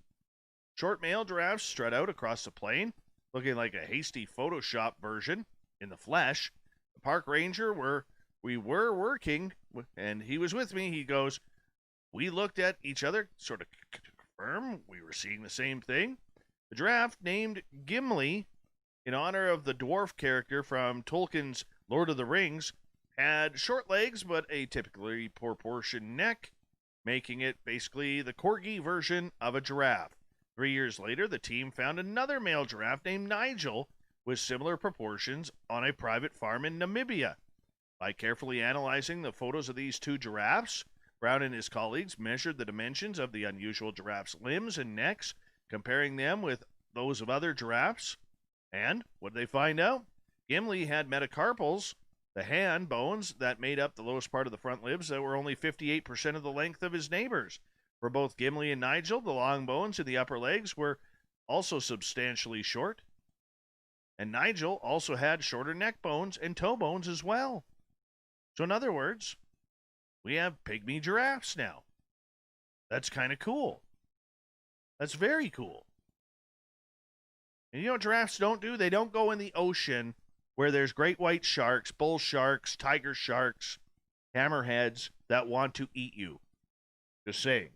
Short male giraffes strut out across the plain, looking like a hasty Photoshop version in the flesh. The park ranger where we were working, and he was with me, he goes, we looked at each other, sort of confirm we were seeing the same thing. The giraffe, named Gimli, in honor of the dwarf character from Tolkien's Lord of the Rings, had short legs but a typically proportioned neck, making it basically the corgi version of a giraffe. 3 years later, the team found another male giraffe named Nigel with similar proportions on a private farm in Namibia. By carefully analyzing the photos of these two giraffes, Brown and his colleagues measured the dimensions of the unusual giraffe's limbs and necks, comparing them with those of other giraffes. And what did they find out? Gimli had metacarpals, the hand bones that made up the lowest part of the front limbs, that were only 58% of the length of his neighbors. For both Gimli and Nigel, the long bones in the upper legs were also substantially short. And Nigel also had shorter neck bones and toe bones as well. So in other words, we have pygmy giraffes now. That's kind of cool. That's very cool. And you know what giraffes don't do? They don't go in the ocean where there's great white sharks, bull sharks, tiger sharks, hammerheads that want to eat you. Just saying.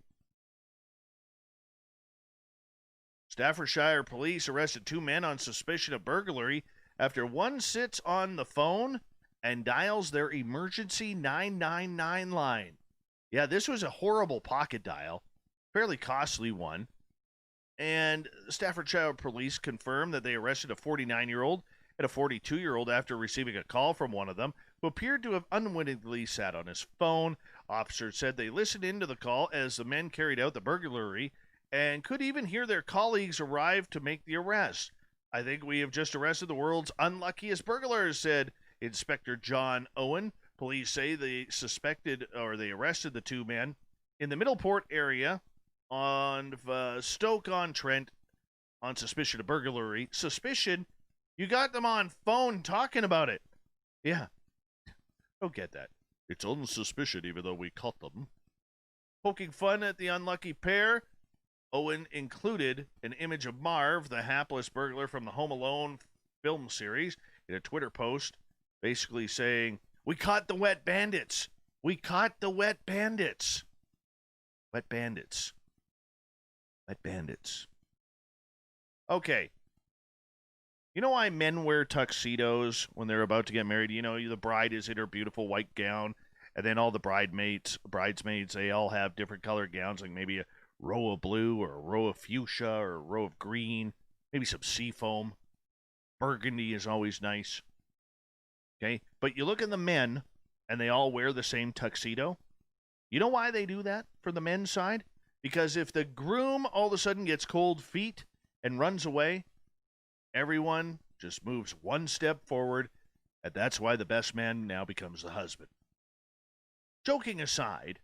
Staffordshire police arrested 2 men on suspicion of burglary after one sits on the phone and dials their emergency 999 line. Yeah, this was a horrible pocket dial, fairly costly one. And Staffordshire police confirmed that they arrested a 49-year-old and a 42-year-old after receiving a call from one of them who appeared to have unwittingly sat on his phone. Officers said they listened into the call as the men carried out the burglary and could even hear their colleagues arrive to make the arrest. I think we have just arrested the world's unluckiest burglars, said Inspector John Owen. Police say they arrested the 2 men in the Middleport area on Stoke-on-Trent on suspicion of burglary. Suspicion? You got them on phone talking about it. Yeah. Don't get that. It's on suspicion even though we caught them. Poking fun at the unlucky pair, Owen included an image of Marv, the hapless burglar from the Home Alone film series, in a Twitter post, basically saying, we caught the wet bandits. We caught the wet bandits. Wet bandits. Wet bandits. Okay. You know why men wear tuxedos when they're about to get married? You know, the bride is in her beautiful white gown, and then all the bridesmaids, they all have different colored gowns, like maybe a row of blue or a row of fuchsia or a row of green, maybe some seafoam. Burgundy is always nice. Okay, but you look at the men, and they all wear the same tuxedo. You know why they do that for the men's side? Because if the groom all of a sudden gets cold feet and runs away, everyone just moves one step forward, and that's why the best man now becomes the husband. Joking aside,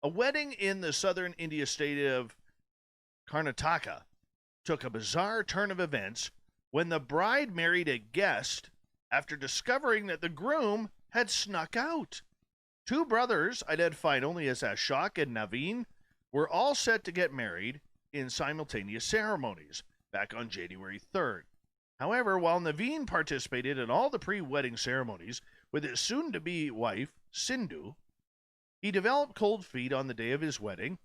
a wedding in the southern India state of Karnataka took a bizarre turn of events when the bride married a guest after discovering that the groom had snuck out. 2 brothers, identified only as Ashok and Naveen, were all set to get married in simultaneous ceremonies back on January 3rd. However, while Naveen participated in all the pre-wedding ceremonies with his soon-to-be wife, Sindhu, he developed cold feet on the day of his wedding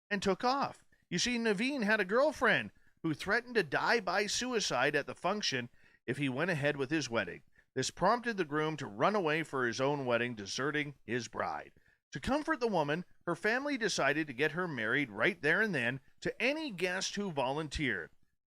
and took off. You see, Naveen had a girlfriend who threatened to die by suicide at the function if he went ahead with his wedding. This prompted the groom to run away for his own wedding, deserting his bride. To comfort the woman, her family decided to get her married right there and then to any guest who volunteered.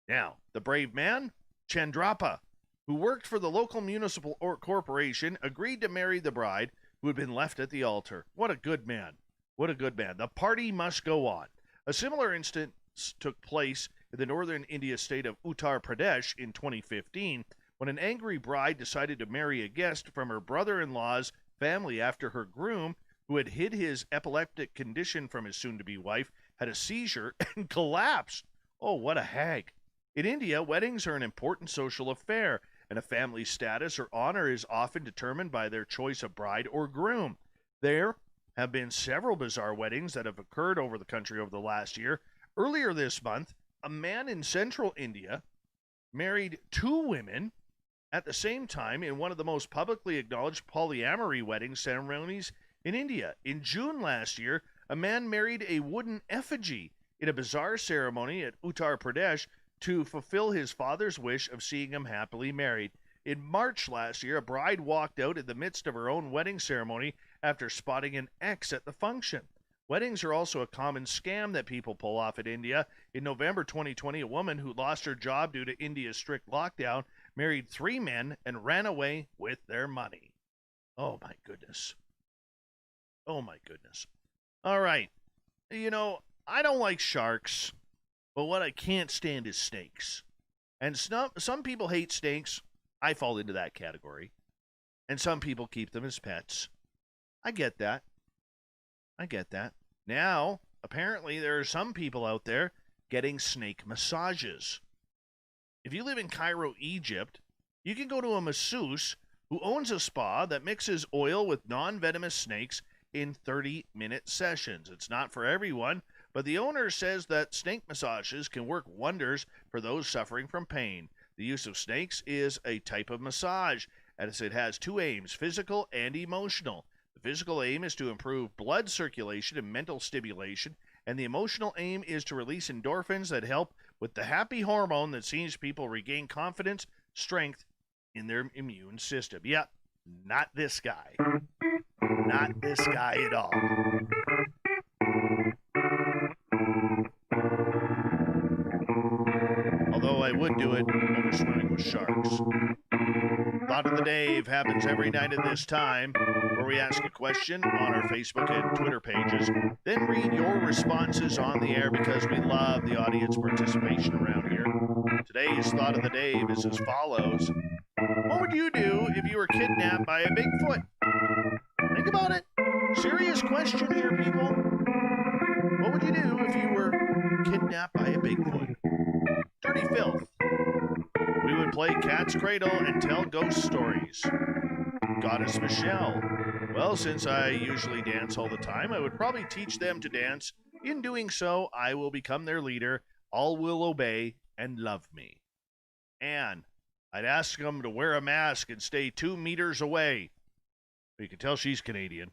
Now, the brave man, Chandrappa, who worked for the local municipal corporation, agreed to marry the bride who had been left at the altar. What a good man. What a good man. The party must go on. A similar instance took place in the northern India state of Uttar Pradesh in 2015 when an angry bride decided to marry a guest from her brother-in-law's family after her groom, who had hid his epileptic condition from his soon-to-be wife, had a seizure and collapsed. Oh, what a hag. In India, weddings are an important social affair, and a family's status or honor is often determined by their choice of bride or groom. There have been several bizarre weddings that have occurred over the country over the last year. Earlier this month, a man in central India married 2 women at the same time in one of the most publicly acknowledged polyamory wedding ceremonies in India. In June last year, a man married a wooden effigy in a bizarre ceremony at Uttar Pradesh to fulfill his father's wish of seeing him happily married. In March last year, a bride walked out in the midst of her own wedding ceremony after spotting an X at the function. Weddings are also a common scam that people pull off in India. In November 2020, a woman who lost her job due to India's strict lockdown married 3 men and ran away with their money. Oh, my goodness. Oh, my goodness. All right. You know, I don't like sharks, but what I can't stand is snakes. And some people hate snakes. I fall into that category. And some people keep them as pets. I get that. Now, apparently, there are some people out there getting snake massages. If you live in Cairo, Egypt, you can go to a masseuse who owns a spa that mixes oil with non-venomous snakes in 30-minute sessions. It's not for everyone, but the owner says that snake massages can work wonders for those suffering from pain. The use of snakes is a type of massage, as it has 2 aims, physical and emotional. The physical aim is to improve blood circulation and mental stimulation, and the emotional aim is to release endorphins that help with the happy hormone that sees people regain confidence, strength in their immune system. Yep, not this guy. Not this guy at all. Although I would do it over swimming with sharks. Thought of the Dave happens every night at this time, where we ask a question on our Facebook and Twitter pages, then read your responses on the air because we love the audience participation around here. Today's Thought of the Dave is as follows. What would you do if you were kidnapped by a Bigfoot? Think about it. Serious question here, people. What would you do if you were kidnapped by a Bigfoot? Dirty filth. We would play Cat's Cradle and tell ghost stories. Goddess Michelle. Well, since I usually dance all the time, I would probably teach them to dance. In doing so, I will become their leader. All will obey and love me. And I'd ask them to wear a mask and stay 2 meters away. You can tell she's Canadian.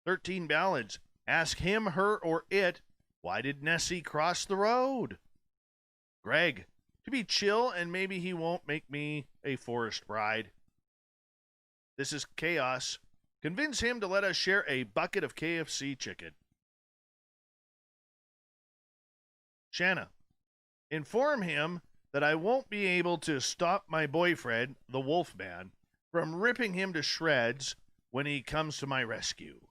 13 ballads. Ask him, her, or it, why did Nessie cross the road? Greg. To be chill, and maybe he won't make me a forest bride. This is chaos. Convince him to let us share a bucket of KFC chicken. Shanna. Inform him that I won't be able to stop my boyfriend, the Wolfman, from ripping him to shreds when he comes to my rescue.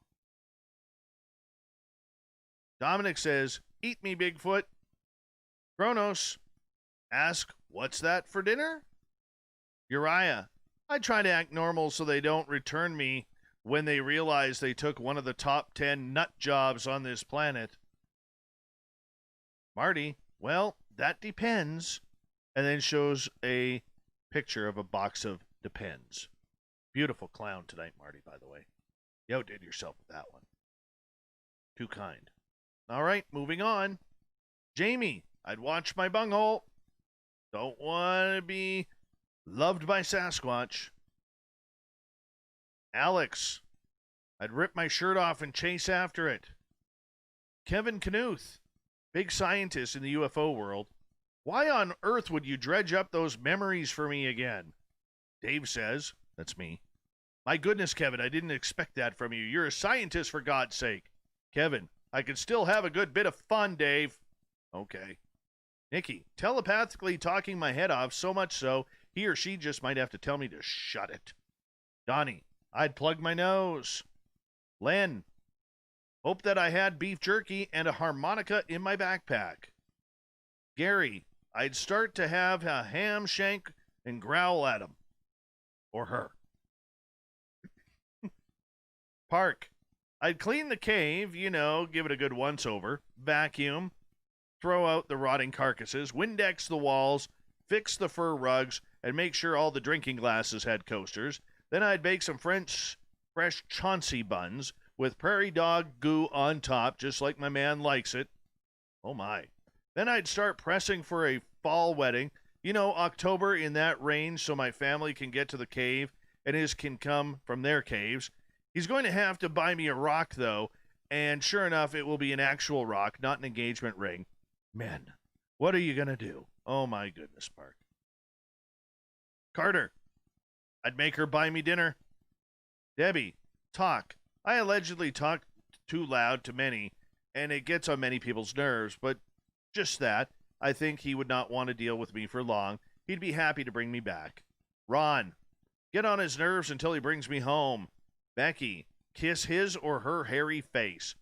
Dominic says, eat me, Bigfoot. Kronos. Ask, what's that for dinner? Uriah, I try to act normal so they don't return me when they realize they took one of the top 10 nut jobs on this planet. Marty, well, that depends. And then shows a picture of a box of Depends. Beautiful clown tonight, Marty, by the way. You outdid yourself with that one. Too kind. All right, moving on. Jamie, I'd watch my bunghole. Don't want to be loved by Sasquatch. Alex, I'd rip my shirt off and chase after it. Kevin Knuth, big scientist in the UFO world. Why on earth would you dredge up those memories for me again? Dave says, that's me. My goodness, Kevin, I didn't expect that from you. You're a scientist, for God's sake. Kevin, I could still have a good bit of fun, Dave. Okay. Nikki, telepathically talking my head off so much so, he or she just might have to tell me to shut it. Donnie, I'd plug my nose. Len, hope that I had beef jerky and a harmonica in my backpack. Gary, I'd start to have a ham shank and growl at him. Or her. Park, I'd clean the cave, give it a good once-over, vacuum, throw out the rotting carcasses, Windex the walls, fix the fur rugs, and make sure all the drinking glasses had coasters. Then I'd bake some fresh Chauncey buns with prairie dog goo on top, just like my man likes it. Oh, my. Then I'd start pressing for a fall wedding. You know, October in that range so my family can get to the cave and his can come from their caves. He's going to have to buy me a rock, though, and sure enough, it will be an actual rock, not an engagement ring. Men, what are you going to do? Oh, my goodness, Park. Carter, I'd make her buy me dinner. Debbie, talk. I allegedly talk too loud to many, and it gets on many people's nerves, but just that. I think he would not want to deal with me for long. He'd be happy to bring me back. Ron, get on his nerves until he brings me home. Becky, kiss his or her hairy face.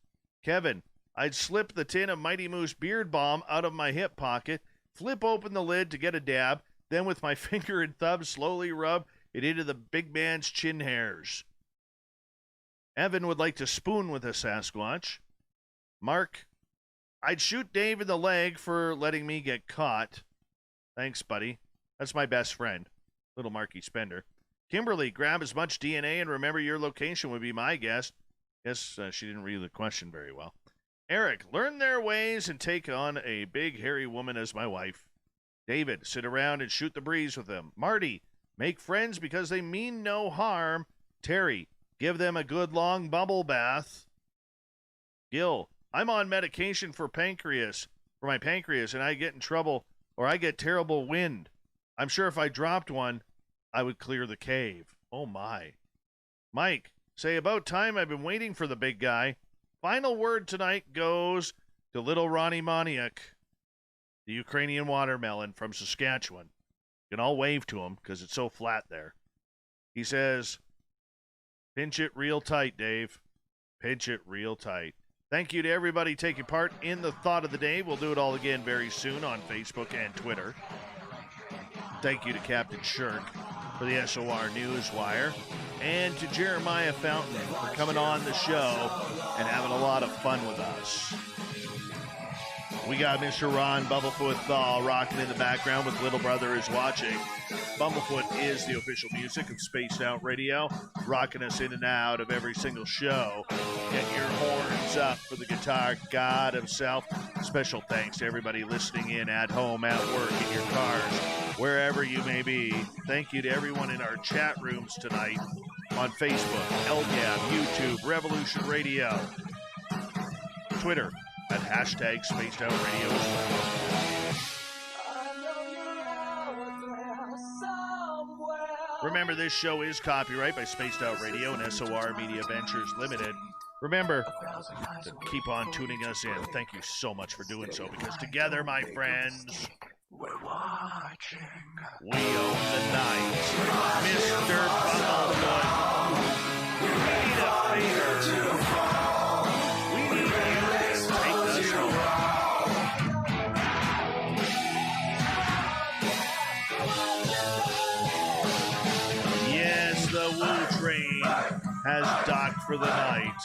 Kevin, I'd slip the tin of Mighty Moose beard balm out of my hip pocket, flip open the lid to get a dab, then with my finger and thumb slowly rub it into the big man's chin hairs. Evan would like to spoon with a Sasquatch. Mark, I'd shoot Dave in the leg for letting me get caught. Thanks, buddy. That's my best friend, little Marky Spender. Kimberly, grab as much DNA and remember your location would be my guess. Guess she didn't read the question very well. Eric, learn their ways and take on a big hairy woman as my wife. David, sit around and shoot the breeze with them. Marty, make friends because they mean no harm. Terry, give them a good long bubble bath. Gil, I'm on medication for my pancreas, and I get in trouble, or I get terrible wind. I'm sure if I dropped one, I would clear the cave. Oh, my. Mike, say about time. I've been waiting for the big guy. Final word tonight goes to little Ronnie Moniak, the Ukrainian watermelon from Saskatchewan. You can all wave to him because it's so flat there. He says, pinch it real tight, Dave. Pinch it real tight. Thank you to everybody taking part in the Thought of the Day. We'll do it all again very soon on Facebook and Twitter. Thank you to Captain Shirk for the SOR Newswire, and to Jerimiah Fountain for coming on the show and having a lot of fun with us. We got Mr. Ron Bumblefoot Thaw rocking in the background with Little Brother is Watching. Bumblefoot is the official music of Spaced Out Radio, rocking us in and out of every single show. Get your horns up for the guitar god himself. Special thanks to everybody listening in at home, at work, in your cars, wherever you may be. Thank you to everyone in our chat rooms tonight on Facebook, LGAB, YouTube, Revolution Radio, Twitter, at hashtag Spaced Out Radio as well. Remember, this show is copyright by Spaced Out Radio and SOR Media Ventures Limited. Remember to keep on tuning us in. Thank you so much for doing so, because together, my friends, we're watching. We own the night. Mr. Bumblefoot, we need a favor. We need you to take us home. Yes, the Woo Train has docked for the night.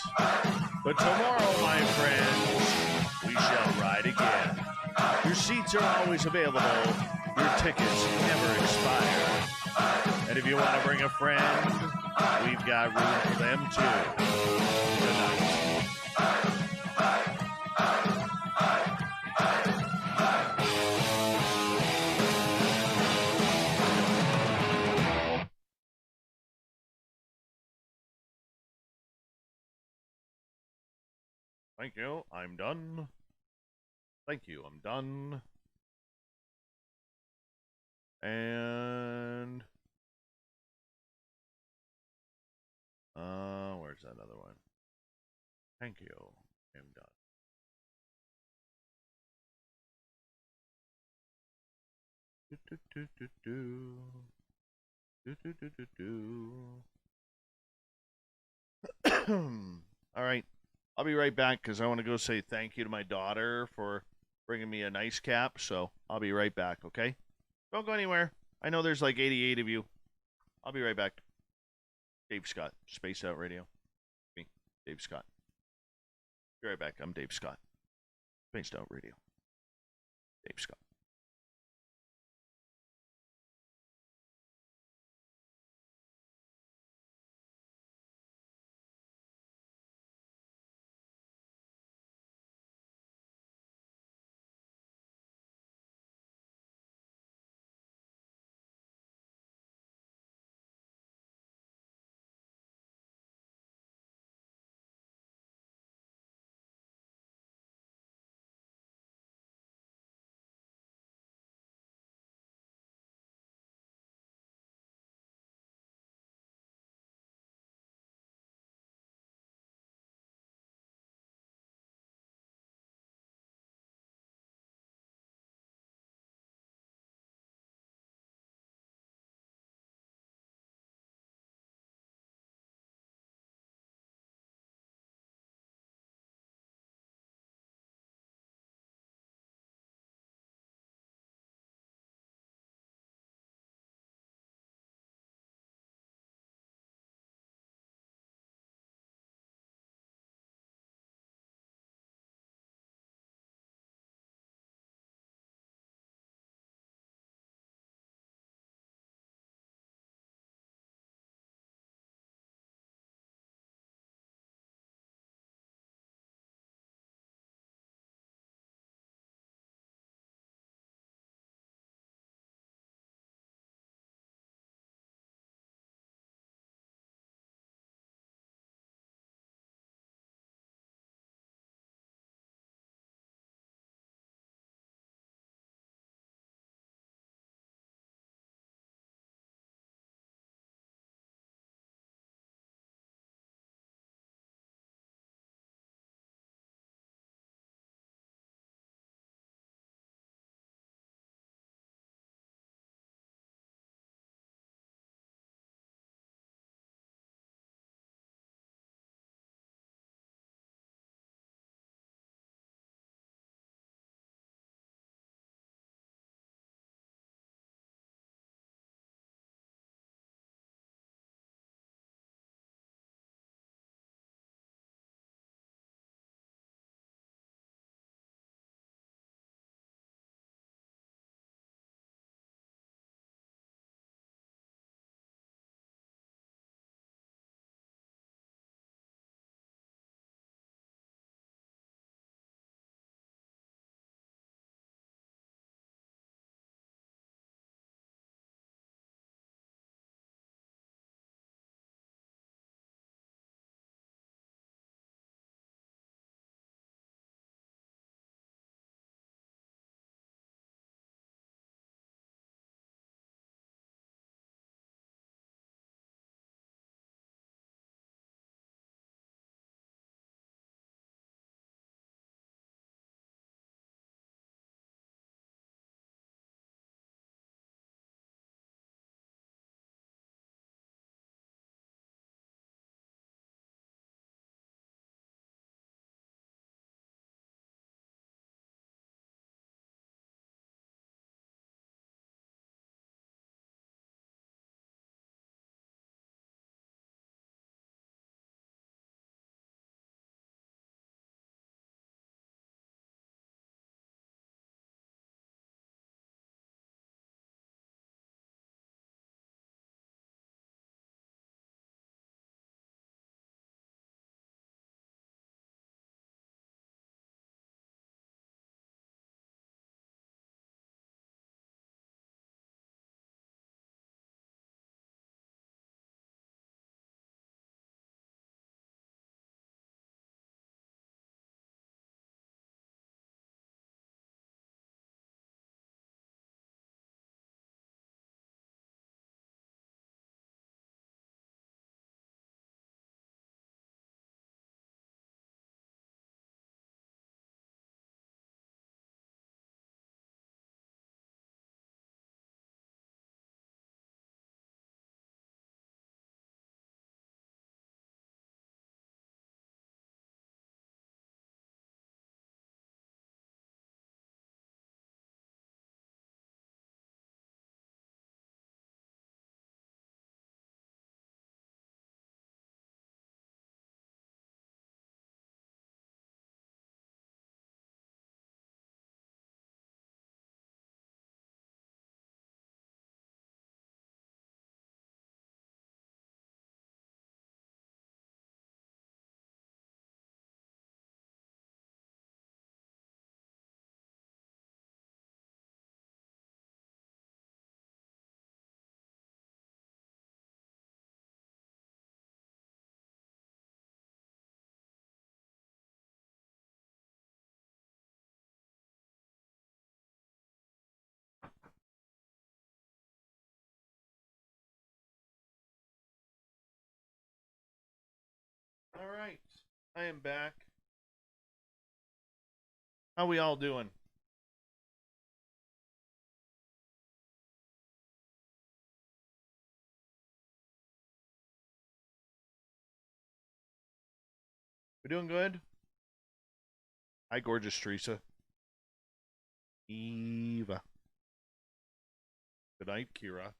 But tomorrow, my friends, we shall ride again. Your seats are always available. Your tickets never expire. And if you want to bring a friend, we've got room for them too. Good night. Thank you. I'm done. Thank you. I'm done. And where's that other one? Thank you. I'm done. All right. I'll be right back because I want to go say thank you to my daughter for bringing me a nice cap. So I'll be right back, okay? Don't go anywhere. I know there's like 88 of you. I'll be right back. Dave Scott, Space Out Radio. Me, Dave Scott. Be right back. I'm Dave Scott, Spaced Out Radio. Dave Scott. All right. I am back. How we all doing? We doing good? Hi, gorgeous Teresa. Eva. Good night, Kira.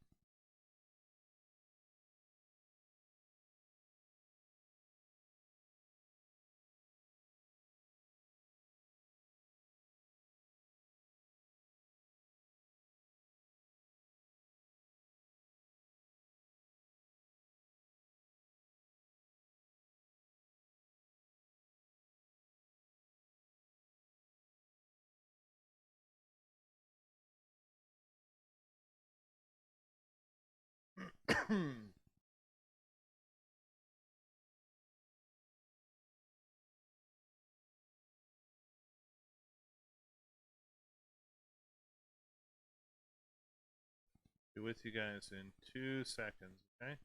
Be with you guys in 2 seconds, okay?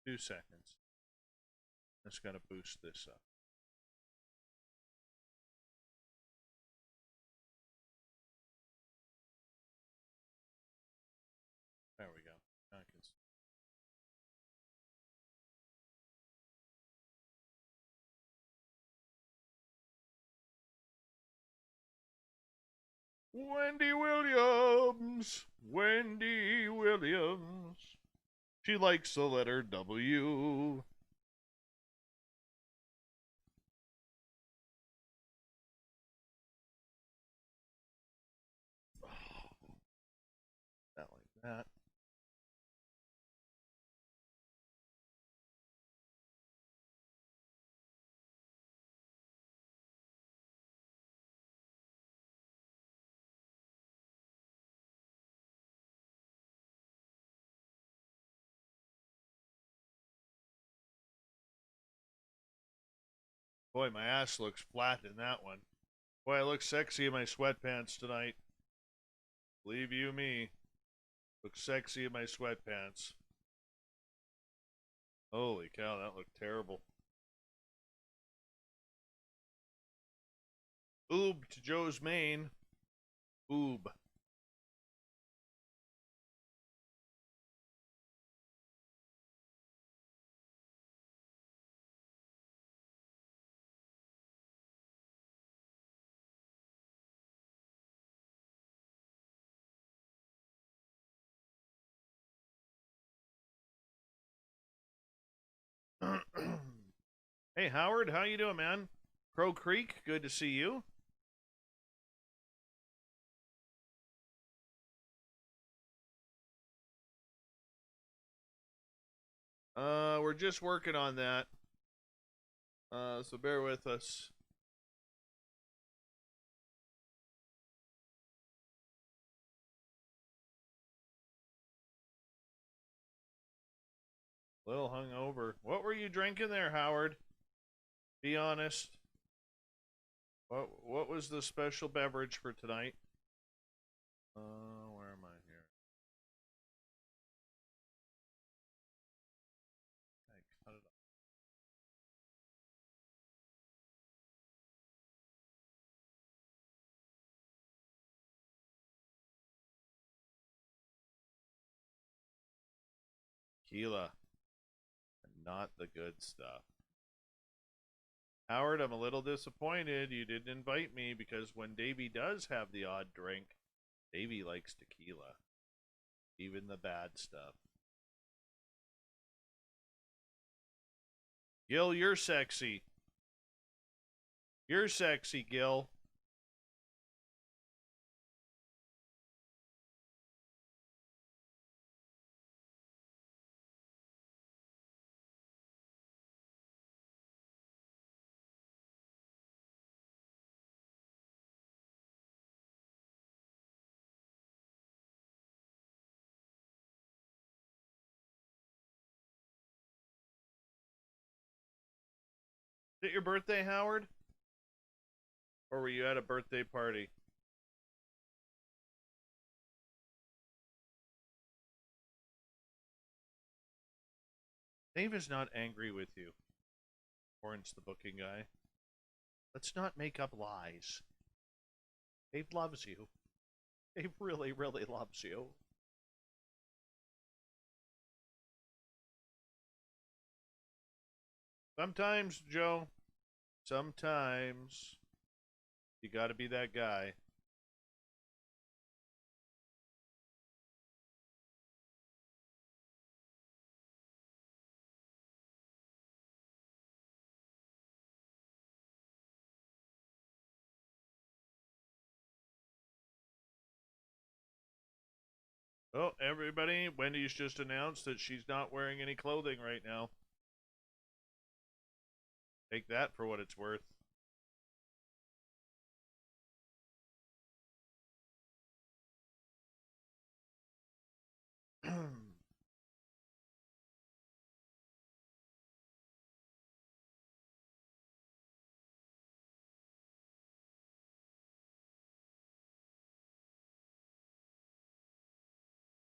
2 seconds. Just gotta boost this up. There we go. Now I can see. Wendy Williams. Wendy Williams. She likes the letter W. Not like that. Boy, my ass looks flat in that one. Boy, I look sexy in my sweatpants tonight. Believe you me. Look sexy in my sweatpants. Holy cow, that looked terrible. Oob to Joe's Maine. Oob. Hey, Howard, how you doing, man? Crow Creek, good to see you. We're just working on that. So bear with us. A little hungover. What were you drinking there, Howard? Be honest. What was the special beverage for tonight? Where am I here? I cut it off. Tequila. Not the good stuff. Howard, I'm a little disappointed you didn't invite me because when Davey does have the odd drink, Davey likes tequila. Even the bad stuff. Gil, you're sexy. You're sexy, Gil. Is it your birthday, Howard? Or were you at a birthday party? Dave is not angry with you. Warren's the booking guy. Let's not make up lies. Dave loves you. Dave really, really loves you. Sometimes, Joe, sometimes you got to be that guy. Oh, everybody, Wendy's just announced that she's not wearing any clothing right now. Take that for what it's worth.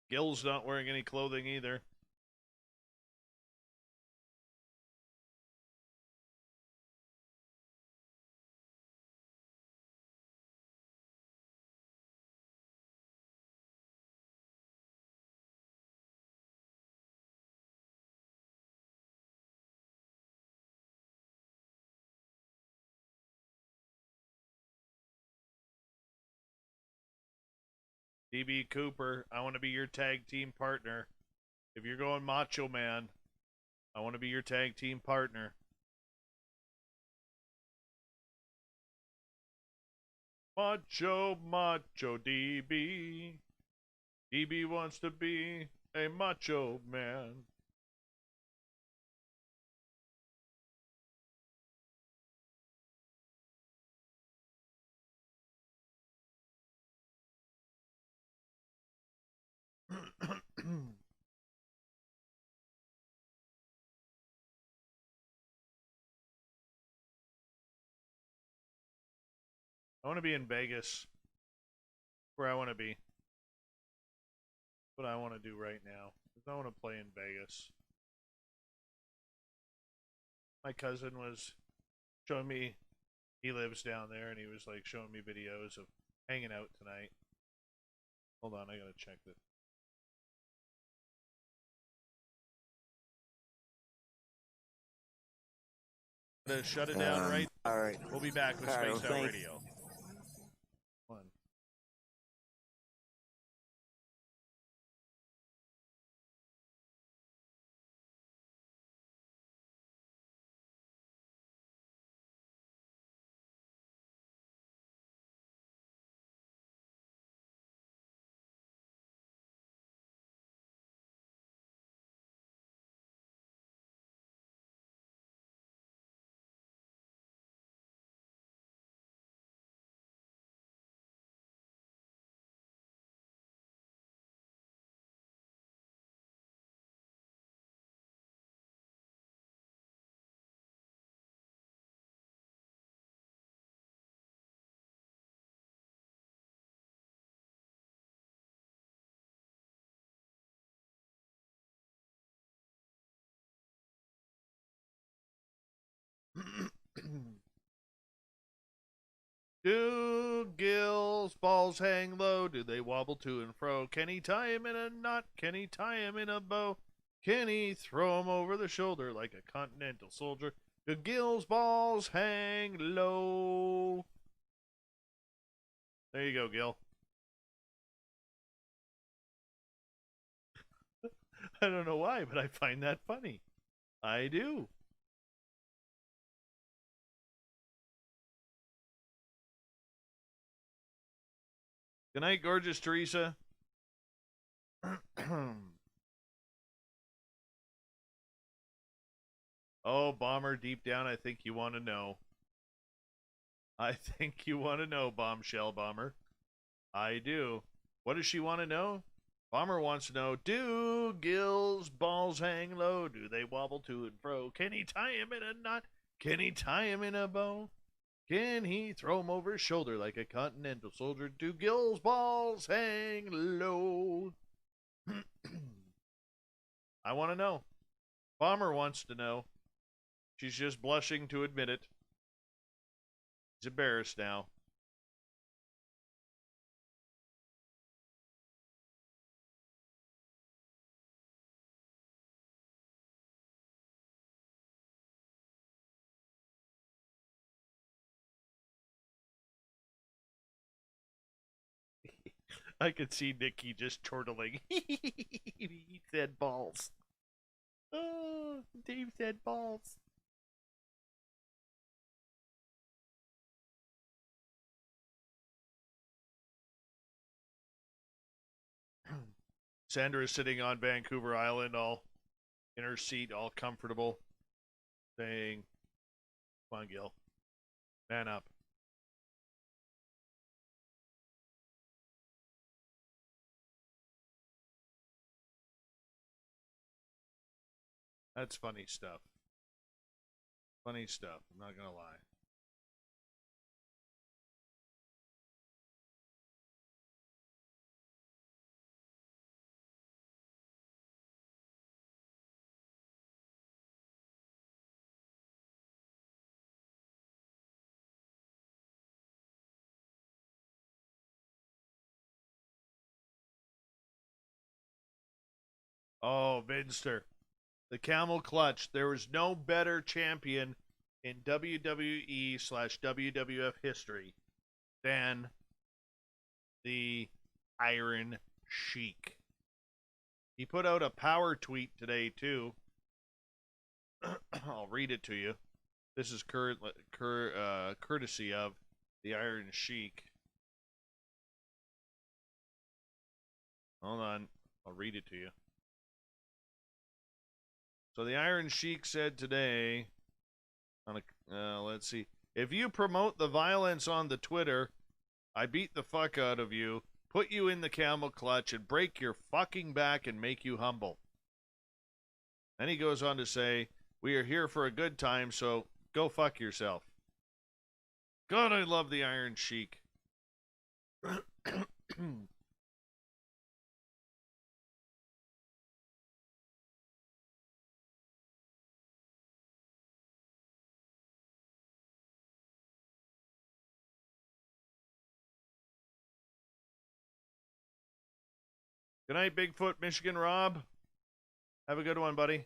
Gil's not wearing any clothing either. DB Cooper, I want to be your tag team partner. If you're going Macho Man, I want to be your tag team partner. Macho, macho DB. DB wants to be a macho man. I want to be in Vegas. Where I want to be. What I want to do right now. I want to play in Vegas. My cousin was showing me, he lives down there, and he was like showing me videos of hanging out tonight. Hold on, I gotta check this. To shut it down, right? All right. We'll be back with All right, Spaced well, Out thank- Radio. One. Do Gil's balls hang low? Do they wobble to and fro? Can he tie him in a knot? Can he tie him in a bow? Can he throw him over the shoulder like a continental soldier? Do Gil's balls hang low? There you go, Gil. I don't know why, but I find that funny. I do. Good night, gorgeous Teresa. Oh, Bomber, deep down, I think you want to know. I think you want to know, Bombshell Bomber. I do. What does she want to know? Bomber wants to know, do Gil's balls hang low? Do they wobble to and fro? Can he tie him in a knot? Can he tie him in a bow? Can he throw him over his shoulder like a continental soldier? Do Gil's balls hang low? I want to know. Bomber wants to know. She's just blushing to admit it. She's embarrassed now. I could see Nikki just chortling. He said balls. Oh, Dave said balls. Sandra is sitting on Vancouver Island, all in her seat, all comfortable, saying, "Come on, Gil. Man up." That's funny stuff. Funny stuff. I'm not going to lie. Oh, Vinster. The camel clutch. There was no better champion in WWE/WWF history than the Iron Sheik. He put out a power tweet today, too. I'll read it to you. This is courtesy of the Iron Sheik. Hold on. I'll read it to you. So the Iron Sheik said today, let's see, if you promote the violence on the Twitter, I beat the fuck out of you, put you in the camel clutch, and break your fucking back and make you humble. Then he goes on to say, we are here for a good time, so go fuck yourself. God, I love the Iron Sheik. Good night, Bigfoot, Michigan Rob. Have a good one, buddy.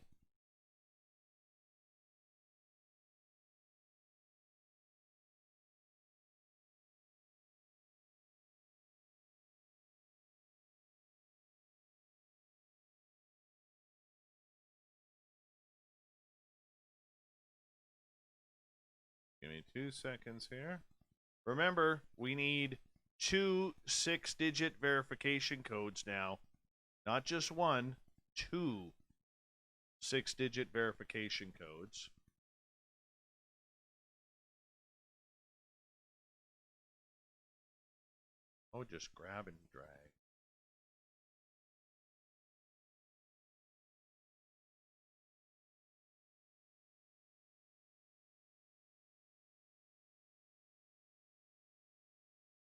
Give me 2 seconds here. Remember, we need 2 6-digit verification codes now. Not just 1, 2 6-digit verification codes. Oh, just grab and drag.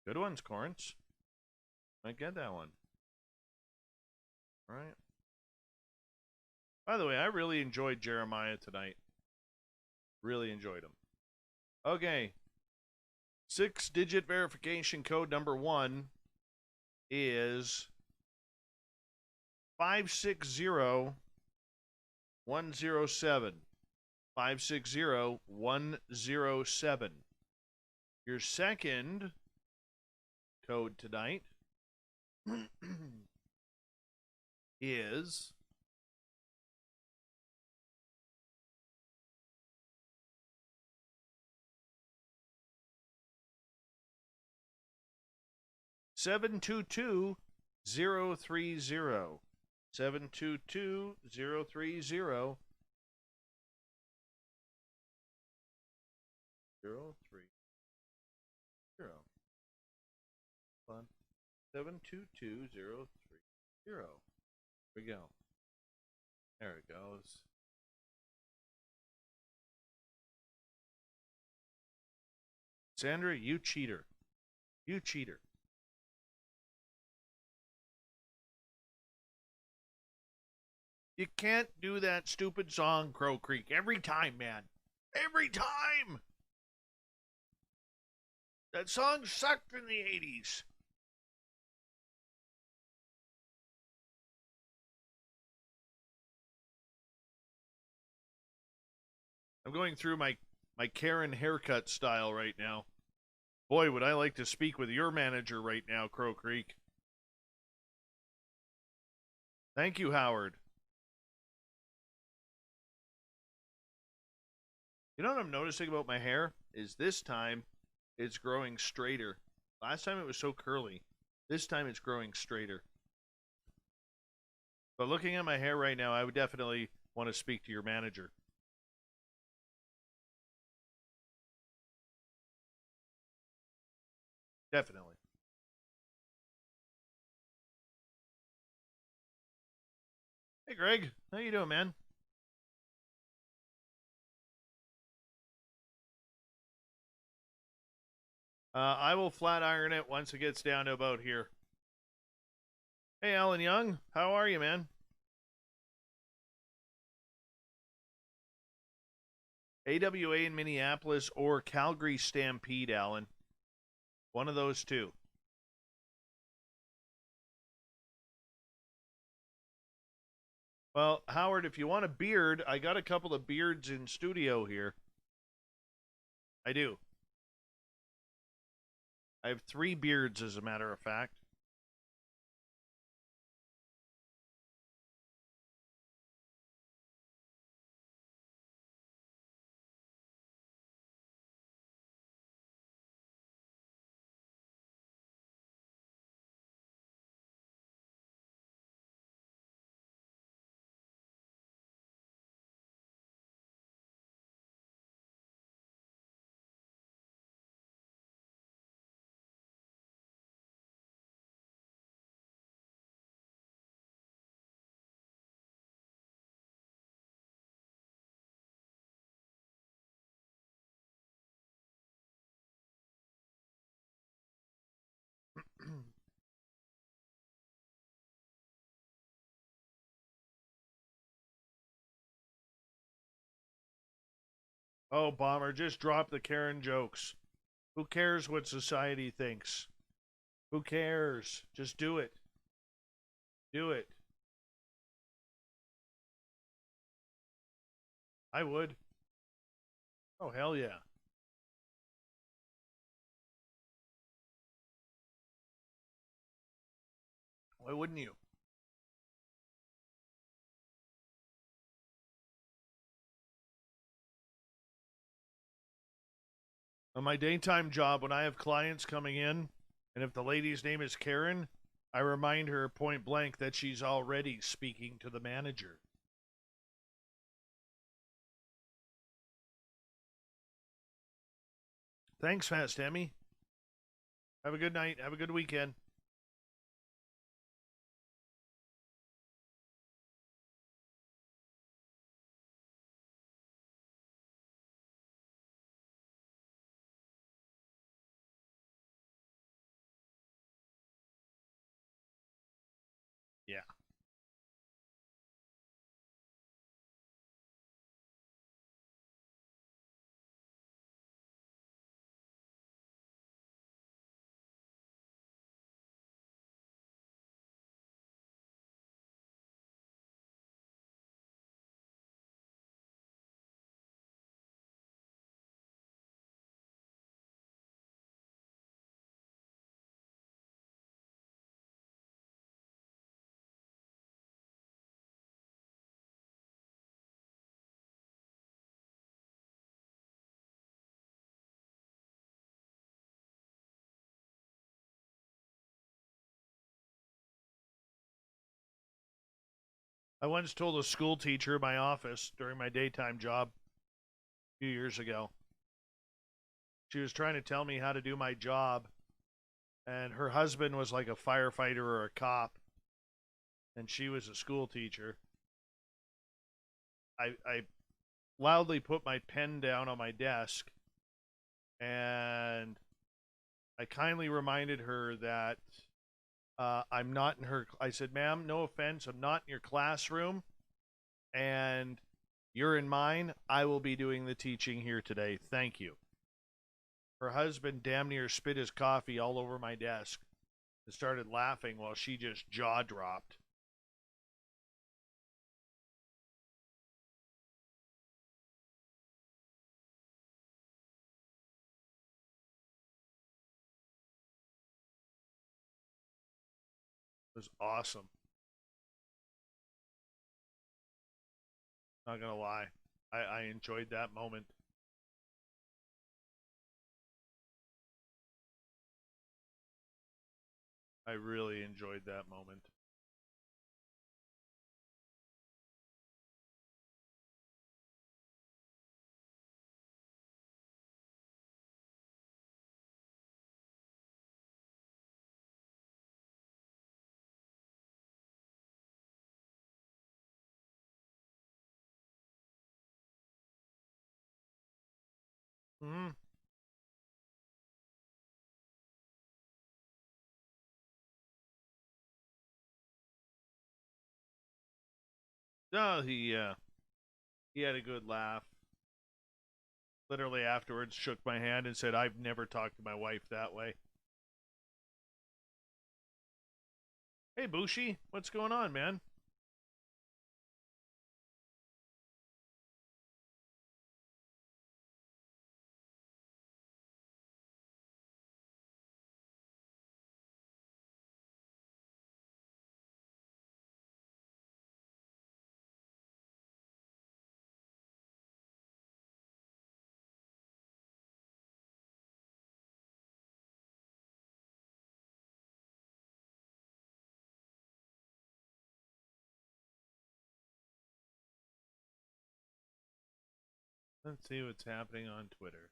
Good ones, Corns. Might get that one. All right. By the way, I really enjoyed Jerimiah tonight. Really enjoyed him. Okay. 6-digit verification code number 1 is 560107. 560107. Your second code tonight is 722030. 722030. 030. Fun. 722030. Here we go. There it goes. Sandra, you cheater. You cheater. You can't do that stupid song, Crow Creek, every time, man. Every time. That song sucked in the 80s. I'm going through my Karen haircut style right now. Boy, would I like to speak with your manager right now, Crow Creek. Thank you, Howard. You know what I'm noticing about my hair? Is this time it's growing straighter. Last time it was so curly. This time it's growing straighter. But looking at my hair right now, I would definitely want to speak to your manager. Definitely. Hey, Greg. How you doing, man? I will flat iron it once it gets down to about here. Hey, Alan Young. How are you, man? AWA in Minneapolis or Calgary Stampede, Alan. One of those two. Well, Howard, if you want a beard, I got a couple of beards in studio here. I do. I have 3 beards, as a matter of fact. Oh, Bomber, just drop the Karen jokes. Who cares what society thinks? Who cares? Just do it. Do it. I would. Oh, hell yeah. Why wouldn't you? On my daytime job, when I have clients coming in, and if the lady's name is Karen, I remind her point blank that she's already speaking to the manager. Thanks, Fast Emmy. Have a good night. Have a good weekend. Yeah. I once told a school teacher in my office during my daytime job a few years ago. She was trying to tell me how to do my job, and her husband was like a firefighter or a cop, and she was a school teacher. I loudly put my pen down on my desk, and I kindly reminded her that I'm not in her. I said, ma'am, no offense, I'm not in your classroom, and You're in mine. I will be doing the teaching here today. Thank you. Her husband damn near spit his coffee all over my desk and started laughing while she just jaw dropped. It was awesome. Not gonna lie. I enjoyed that moment. I really enjoyed that moment. Hmm. No, he had a good laugh. Literally afterwards, shook my hand and said, "I've never talked to my wife that way." Hey, Bushi, what's going on, man? Let's see what's happening on Twitter.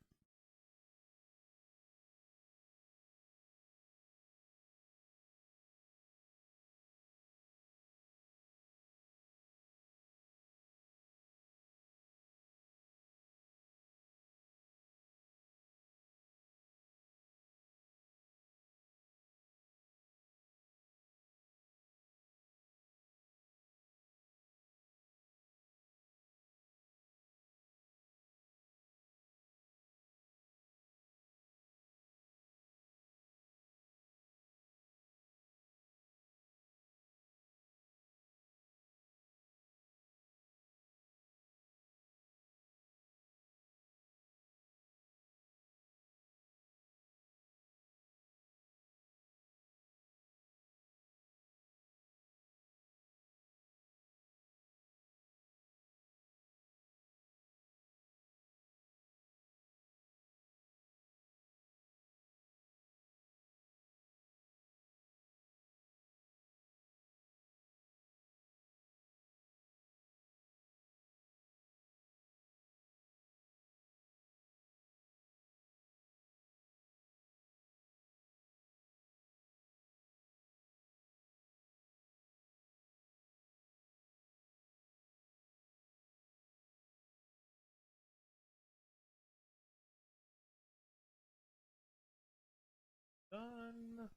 Done.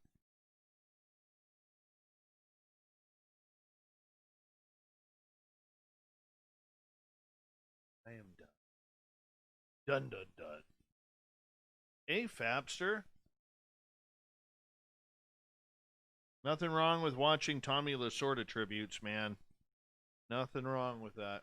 I am done. Done, done, done. Hey, Fapster. Nothing wrong with watching Tommy Lasorda tributes, man. Nothing wrong with that.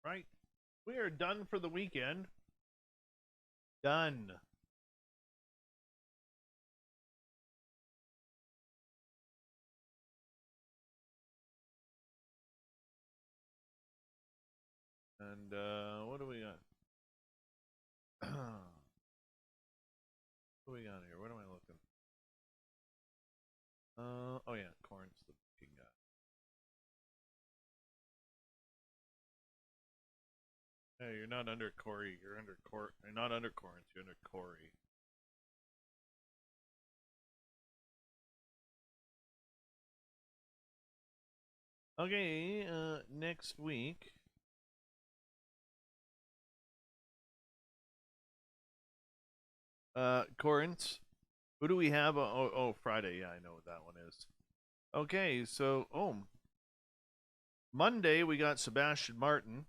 Right. We are done for the weekend. Done. And what do we got? What do we got here? What am I looking? Oh yeah, Corn's the king guy. Hey, you're not under Corey. You're under You're not under Corns. You're under Corey. Okay, next week. Corns. Who do we have? Oh, Friday. Yeah, I know what that one is. Okay, so, Monday we got Sebastian Martin.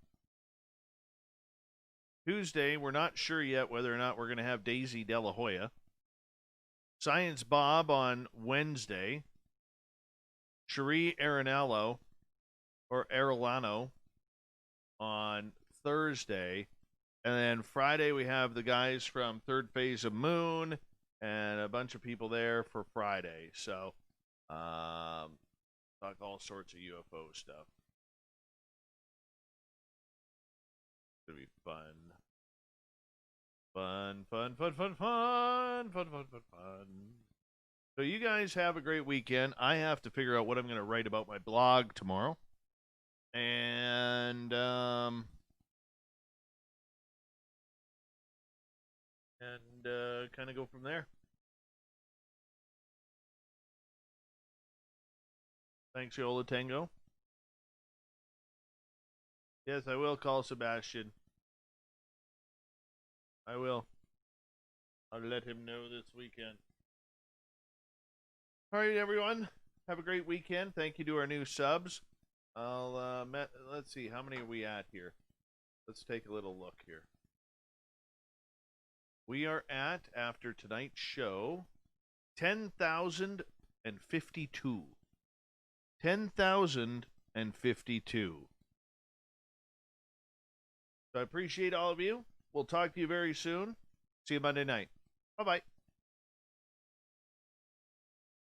Tuesday, we're not sure yet whether or not we're going to have Daisy De La Hoya. Science Bob on Wednesday. Cherie Arenalo or Arellano on Thursday. And then Friday, we have the guys from Third Phase of Moon and a bunch of people there for Friday. So, talk all sorts of UFO stuff. It's going to be fun. Fun. So you guys have a great weekend. I have to figure out what I'm going to write about my blog tomorrow. And, kind of go from there. Thanks, Yola Tango. Yes, I will call Sebastian. I will. I'll let him know this weekend. All right, everyone. Have a great weekend. Thank you to our new subs. Let's see. How many are we at here? Let's take a little look here. We are at, after tonight's show, 10,052. 10,052. So I appreciate all of you. We'll talk to you very soon. See you Monday night. Bye-bye.